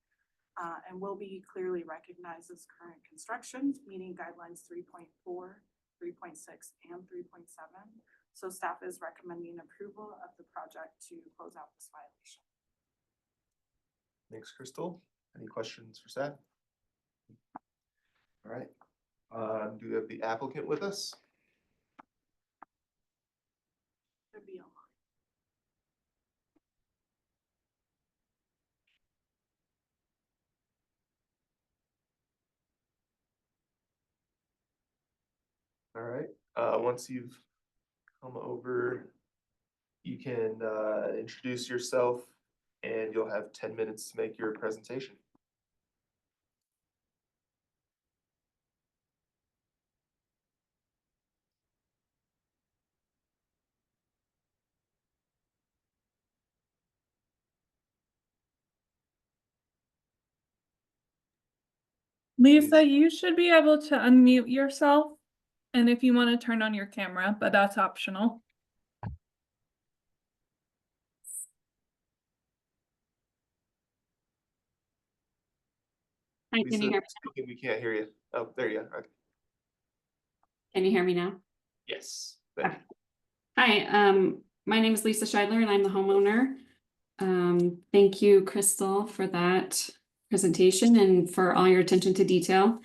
and will be clearly recognized as current construction, meeting guidelines 3.4, 3.6, and 3.7. So staff is recommending approval of the project to close out this violation. Thanks, Crystal. Any questions for staff? All right. Do we have the applicant with us? Should be online. All right, once you've come over, you can introduce yourself and you'll have 10 minutes to make your presentation. Lisa, you should be able to unmute yourself. And if you want to turn on your camera, but that's optional. Hi, can you Lisa, hear, we can't hear you. Oh, there you are. Okay. can you hear me now? Yes. Thank you. Hi, my name is Lisa Scheidler and I'm the homeowner. Thank you, Crystal, for that presentation and for all your attention to detail.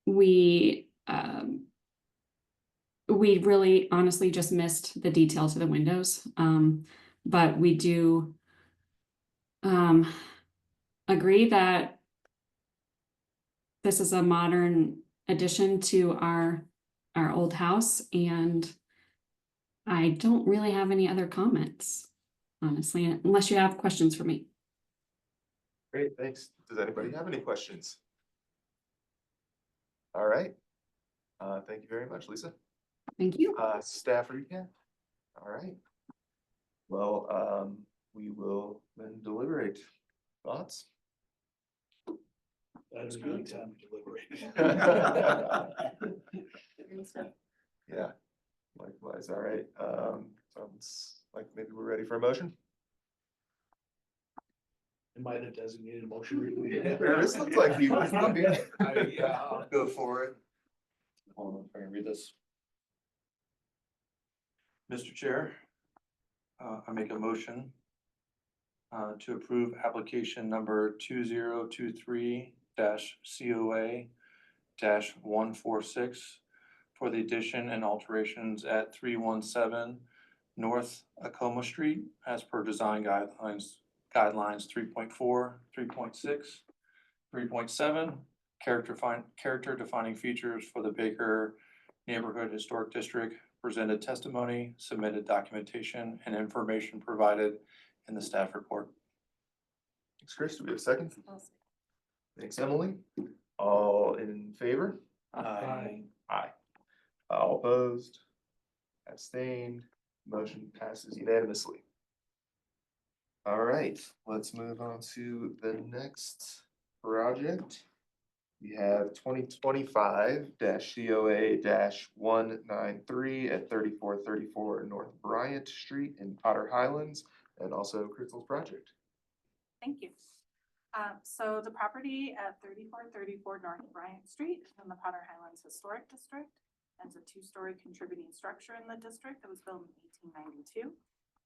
We really honestly just missed the detail to the windows. But we do agree that this is a modern addition to our old house, and I don't really have any other comments, honestly, unless you have questions for me. Great, thanks. Does anybody have any questions? All right. Thank you very much, Lisa. Thank you. Staff recap. All right. Well, we will then deliberate. Thoughts? That's a good time to deliberate. Yeah, likewise. All right. Sounds like maybe we're ready for a motion. Am I the designated motion? This looks like you. Yeah, I'll go for it. Hold on, if I can read this. Mr. Chair, I make a motion to approve application number 2023-COA-146 for the addition and alterations at 317 North Acoma Street as per design guidelines 3.4, 3.6, 3.7, character defining features for the Baker Neighborhood Historic District, presented testimony, submitted documentation, and information provided in the staff report. Thanks, Chris. Do we have a second? Thanks, Emily. All in favor? Aye. Aye. All opposed? Abstained? Motion passes unanimously. All right, let's move on to the next project. We have 2025-COA-193 at 3434 North Bryant Street in Potter Highlands, and also Crystal's project. Thank you. So the property at 3434 North Bryant Street in the Potter Highlands Historic District, and it's a two-story contributing structure in the district that was built in 1892.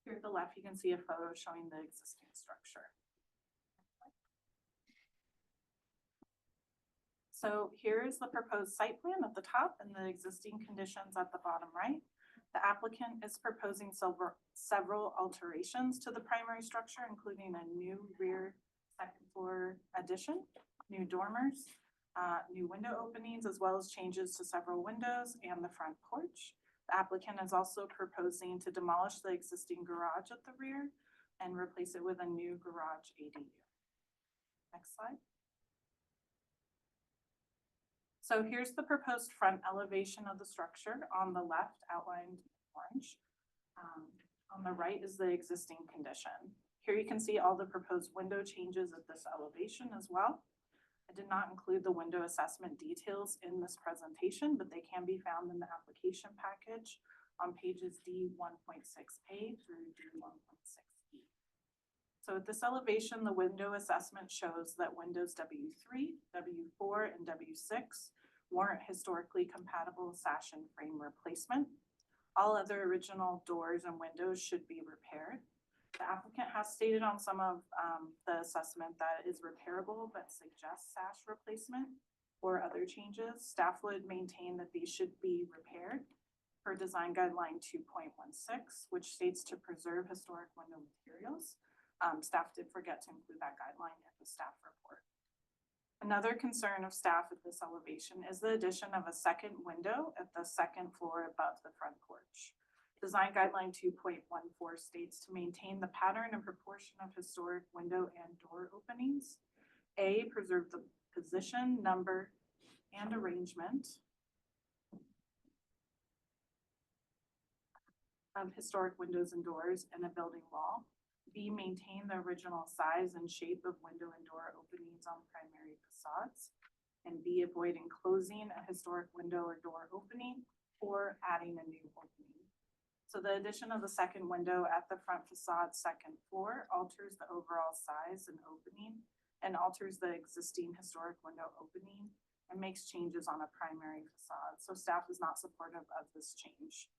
Here at the left, you can see a photo showing the existing structure. So here's the proposed site plan at the top and the existing conditions at the bottom right. The applicant is proposing several alterations to the primary structure, including a new rear second floor addition, new dormers, new window openings, as well as changes to several windows and the front porch. The applicant is also proposing to demolish the existing garage at the rear and replace it with a new garage ADU. Next slide. So here's the proposed front elevation of the structure. On the left, outlined in orange. On the right is the existing condition. Here you can see all the proposed window changes at this elevation as well. I did not include the window assessment details in this presentation, but they can be found in the application package on pages D1.6A through D1.6E. So at this elevation, the window assessment shows that windows W3, W4, and W6 warrant historically compatible sash and frame replacement. All other original doors and windows should be repaired. The applicant has stated on some of the assessment that it is repairable, but suggests sash replacement or other changes. Staff would maintain that these should be repaired per design guideline 2.16, which states to preserve historic window materials. Staff did forget to include that guideline in the staff report. Another concern of staff at this elevation is the addition of a second window at the second floor above the front porch. Design guideline 2.14 states to maintain the pattern and proportion of historic window and door openings. A, preserve the position, number, and arrangement of historic windows and doors in a building wall. B, maintain the original size and shape of window and door openings on primary facades. And B, avoid enclosing a historic window or door opening or adding a new opening. So the addition of the second window at the front facade second floor alters the overall size and opening and alters the existing historic window opening and makes changes on a primary facade. So staff is not supportive of this change.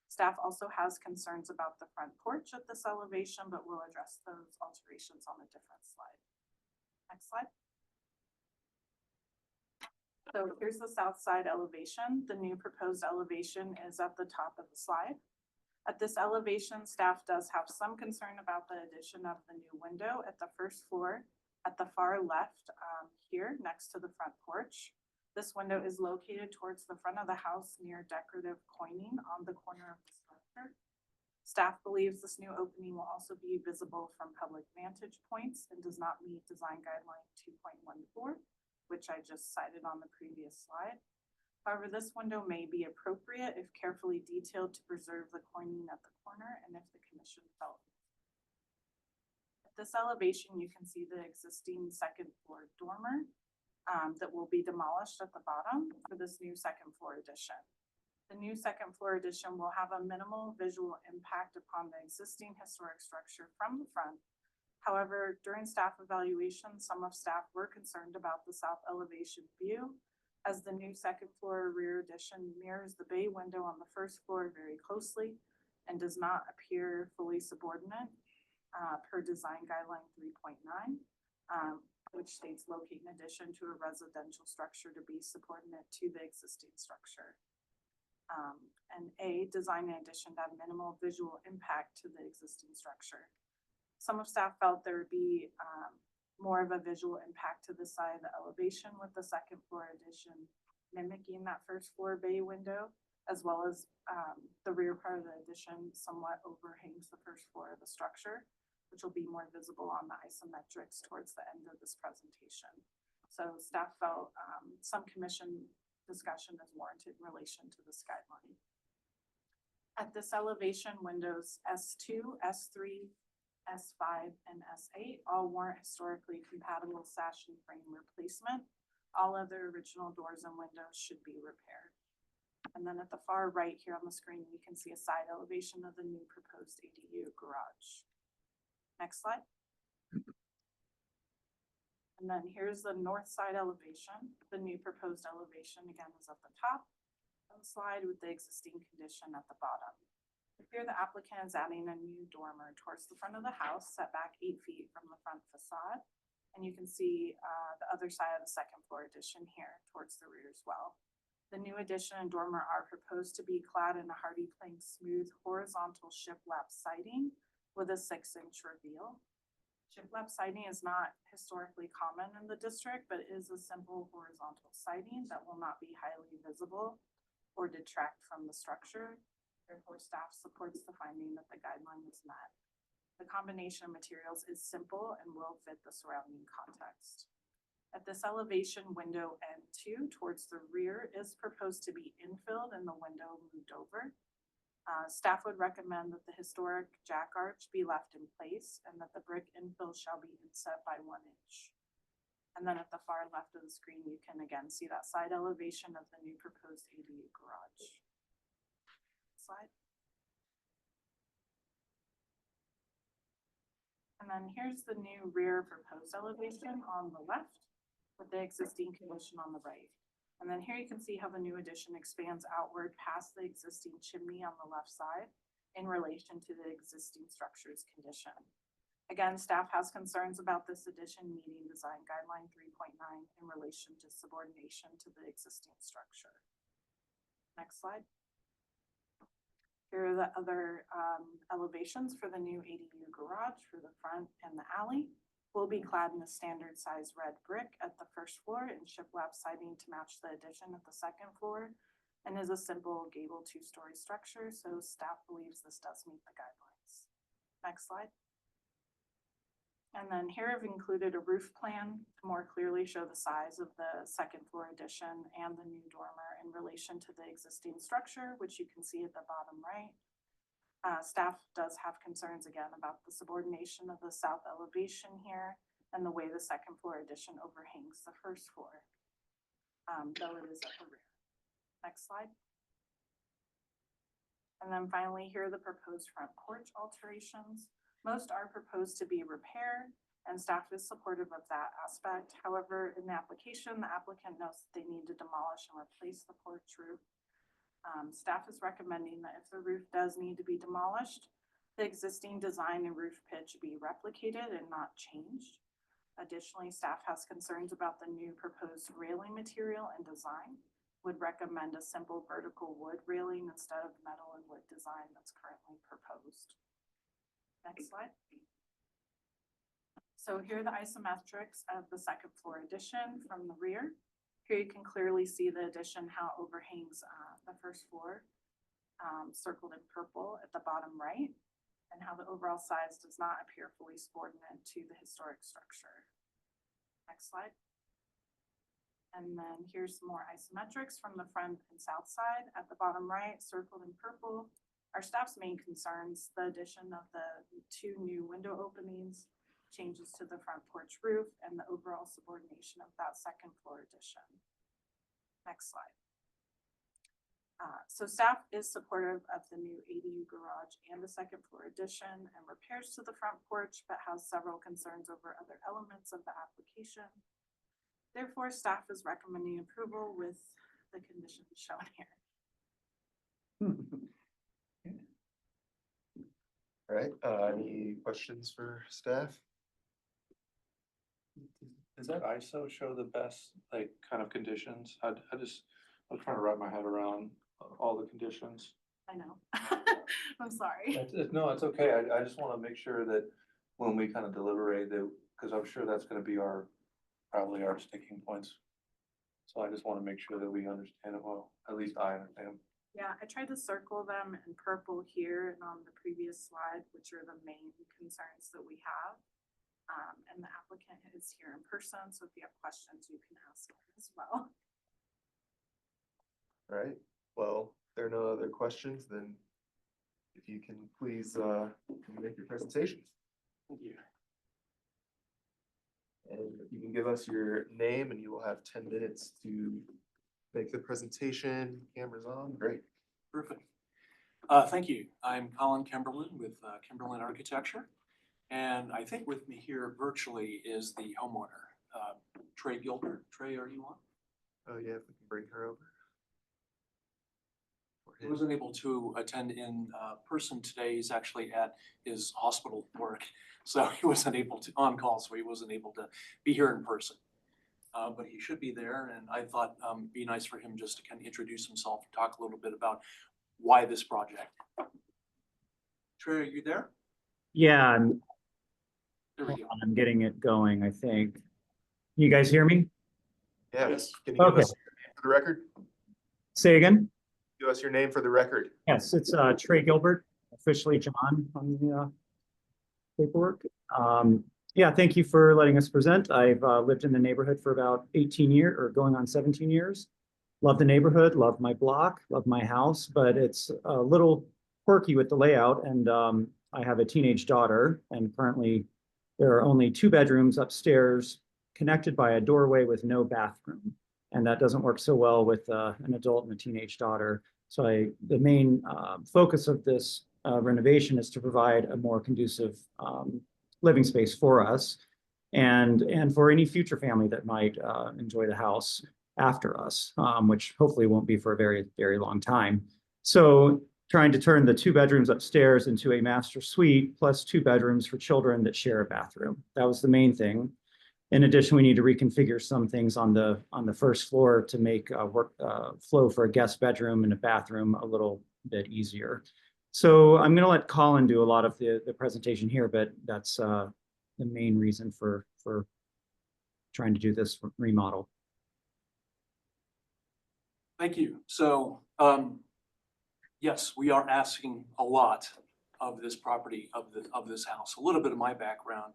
Staff also has concerns about the front porch at this elevation, but we'll address those alterations on a different slide. Next slide. So here's the south side elevation. The new proposed elevation is at the top of the slide. At this elevation, staff does have some concern about the addition of the new window at the first floor at the far left here next to the front porch. This window is located towards the front of the house near decorative coining on the corner of the structure. Staff believes this new opening will also be visible from public vantage points and does not meet design guideline 2.14, which I just cited on the previous slide. However, this window may be appropriate if carefully detailed to preserve the coining at the corner and if the commission felt. At this elevation, you can see the existing second floor dormer that will be demolished at the bottom for this new second floor addition. The new second floor addition will have a minimal visual impact upon the existing historic structure from the front. However, during staff evaluation, some of staff were concerned about the south elevation view as the new second floor rear addition mirrors the bay window on the first floor very closely and does not appear fully subordinate per design guideline 3.9. Which states locate an addition to a residential structure to be subordinate to the existing structure. And A, design an addition to have minimal visual impact to the existing structure. Some of staff felt there would be more of a visual impact to the side of the elevation with the second floor addition mimicking that first floor bay window, as well as the rear part of the addition somewhat overhangs the first floor of the structure, which will be more visible on the isometrics towards the end of this presentation. So staff felt some commission discussion is warranted in relation to this guideline. At this elevation, windows S2, S3, S5, and S8 all warrant historically compatible sash and frame replacement. All other original doors and windows should be repaired. And then at the far right here on the screen, you can see a side elevation of the new proposed ADU garage. Next slide. And then here's the north side elevation. The new proposed elevation again is at the top of the slide with the existing condition at the bottom. Here the applicant is adding a new dormer towards the front of the house, set back 8 feet from the front facade. And you can see the other side of the second floor addition here towards the rear as well. The new addition and dormer are proposed to be clad in a Hardy Plank smooth horizontal shiplap siding with a 6-inch reveal. Shiplap siding is not historically common in the district, but is a simple horizontal siding that will not be highly visible or detract from the structure. Therefore, staff supports the finding that the guideline is met. The combination of materials is simple and will fit the surrounding context. At this elevation, window N2 towards the rear is proposed to be infilled and the window moved over. Staff would recommend that the historic jack arch be left in place and that the brick infill shall be inset by 1 inch. And then at the far left of the screen, you can again see that side elevation of the new proposed ADU garage. Slide. And then here's the new rear proposed elevation on the left with the existing condition on the right. And then here you can see how the new addition expands outward past the existing chimney on the left side in relation to the existing structure's condition. Again, staff has concerns about this addition meeting design guideline 3.9 in relation to subordination to the existing structure. Next slide. Here are the other elevations for the new ADU garage for the front and the alley. Will be clad in a standard size red brick at the first floor and shiplap siding to match the addition at the second floor, and is a simple gable 2-story structure, so staff believes this does meet the guidelines. Next slide. And then here I've included a roof plan to more clearly show the size of the second floor addition and the new dormer in relation to the existing structure, which you can see at the bottom right. Staff does have concerns again about the subordination of the south elevation here and the way the second floor addition overhangs the first floor. Though it is at the rear. Next slide. And then finally, here are the proposed front porch alterations. Most are proposed to be repaired, and staff is supportive of that aspect. However, in the application, the applicant notes that they need to demolish and replace the porch roof. Staff is recommending that if the roof does need to be demolished, the existing design and roof pitch be replicated and not changed. Additionally, staff has concerns about the new proposed railing material and design. Would recommend a simple vertical wood railing instead of metal and wood design that's currently proposed. Next slide. So here are the isometrics of the second floor addition from the rear. Here you can clearly see the addition, how it overhangs the first floor, circled in purple at the bottom right, and how the overall size does not appear fully subordinate to the historic structure. Next slide. And then here's some more isometrics from the front and south side. At the bottom right, circled in purple, our staff's main concerns, the addition of the 2 new window openings, changes to the front porch roof, and the overall subordination of that second floor addition. Next slide. So staff is supportive of the new ADU garage and the second floor addition and repairs to the front porch, but has several concerns over other elements of the application. Therefore, staff is recommending approval with the conditions shown here. All right, any questions for staff? Does that ISO show the best, like, kind of conditions? I was trying to wrap my head around all the conditions. I know. I'm sorry. No, it's okay. I just want to make sure that when we kind of deliberate that, because I'm sure that's going to be probably our sticking points. So I just want to make sure that we understand it well, at least I understand. Yeah, I tried to circle them in purple here and on the previous slide, which are the main concerns that we have. And the applicant is here in person, so if you have questions, you can ask as well. All right, well, if there are no other questions, then if you can please make your presentation. Thank you. And if you can give us your name and you will have 10 minutes to make the presentation. Cameras on, great. Perfect. Thank you. I'm Colin Kimberlin with Kimberlin Architecture. And I think with me here virtually is the homeowner, Trey Gilbert. Trey, are you on? Oh yeah, if we can bring her over. He wasn't able to attend in person today. He's actually at his hospital work. So he wasn't able to, on call, so he wasn't able to be here in person. But he should be there, and I thought it'd be nice for him just to kind of introduce himself and talk a little bit about why this project. Trey, are you there? Yeah, There we go. I'm getting it going, I think. You guys hear me? Yes, can you give Okay. us your name for the record? Say again? Give us your name for the record. Yes, it's Trey Gilbert, officially John on the paperwork. Yeah, thank you for letting us present. I've lived in the neighborhood for about 18 years or going on 17 years. Love the neighborhood, love my block, love my house, but it's a little quirky with the layout. And I have a teenage daughter, and currently there are only 2 bedrooms upstairs connected by a doorway with no bathroom. And that doesn't work so well with an adult and a teenage daughter. So the main focus of this renovation is to provide a more conducive living space for us and for any future family that might enjoy the house after us, which hopefully won't be for a very, very long time. So trying to turn the 2 bedrooms upstairs into a master suite plus 2 bedrooms for children that share a bathroom. That was the main thing. In addition, we need to reconfigure some things on the first floor to make work flow for a guest bedroom and a bathroom a little bit easier. So I'm going to let Colin do a lot of the presentation here, but that's the main reason for trying to do this remodel. Thank you. So, yes, we are asking a lot of this property, of this house. A little bit of my background.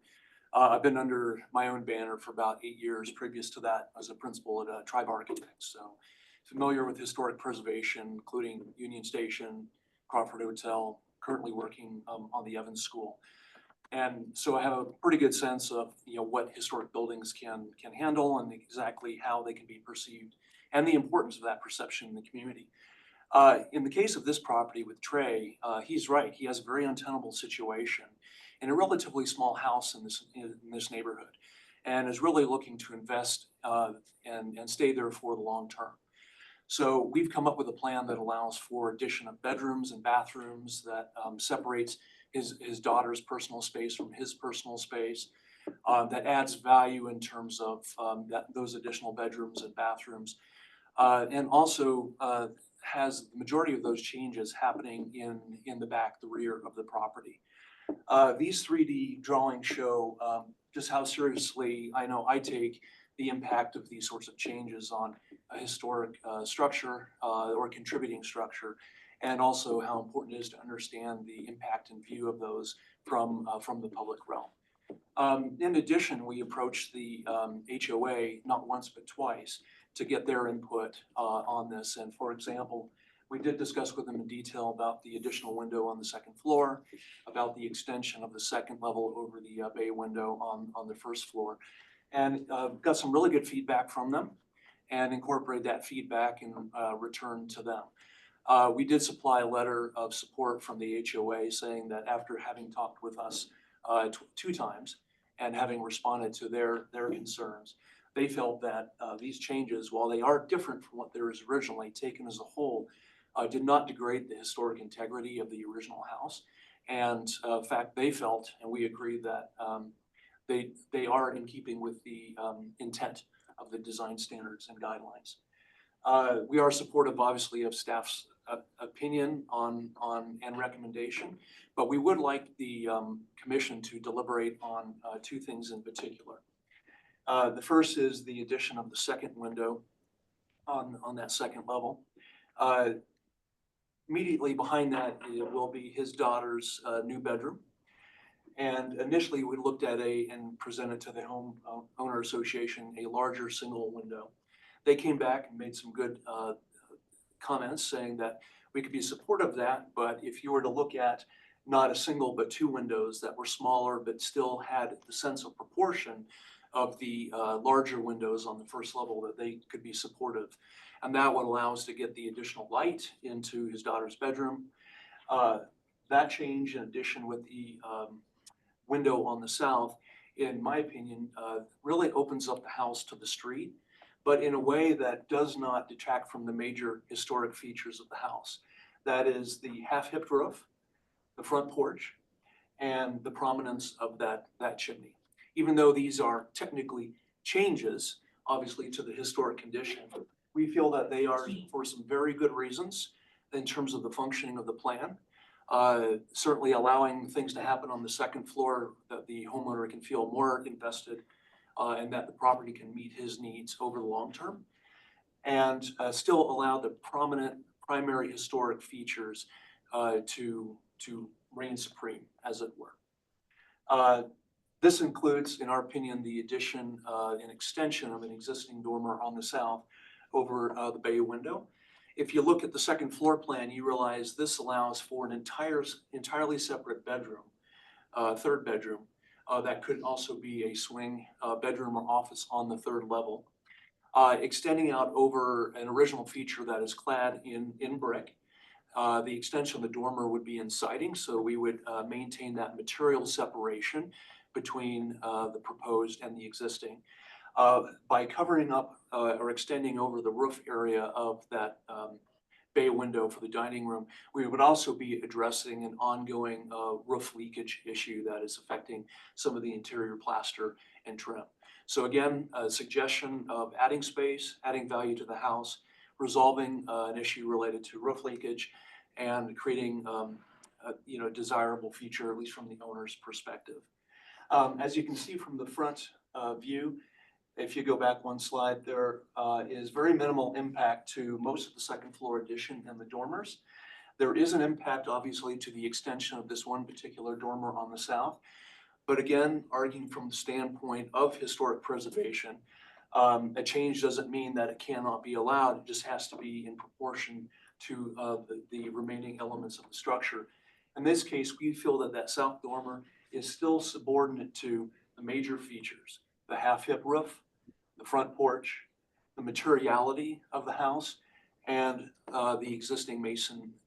I've been under my own banner for about 8 years. Previous to that, as a principal at Tribe Architects. So familiar with historic preservation, including Union Station, Crawford Hotel, currently working on the Evans School. And so I have a pretty good sense of, what historic buildings can handle and exactly how they can be perceived and the importance of that perception in the community. In the case of this property with Trey, he's right. He has a very untenable situation in a relatively small house in this neighborhood, and is really looking to invest and stay there for the long term. So we've come up with a plan that allows for addition of bedrooms and bathrooms that separates his daughter's personal space from his personal space. That adds value in terms of those additional bedrooms and bathrooms, and also has the majority of those changes happening in the back, the rear of the property. These 3D drawings show just how seriously I know I take the impact of these sorts of changes on a historic structure or contributing structure, and also how important it is to understand the impact and view of those from the public realm. In addition, we approached the HOA not once but twice to get their input on this. And for example, we did discuss with them in detail about the additional window on the second floor, about the extension of the second level over the bay window on the first floor, and got some really good feedback from them and incorporated that feedback and returned to them. We did supply a letter of support from the HOA saying that after having talked with us 2 times and having responded to their concerns, they felt that these changes, while they are different from what there was originally taken as a whole, did not degrade the historic integrity of the original house. And in fact, they felt, and we agree, that they are in keeping with the intent of the design standards and guidelines. We are supportive, obviously, of staff's opinion on and recommendation, but we would like the commission to deliberate on 2 things in particular. The first is the addition of the second window on that second level. Immediately behind that will be his daughter's new bedroom. And initially we looked at and presented to the home owner association a larger single window. They came back and made some good comments saying that we could be supportive of that, but if you were to look at not a single but 2 windows that were smaller but still had the sense of proportion of the larger windows on the first level, that they could be supportive. And that would allow us to get the additional light into his daughter's bedroom. That change, in addition with the window on the south, in my opinion, really opens up the house to the street, but in a way that does not detract from the major historic features of the house. That is the half-hipped roof, the front porch, and the prominence of that chimney. Even though these are technically changes, obviously, to the historic condition, we feel that they are for some very good reasons in terms of the functioning of the plan. Certainly allowing things to happen on the second floor that the homeowner can feel more invested and that the property can meet his needs over the long term, and still allow the prominent primary historic features to reign supreme, as it were. This includes, in our opinion, the addition and extension of an existing dormer on the south over the bay window. If you look at the second floor plan, you realize this allows for an entirely separate bedroom, third bedroom, that could also be a swing bedroom or office on the third level, extending out over an original feature that is clad in brick. The extension of the dormer would be in siding, so we would maintain that material separation between the proposed and the existing. By covering up or extending over the roof area of that bay window for the dining room, we would also be addressing an ongoing roof leakage issue that is affecting some of the interior plaster and trim. So again, a suggestion of adding space, adding value to the house, resolving an issue related to roof leakage, and creating a desirable feature, at least from the owner's perspective. As you can see from the front view, if you go back 1 slide, there is very minimal impact to most of the second floor addition and the dormers. There is an impact, obviously, to the extension of this one particular dormer on the south. But again, arguing from the standpoint of historic preservation, a change doesn't mean that it cannot be allowed. It just has to be in proportion to the remaining elements of the structure. In this case, we feel that that south dormer is still subordinate to the major features, the half-hip roof, the front porch, the materiality of the house, and the existing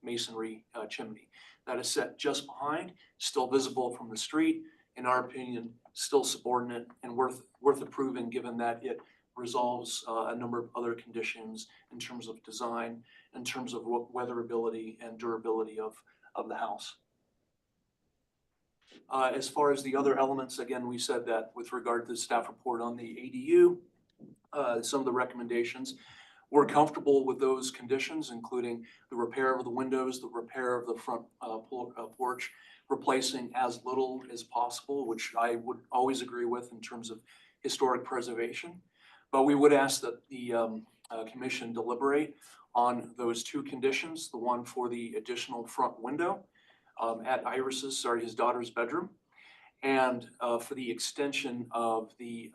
masonry chimney that is set just behind, still visible from the street, in our opinion, still subordinate and worth approving, given that it resolves a number of other conditions in terms of design, in terms of weatherability and durability of the house. As far as the other elements, again, we said that with regard to the staff report on the ADU, some of the recommendations, we're comfortable with those conditions, including the repair of the windows, the repair of the front porch, replacing as little as possible, which I would always agree with in terms of historic preservation. But we would ask that the commission deliberate on those two conditions, the one for the additional front window at his daughter's bedroom, and for the extension of the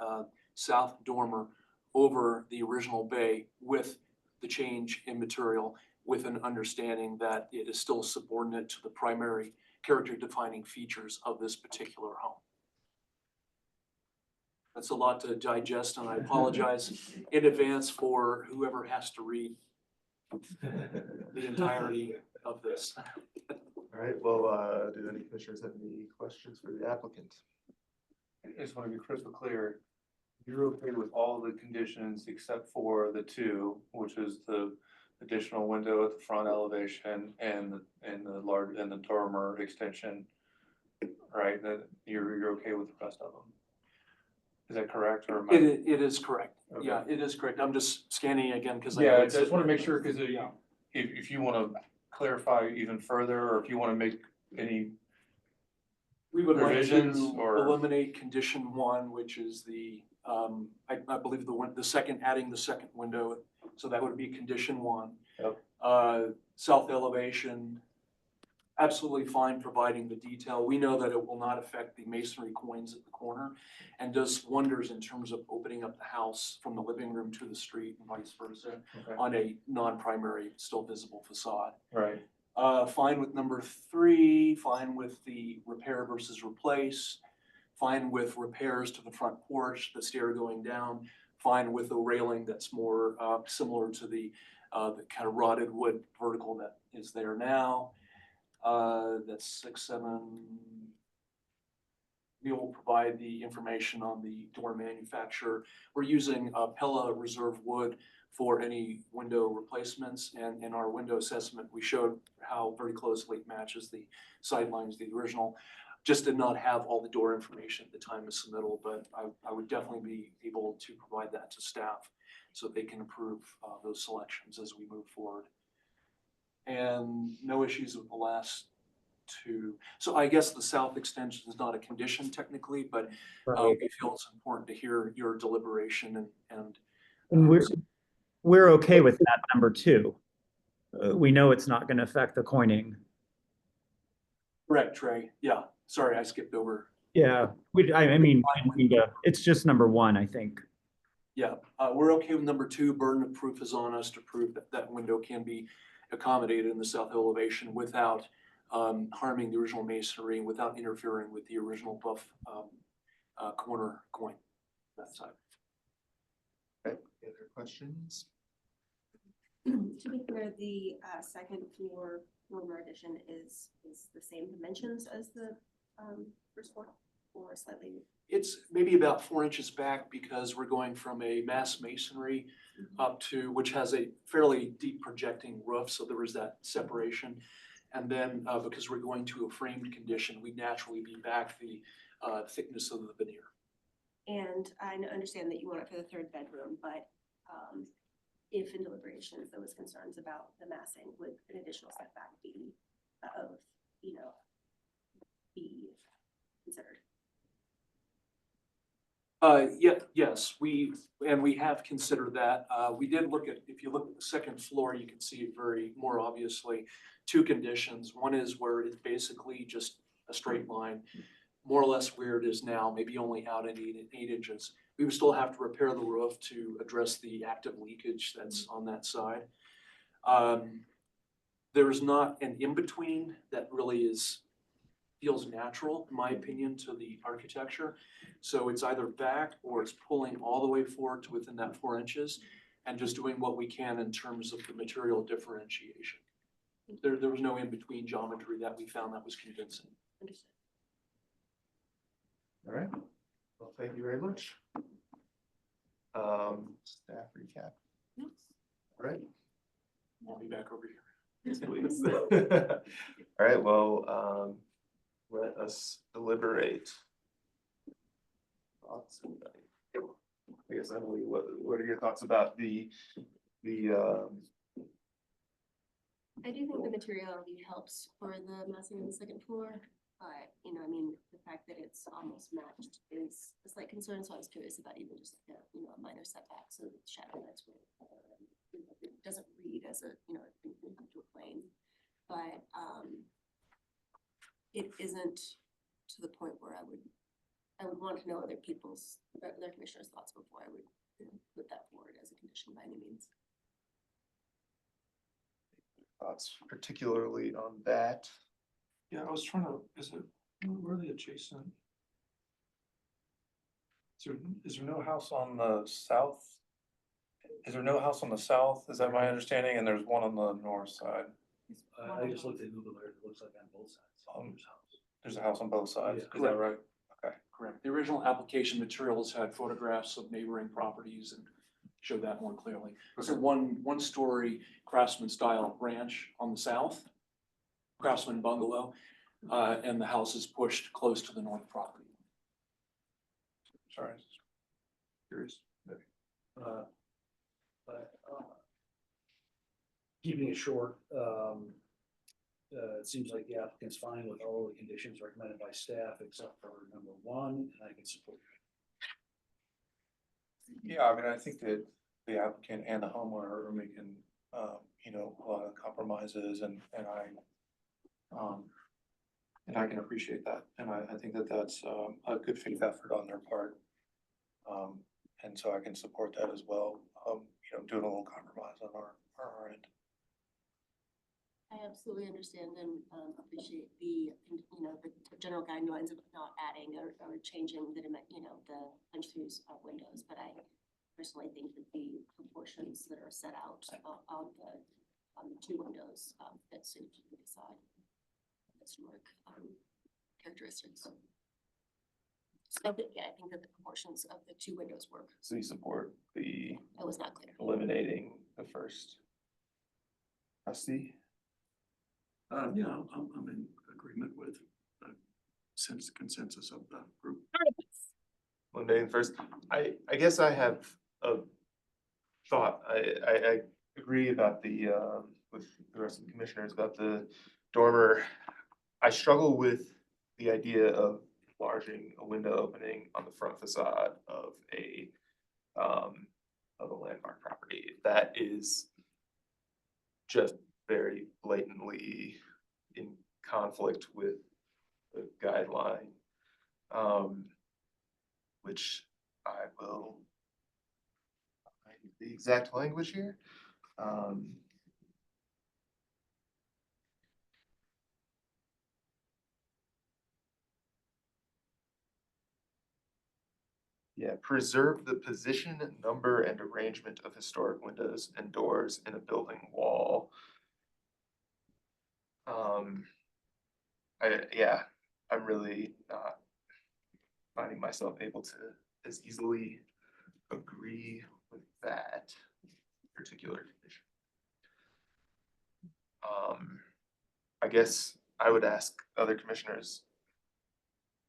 south dormer over the original bay with the change in material, with an understanding that it is still subordinate to the primary character defining features of this particular home. That's a lot to digest, and I apologize in advance for whoever has to read the entirety of this. All right, well, do any commissioners have any questions for the applicant? I just want to be crystal clear. You're okay with all the conditions except for the two, which is the additional window at the front elevation and the dormer extension, right? That you're okay with the rest of them. Is that correct, or am I? It is correct. Okay. Yeah, it is correct. I'm just scanning again because Yeah, I just want to make sure, because if you want to clarify even further, or if you want to make any we would like revisions to or eliminate condition one, which is the I believe the second, adding the second window, so that would be condition one. Yep. South elevation, absolutely fine, providing the detail. We know that it will not affect the masonry coins at the corner, and does wonders in terms of opening up the house from the living room to the street and vice versa, okay. on a non-primary, still visible facade. Right. Fine with number three, fine with the repair versus replace, fine with repairs to the front porch, the stair going down, fine with a railing that's more similar to the kind of rotted wood vertical that is there now. That's 6, 7. We will provide the information on the door manufacturer. We're using Pella Reserve wood for any window replacements, and in our window assessment, we showed how very closely it matches the sidelines, the original. Just did not have all the door information at the time of submittal, but I would definitely be able to provide that to staff so they can approve those selections as we move forward. And no issues with the last two. So I guess the south extension is not a condition technically, but we feel it's important to hear your deliberation and we're okay with that number two. We know it's not going to affect the coining. correct, Trey. Yeah, sorry, I skipped over. Yeah, I mean, it's just number one, I think. Yeah, we're okay with number two. Burden of proof is on us to prove that that window can be accommodated in the south elevation without harming the original masonry, without interfering with the original buff corner coin that side. Okay, any other questions? To be clear, the second floor dormer addition is the same dimensions as the first floor, or slightly? It's maybe about 4 inches back because we're going from a mass masonry up to, which has a fairly deep projecting roof, so there was that separation. And then because we're going to a framed condition, we'd naturally be back the thickness of the veneer. And I understand that you want it for the third bedroom, but if in deliberations there was concerns about the massing, would an additional setback be be considered? Yes, we have considered that. We did look at, if you look at the second floor, you can see it very more obviously. Two conditions. One is where it's basically just a straight line, more or less where it is now, maybe only out at 8 inches. We would still have to repair the roof to address the active leakage that's on that side. there's not an in-between that really feels natural, in my opinion, to the architecture. So it's either back or it's pulling all the way forward to within that 4 inches and just doing what we can in terms of the material differentiation. There was no in-between geometry that we found that was convincing. All right, well, thank you very much. Staff recap. All right. I'll be back over here. Yes, please. All right, well, let us deliberate. Thoughts? I guess, Emily, what are your thoughts about the I do think the materiality helps for the massing on the second floor, but, you know, I mean, the fact that it's almost matched is a slight concern, so I was curious about even just, a minor setback, so the shadow that's where it doesn't read as a, into a plane, but, it isn't to the point where I would want to know other commissioners' thoughts before I would, put that forward as a condition by any means. thoughts particularly on that? Yeah, I was trying to, where are the adjacent? Is there no house on the south? Is there no house on the south? Is that my understanding? And there's one on the north side. I just looked at Google Earth, it looks like on both sides. There's a house on both sides. Yeah, Is that right? Okay. Correct. The original application materials had photographs of neighboring properties and showed that more clearly. So one-story craftsman style ranch on the south, craftsman bungalow, and the house is pushed close to the north property. Sorry. Curious. Keeping it short, it seems like the applicant's fine with all the conditions recommended by staff except for number 1, and I can support it. Yeah, I mean, I think that the applicant and the homeowner are making, a lot of compromises and I can appreciate that. And I think that that's a good faith effort on their part. And so I can support that as well, doing a little compromise on our end. I absolutely understand and appreciate the general guidelines of not adding or changing the punch throughs of windows, but I personally think that the proportions that are set out on the 2 windows that suit the facade historic characteristics. So I think that the proportions of the 2 windows work. So you support the That was not clear. eliminating the first. Trustee? Yeah, I'm in agreement with the consensus of the group. Eliminating first. I guess I have a thought. I agree about the with the rest of the commissioners about the dormer. I struggle with the idea of enlarging a window opening on the front facade of a landmark property. That is just very blatantly in conflict with the guideline, which I will find the exact language here. Yeah, preserve the position, number, and arrangement of historic windows and doors in a building wall. I'm really not finding myself able to as easily agree with that particular condition. I guess I would ask other commissioners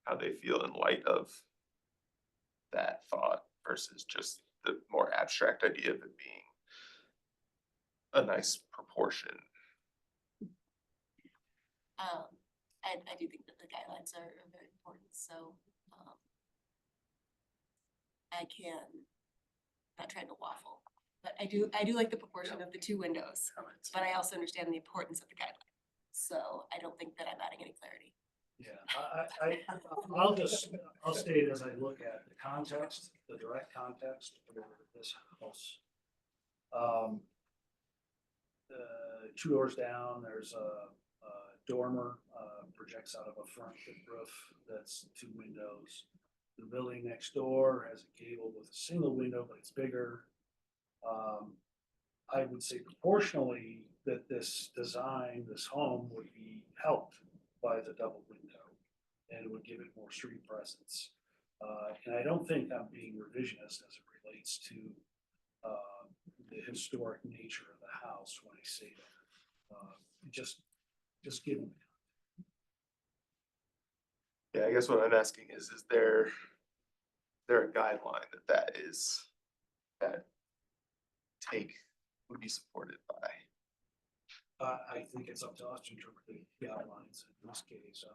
how they feel in light of that thought versus just the more abstract idea of it being a nice proportion. I do think that the guidelines are very important, so I can, not trying to waffle, but I do like the proportion of the 2 windows, but I also understand the importance of the guideline. So I don't think that I'm adding any clarity. Yeah, I'll state as I look at the context, the direct context for this house. 2 doors down, there's a dormer, projects out of a front roof that's 2 windows. The building next door has a gable with a single window, but it's bigger. I would say proportionally that this design, this home would be helped by the double window and it would give it more street presence. And I don't think I'm being revisionist as it relates to the historic nature of the house when I say that. Just give them. Yeah, I guess what I'm asking is there a guideline that take would be supported by? I think it's up to us to interpret the guidelines in this case.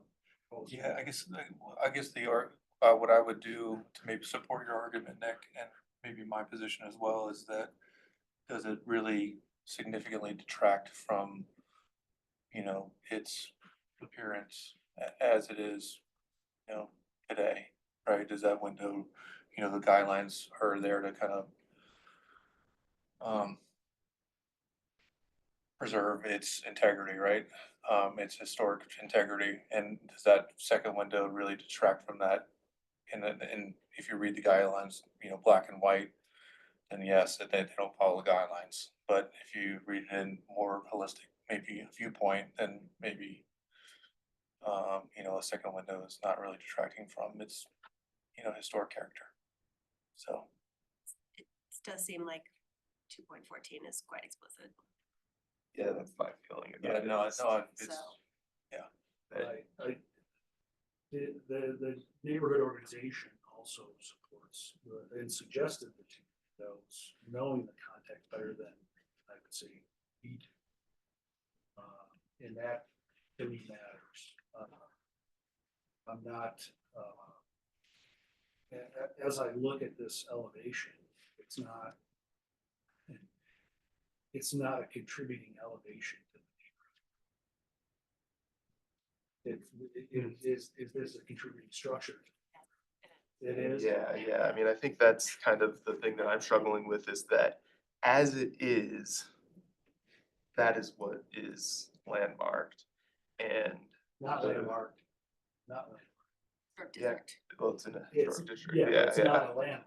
Yeah, I guess what I would do to maybe support your argument, Nick, and maybe my position as well, is that does it really significantly detract from, its appearance as it is, today, right? Does that window, the guidelines are there to kind of preserve its integrity, right? Its historic integrity, and does that second window really detract from that? And if you read the guidelines, black and white, then yes, they don't follow the guidelines. But if you read it in more holistic, maybe a viewpoint, then maybe a second window is not really detracting from its historic character. So It does seem like 2.14 is quite explicit. Yeah, that's my feeling. yeah, no, it's So- The neighborhood organization also supports and suggested the 2 windows, knowing the context better than I would say we do. And that to me matters. I'm not, as I look at this elevation, it's not a contributing elevation to the neighborhood. Is this a contributing structure? It is? Yeah, I mean, I think that's kind of the thing that I'm struggling with, is that as it is, that is what is landmarked, and. Not landmarked, not landmarked. Yeah, well, it's in a It's, historic district, yeah, yeah, it's yeah. not a landmark.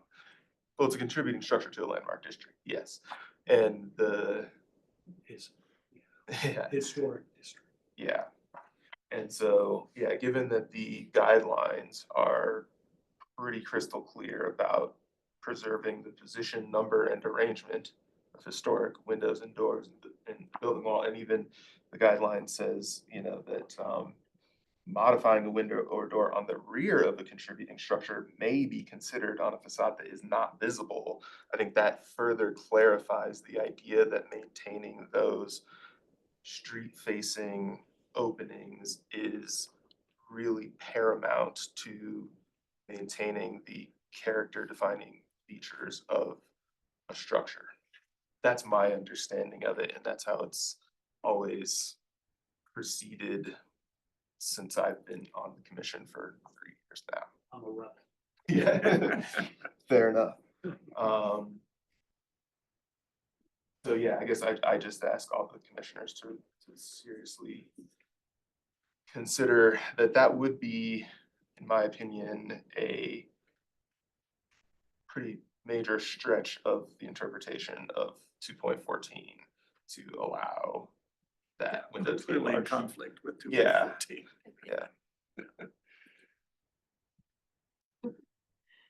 Well, it's a contributing structure to a landmark district, yes, and It's yeah, historic district. yeah. And so, yeah, given that the guidelines are pretty crystal clear about preserving the position, number, and arrangement of historic windows and doors in the building wall, and even the guideline says, that modifying a window or door on the rear of a contributing structure may be considered on a facade that is not visible. I think that further clarifies the idea that maintaining those street-facing openings is really paramount to maintaining the character-defining features of a structure. That's my understanding of it, and that's how it's always proceeded since I've been on the commission for 3 years now. I'm a rep. Yeah, fair enough. So yeah, I guess I just ask all the commissioners to seriously consider that would be, in my opinion, a pretty major stretch of the interpretation of 2.14 to allow that window to be Clearly in large. conflict with 2.14. Yeah.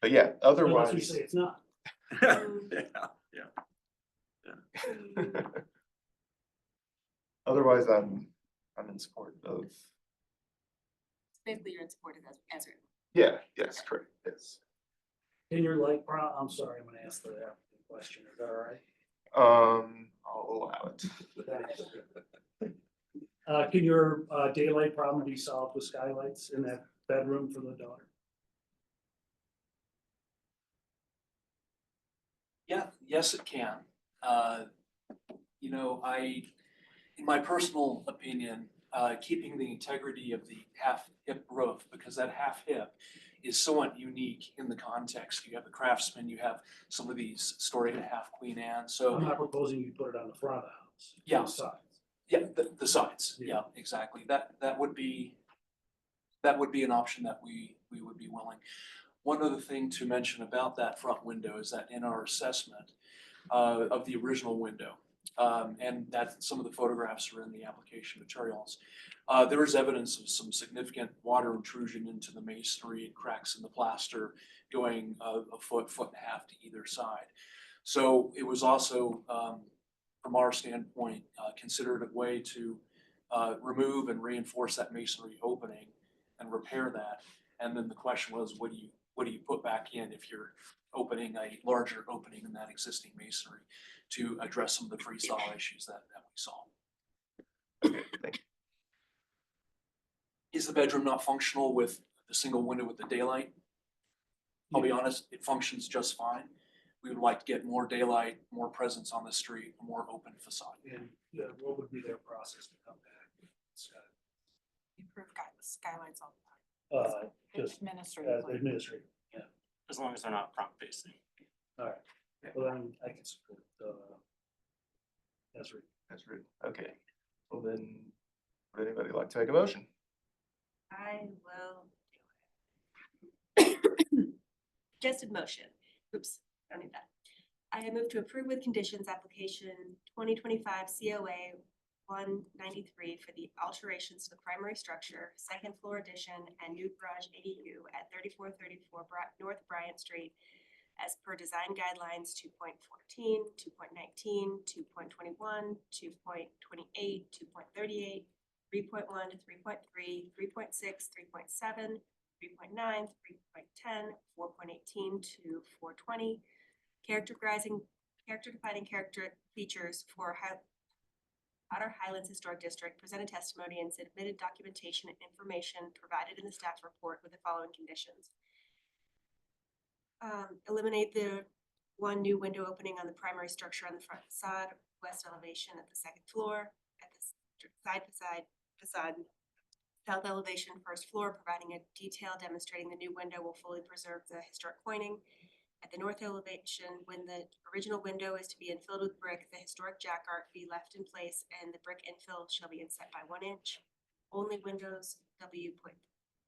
But yeah, Unless we otherwise. say it's not. Otherwise, I'm in support of. Basically, you're in support of as written. Yeah, yes, correct, yes. In your light brown, I'm sorry, I'm gonna ask the applicant question, is that all right? I'll allow it. Can your daylight problem be solved with skylights in that bedroom for the daughter? Yeah, yes, it can. In my personal opinion, keeping the integrity of the half hip roof, because that half hip is somewhat unique in the context. You have the Craftsman, you have some of these story and a half Queen Anne, so. I'm not proposing you put it on the front of the house. Yeah. Sides. Yeah, the sides, yeah, exactly. That would be an option that we would be willing. One other thing to mention about that front window is that in our assessment of the original window, and that some of the photographs are in the application materials, there is evidence of some significant water intrusion into the masonry and cracks in the plaster going a foot and a half to either side. So it was also, from our standpoint, considered a way to remove and reinforce that masonry opening and repair that. And then the question was, what do you put back in if you're opening a larger opening in that existing masonry to address some of the freestyle issues that we saw? Okay, thank you. Is the bedroom not functional with the single window with the daylight? I'll be honest, it functions just fine. We would like to get more daylight, more presence on the street, a more open facade. And what would be their process to come back? Improve skylights all the time. Just Administratively. administrative, yeah. As long as they're not front facing. All right, well, then I can support, that's right. That's rude. Okay, well then, would anybody like to make a motion? I will do it. Suggested motion. Oops, don't need that. I move to approve with conditions application 2025 COA 193 for the alterations to the primary structure, second floor addition, and new garage ADU at 3434 North Bryant Street as per design guidelines 2.14, 2.19, 2.21, 2.28, 2.38, 3.1 to 3.3, 3.6, 3.7, 3.9, 3.10, 4.18 to 420, character defining character features for Outer Highlands Historic District, presented testimony and submitted documentation and information provided in the staff report with the following conditions. Eliminate the one new window opening on the primary structure on the front facade, west elevation at the second floor, at the side facade, south elevation, first floor, providing a detail demonstrating the new window will fully preserve the historic pointing. At the north elevation, when the original window is to be infilled with brick, the historic jack art be left in place and the brick infill shall be inset by 1 inch. Only windows W3,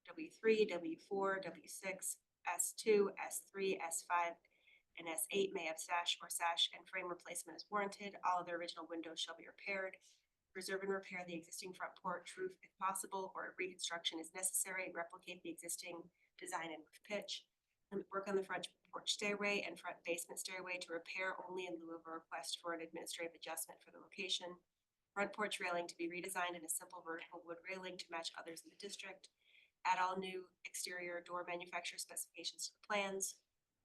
W4, W6, S2, S3, S5, and S8 may have sash and frame replacement as warranted. All of the original windows shall be repaired. Preserve and repair the existing front porch roof if possible, or reconstruction is necessary. Replicate the existing design and roof pitch. Work on the front porch stairway and front basement stairway to repair only in lieu of a request for an administrative adjustment for the location. Front porch railing to be redesigned in a simple vertical wood railing to match others in the district. Add all new exterior door manufacturer specifications to the plans.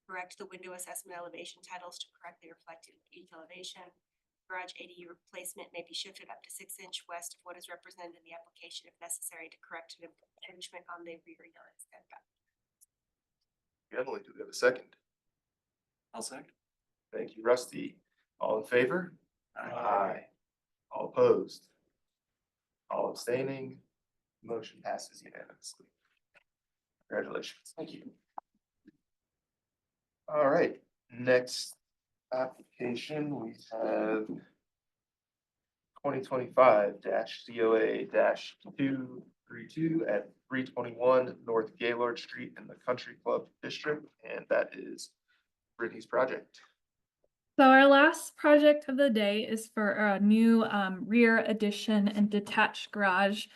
Correct the window assessment elevation titles to correctly reflect each elevation. Garage ADU replacement may be shifted up to 6 inch west of what is represented in the application if necessary to correct an impingement on the rear yards and back. Emily, do we have a second? I'll second. Thank you, Rusty. All in favor? Aye. All opposed? All abstaining? Motion passes unanimously. Congratulations. Thank you. All right, next application, we have 2025-COA-232 at 321 North Gaylord Street in the Country Club District, and that is Brittany's project. So our last project of the day is for a new rear addition and detached garage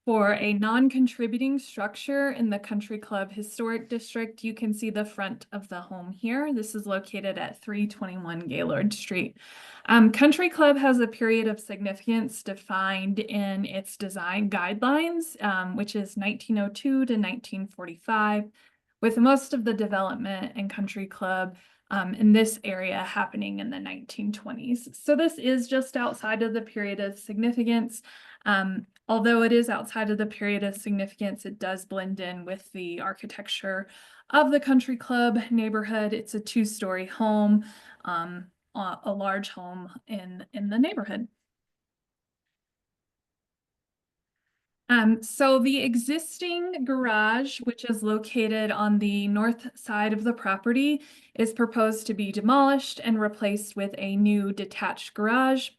for a non-contributing structure in the Country Club Historic District. You can see the front of the home here. This is located at 321 Gaylord Street. Country Club has a period of significance defined in its design guidelines, which is 1902 to 1945, with most of the development in Country Club in this area happening in the 1920s. So this is just outside of the period of significance. Although it is outside of the period of significance, it does blend in with the architecture of the Country Club neighborhood. It's a 2-story home, a large home in the neighborhood. So the existing garage, which is located on the north side of the property, is proposed to be demolished and replaced with a new detached garage.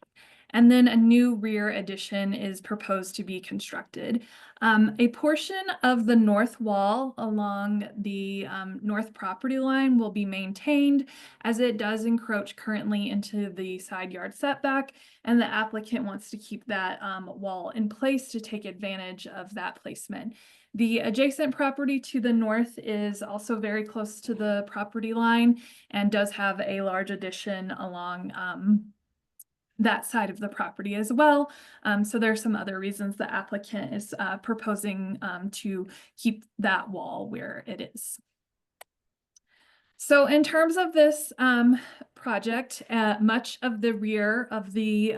And then a new rear addition is proposed to be constructed. A portion of the north wall along the north property line will be maintained, as it does encroach currently into the side yard setback, and the applicant wants to keep that wall in place to take advantage of that placement. The adjacent property to the north is also very close to the property line and does have a large addition along that side of the property as well. So there are some other reasons the applicant is proposing to keep that wall where it is. So in terms of this project, much of the rear of the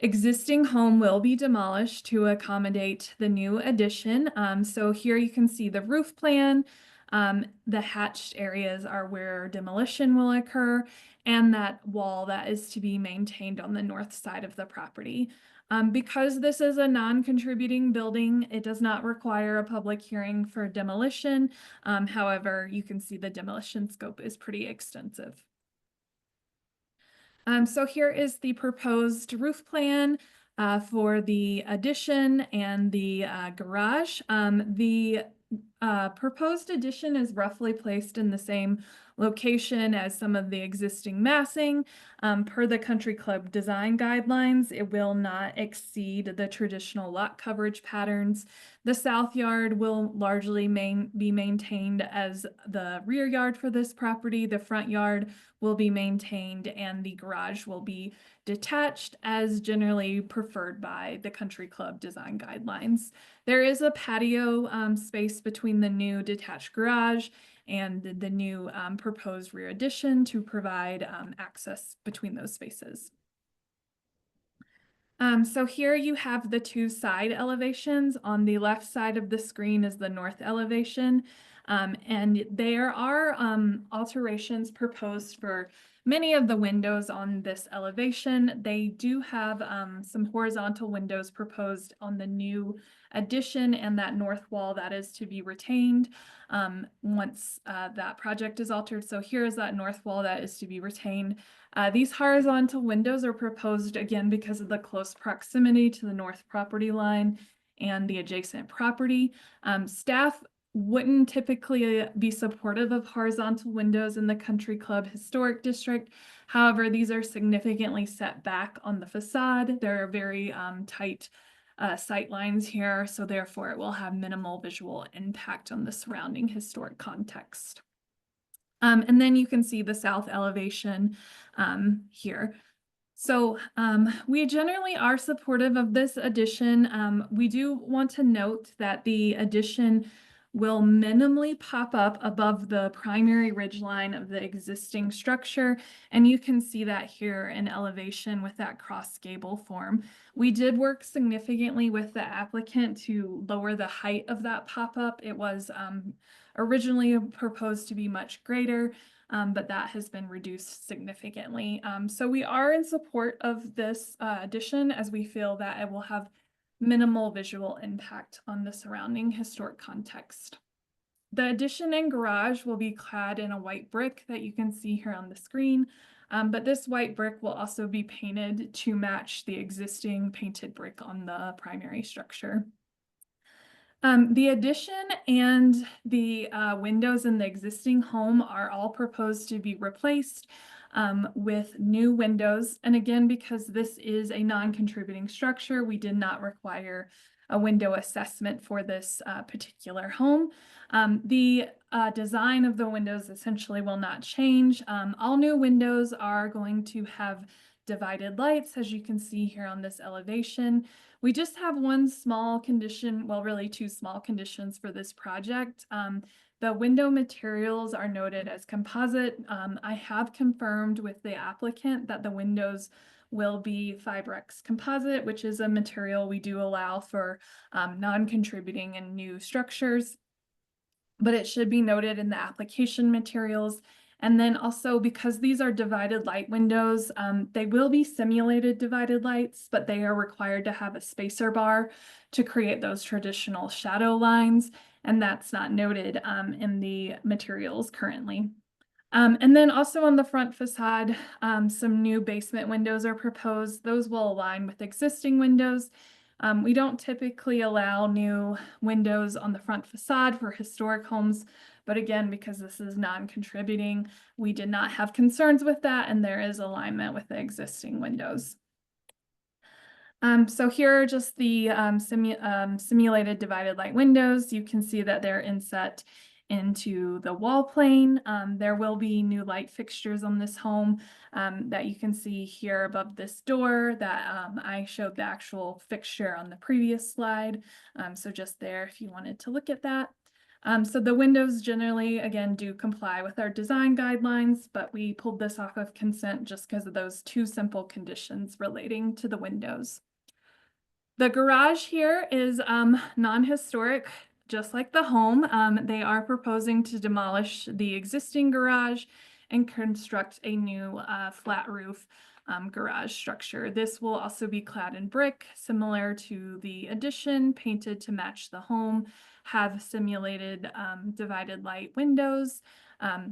existing home will be demolished to accommodate the new addition. So here you can see the roof plan. The hatched areas are where demolition will occur, and that wall that is to be maintained on the north side of the property. Because this is a non-contributing building, it does not require a public hearing for demolition. However, you can see the demolition scope is pretty extensive. So here is the proposed roof plan for the addition and the garage. The proposed addition is roughly placed in the same location as some of the existing massing. Per the Country Club design guidelines, it will not exceed the traditional lot coverage patterns. The south yard will largely be maintained as the rear yard for this property. The front yard will be maintained, and the garage will be detached as generally preferred by the Country Club design guidelines. There is a patio space between the new detached garage and the new proposed rear addition to provide access between those spaces. So here you have the two side elevations. On the left side of the screen is the north elevation. And there are alterations proposed for many of the windows on this elevation. They do have some horizontal windows proposed on the new addition and that north wall that is to be retained once that project is altered. So here is that north wall that is to be retained. These horizontal windows are proposed again because of the close proximity to the north property line and the adjacent property. Staff wouldn't typically be supportive of horizontal windows in the Country Club Historic District. However, these are significantly set back on the facade. There are very tight sight lines here, so therefore it will have minimal visual impact on the surrounding historic context. And then you can see the south elevation here. So we generally are supportive of this addition. We do want to note that the addition will minimally pop up above the primary ridgeline of the existing structure. And you can see that here in elevation with that cross gable form. We did work significantly with the applicant to lower the height of that pop-up. It was originally proposed to be much greater, but that has been reduced significantly. So we are in support of this addition, as we feel that it will have minimal visual impact on the surrounding historic context. The addition and garage will be clad in a white brick that you can see here on the screen, but this white brick will also be painted to match the existing painted brick on the primary structure. The addition and the windows in the existing home are all proposed to be replaced with new windows. And again, because this is a non-contributing structure, we did not require a window assessment for this particular home. The design of the windows essentially will not change. All new windows are going to have divided lights, as you can see here on this elevation. We just have one small condition, well, really two small conditions for this project. The window materials are noted as composite. I have confirmed with the applicant that the windows will be Fibrex composite, which is a material we do allow for non-contributing and new structures. But it should be noted in the application materials. And then also, because these are divided light windows, they will be simulated divided lights, but they are required to have a spacer bar to create those traditional shadow lines. And that's not noted in the materials currently. And then also on the front facade, some new basement windows are proposed. Those will align with existing windows. We don't typically allow new windows on the front facade for historic homes, but again, because this is non-contributing, we did not have concerns with that, and there is alignment with the existing windows. So here are just the simulated divided light windows. You can see that they're inset into the wall plane. There will be new light fixtures on this home that you can see here above this door that I showed the actual fixture on the previous slide. So just there if you wanted to look at that. So the windows generally, again, do comply with our design guidelines, but we pulled this off of consent just because of those two simple conditions relating to the windows. The garage here is non-historic, just like the home. They are proposing to demolish the existing garage and construct a new flat roof garage structure. This will also be clad in brick, similar to the addition, painted to match the home, have simulated divided light windows.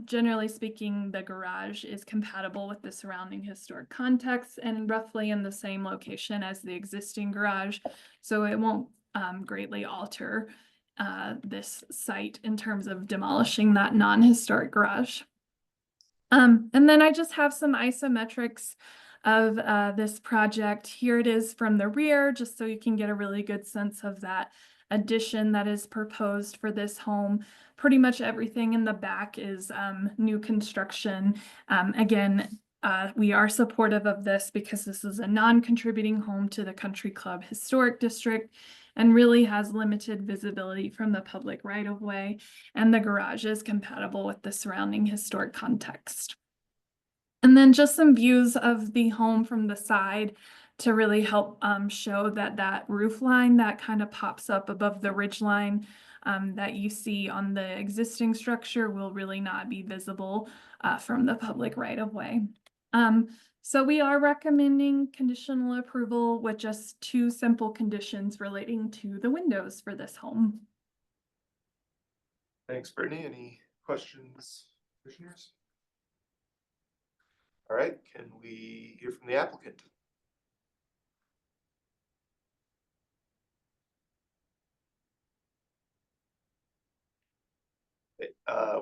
Generally speaking, the garage is compatible with the surrounding historic context and roughly in the same location as the existing garage, so it won't greatly alter this site in terms of demolishing that non-historic garage. And then I just have some isometrics of this project. Here it is from the rear, just so you can get a really good sense of that addition that is proposed for this home. Pretty much everything in the back is new construction. Again, we are supportive of this because this is a non-contributing home to the Country Club Historic District and really has limited visibility from the public right-of-way, and the garage is compatible with the surrounding historic context. And then just some views of the home from the side to really help show that that roof line that kind of pops up above the ridge line that you see on the existing structure will really not be visible from the public right-of-way. So we are recommending conditional approval with just two simple conditions relating to the windows for this home. Thanks, Brittany. Any questions, commissioners? All right, can we hear from the applicant?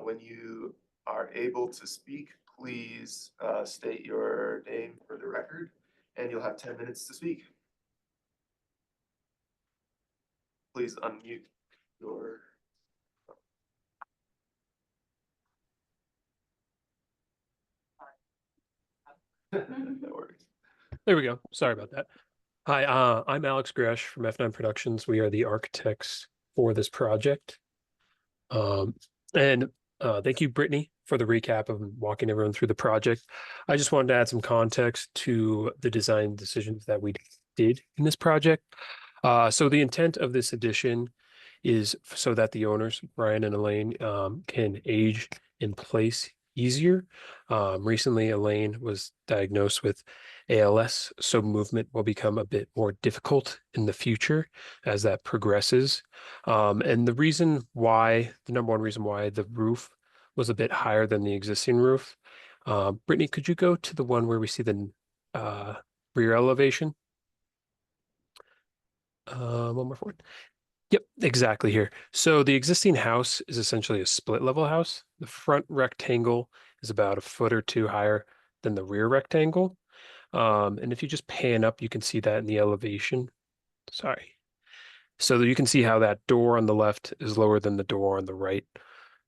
When you are able to speak, please state your name for the record, and you'll have 10 minutes to speak. Please unmute your. No worries. There we go. Sorry about that. Hi, I'm Alex Gresh from F9 Productions. We are the architects for this project. Thank you, Brittany, for the recap of walking everyone through the project. I just wanted to add some context to the design decisions that we did in this project. So the intent of this addition is so that the owners, Brian and Elaine, can age in place easier. Recently, Elaine was diagnosed with ALS, so movement will become a bit more difficult in the future as that progresses. And the reason why, the number one reason why the roof was a bit higher than the existing roof. Brittany, could you go to the one where we see the rear elevation? One more forward. Yep, exactly here. So the existing house is essentially a split level house. The front rectangle is about 1 foot or 2 higher than the rear rectangle. And if you just pan up, you can see that in the elevation. Sorry. So you can see how that door on the left is lower than the door on the right.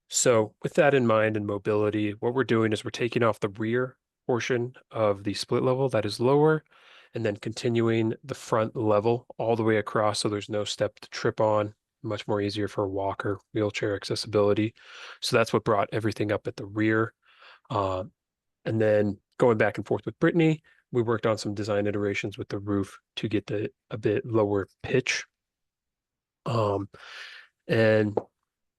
So with that in mind and mobility, what we're doing is we're taking off the rear portion of the split level that is lower, and then continuing the front level all the way across so there's no step to trip on, much more easier for a walker, wheelchair accessibility. So that's what brought everything up at the rear. And then going back and forth with Brittany, we worked on some design iterations with the roof to get a bit lower pitch. And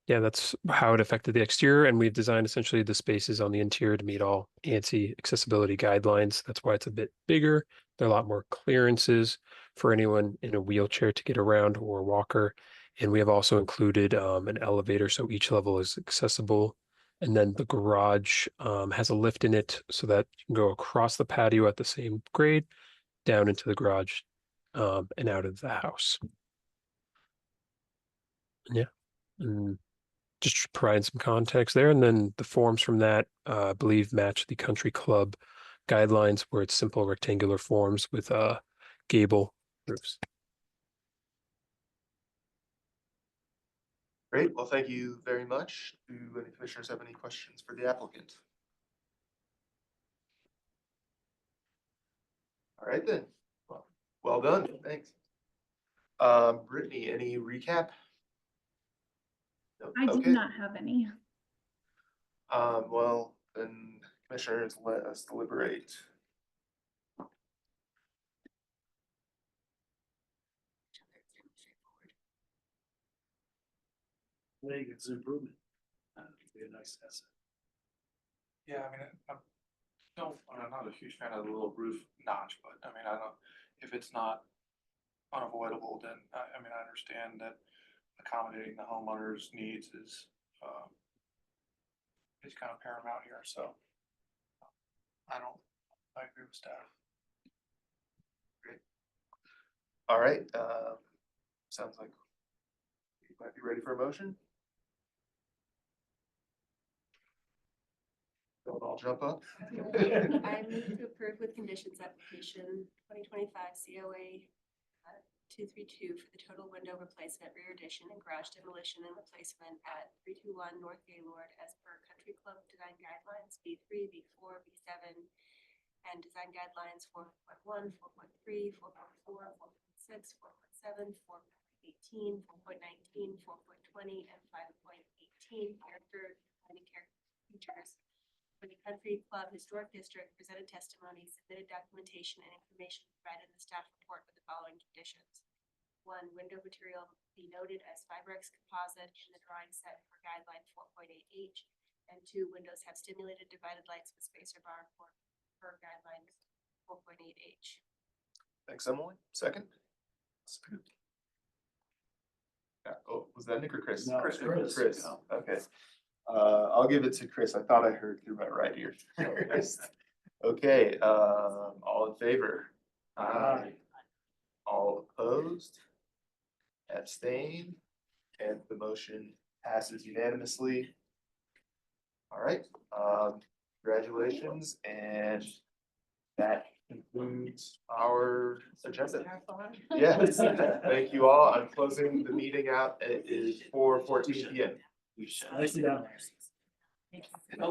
yeah, that's how it affected the exterior. And we've designed essentially the spaces on the interior to meet all ANSI accessibility guidelines. That's why it's a bit bigger. There are a lot more clearances for anyone in a wheelchair to get around or a walker. And we have also included an elevator, so each level is accessible And then the garage has a lift in it so that you can go across the patio at the same grade, down into the garage, and out of the house. Yeah. And just providing some context there. And then the forms from that, I believe, match the country club guidelines where it's simple rectangular forms with gable roofs. Great, well, thank you very much. Do any commissioners have any questions for the applicant? All right then, well done, thanks. Brittany, any recap? No? I do Okay. not have any. Well, then commissioners, let us deliberate. I think it's an improvement. It'd be a nice asset. Yeah, I mean, I'm not a huge fan of the little roof notch, but I mean, I don't, if it's not unavoidable, then I mean, I understand that accommodating the homeowner's needs is kind of paramount here, so I agree with staff. Great. All right, sounds like you might be ready for a motion. Don't all jump up. I move to approve with conditions application 2025 COA 232 for the total window replacement, rear addition, and garage demolition and replacement at 321 North Gaylord as per Country Club Design Guidelines B3, B4, B7, and Design Guidelines 4.1, 4.3, 4.4, 4.6, 4.7, 4.18, 4.19, 4.20, and 5.18 character features for the Country Club Historic District, presented testimony, submitted documentation, and information provided in the staff report with the following conditions. 1, window material be noted as Fibrex composite in the drawing set for guideline 4.8H. And 2, windows have stimulated divided lights with spacer bar per guideline 4.8H. Thanks, Emily. Second? Yeah, oh, was that Nick or Chris? No, it's Chris. Chris, okay. I'll give it to Chris. I thought I heard through my right ear. Okay, all in favor? Aye. All opposed? Abstain? And the motion passes unanimously. All right, congratulations, and that concludes our agenda. Yes, thank you all. I'm closing the meeting out. It is 4:14 PM. Nicely done.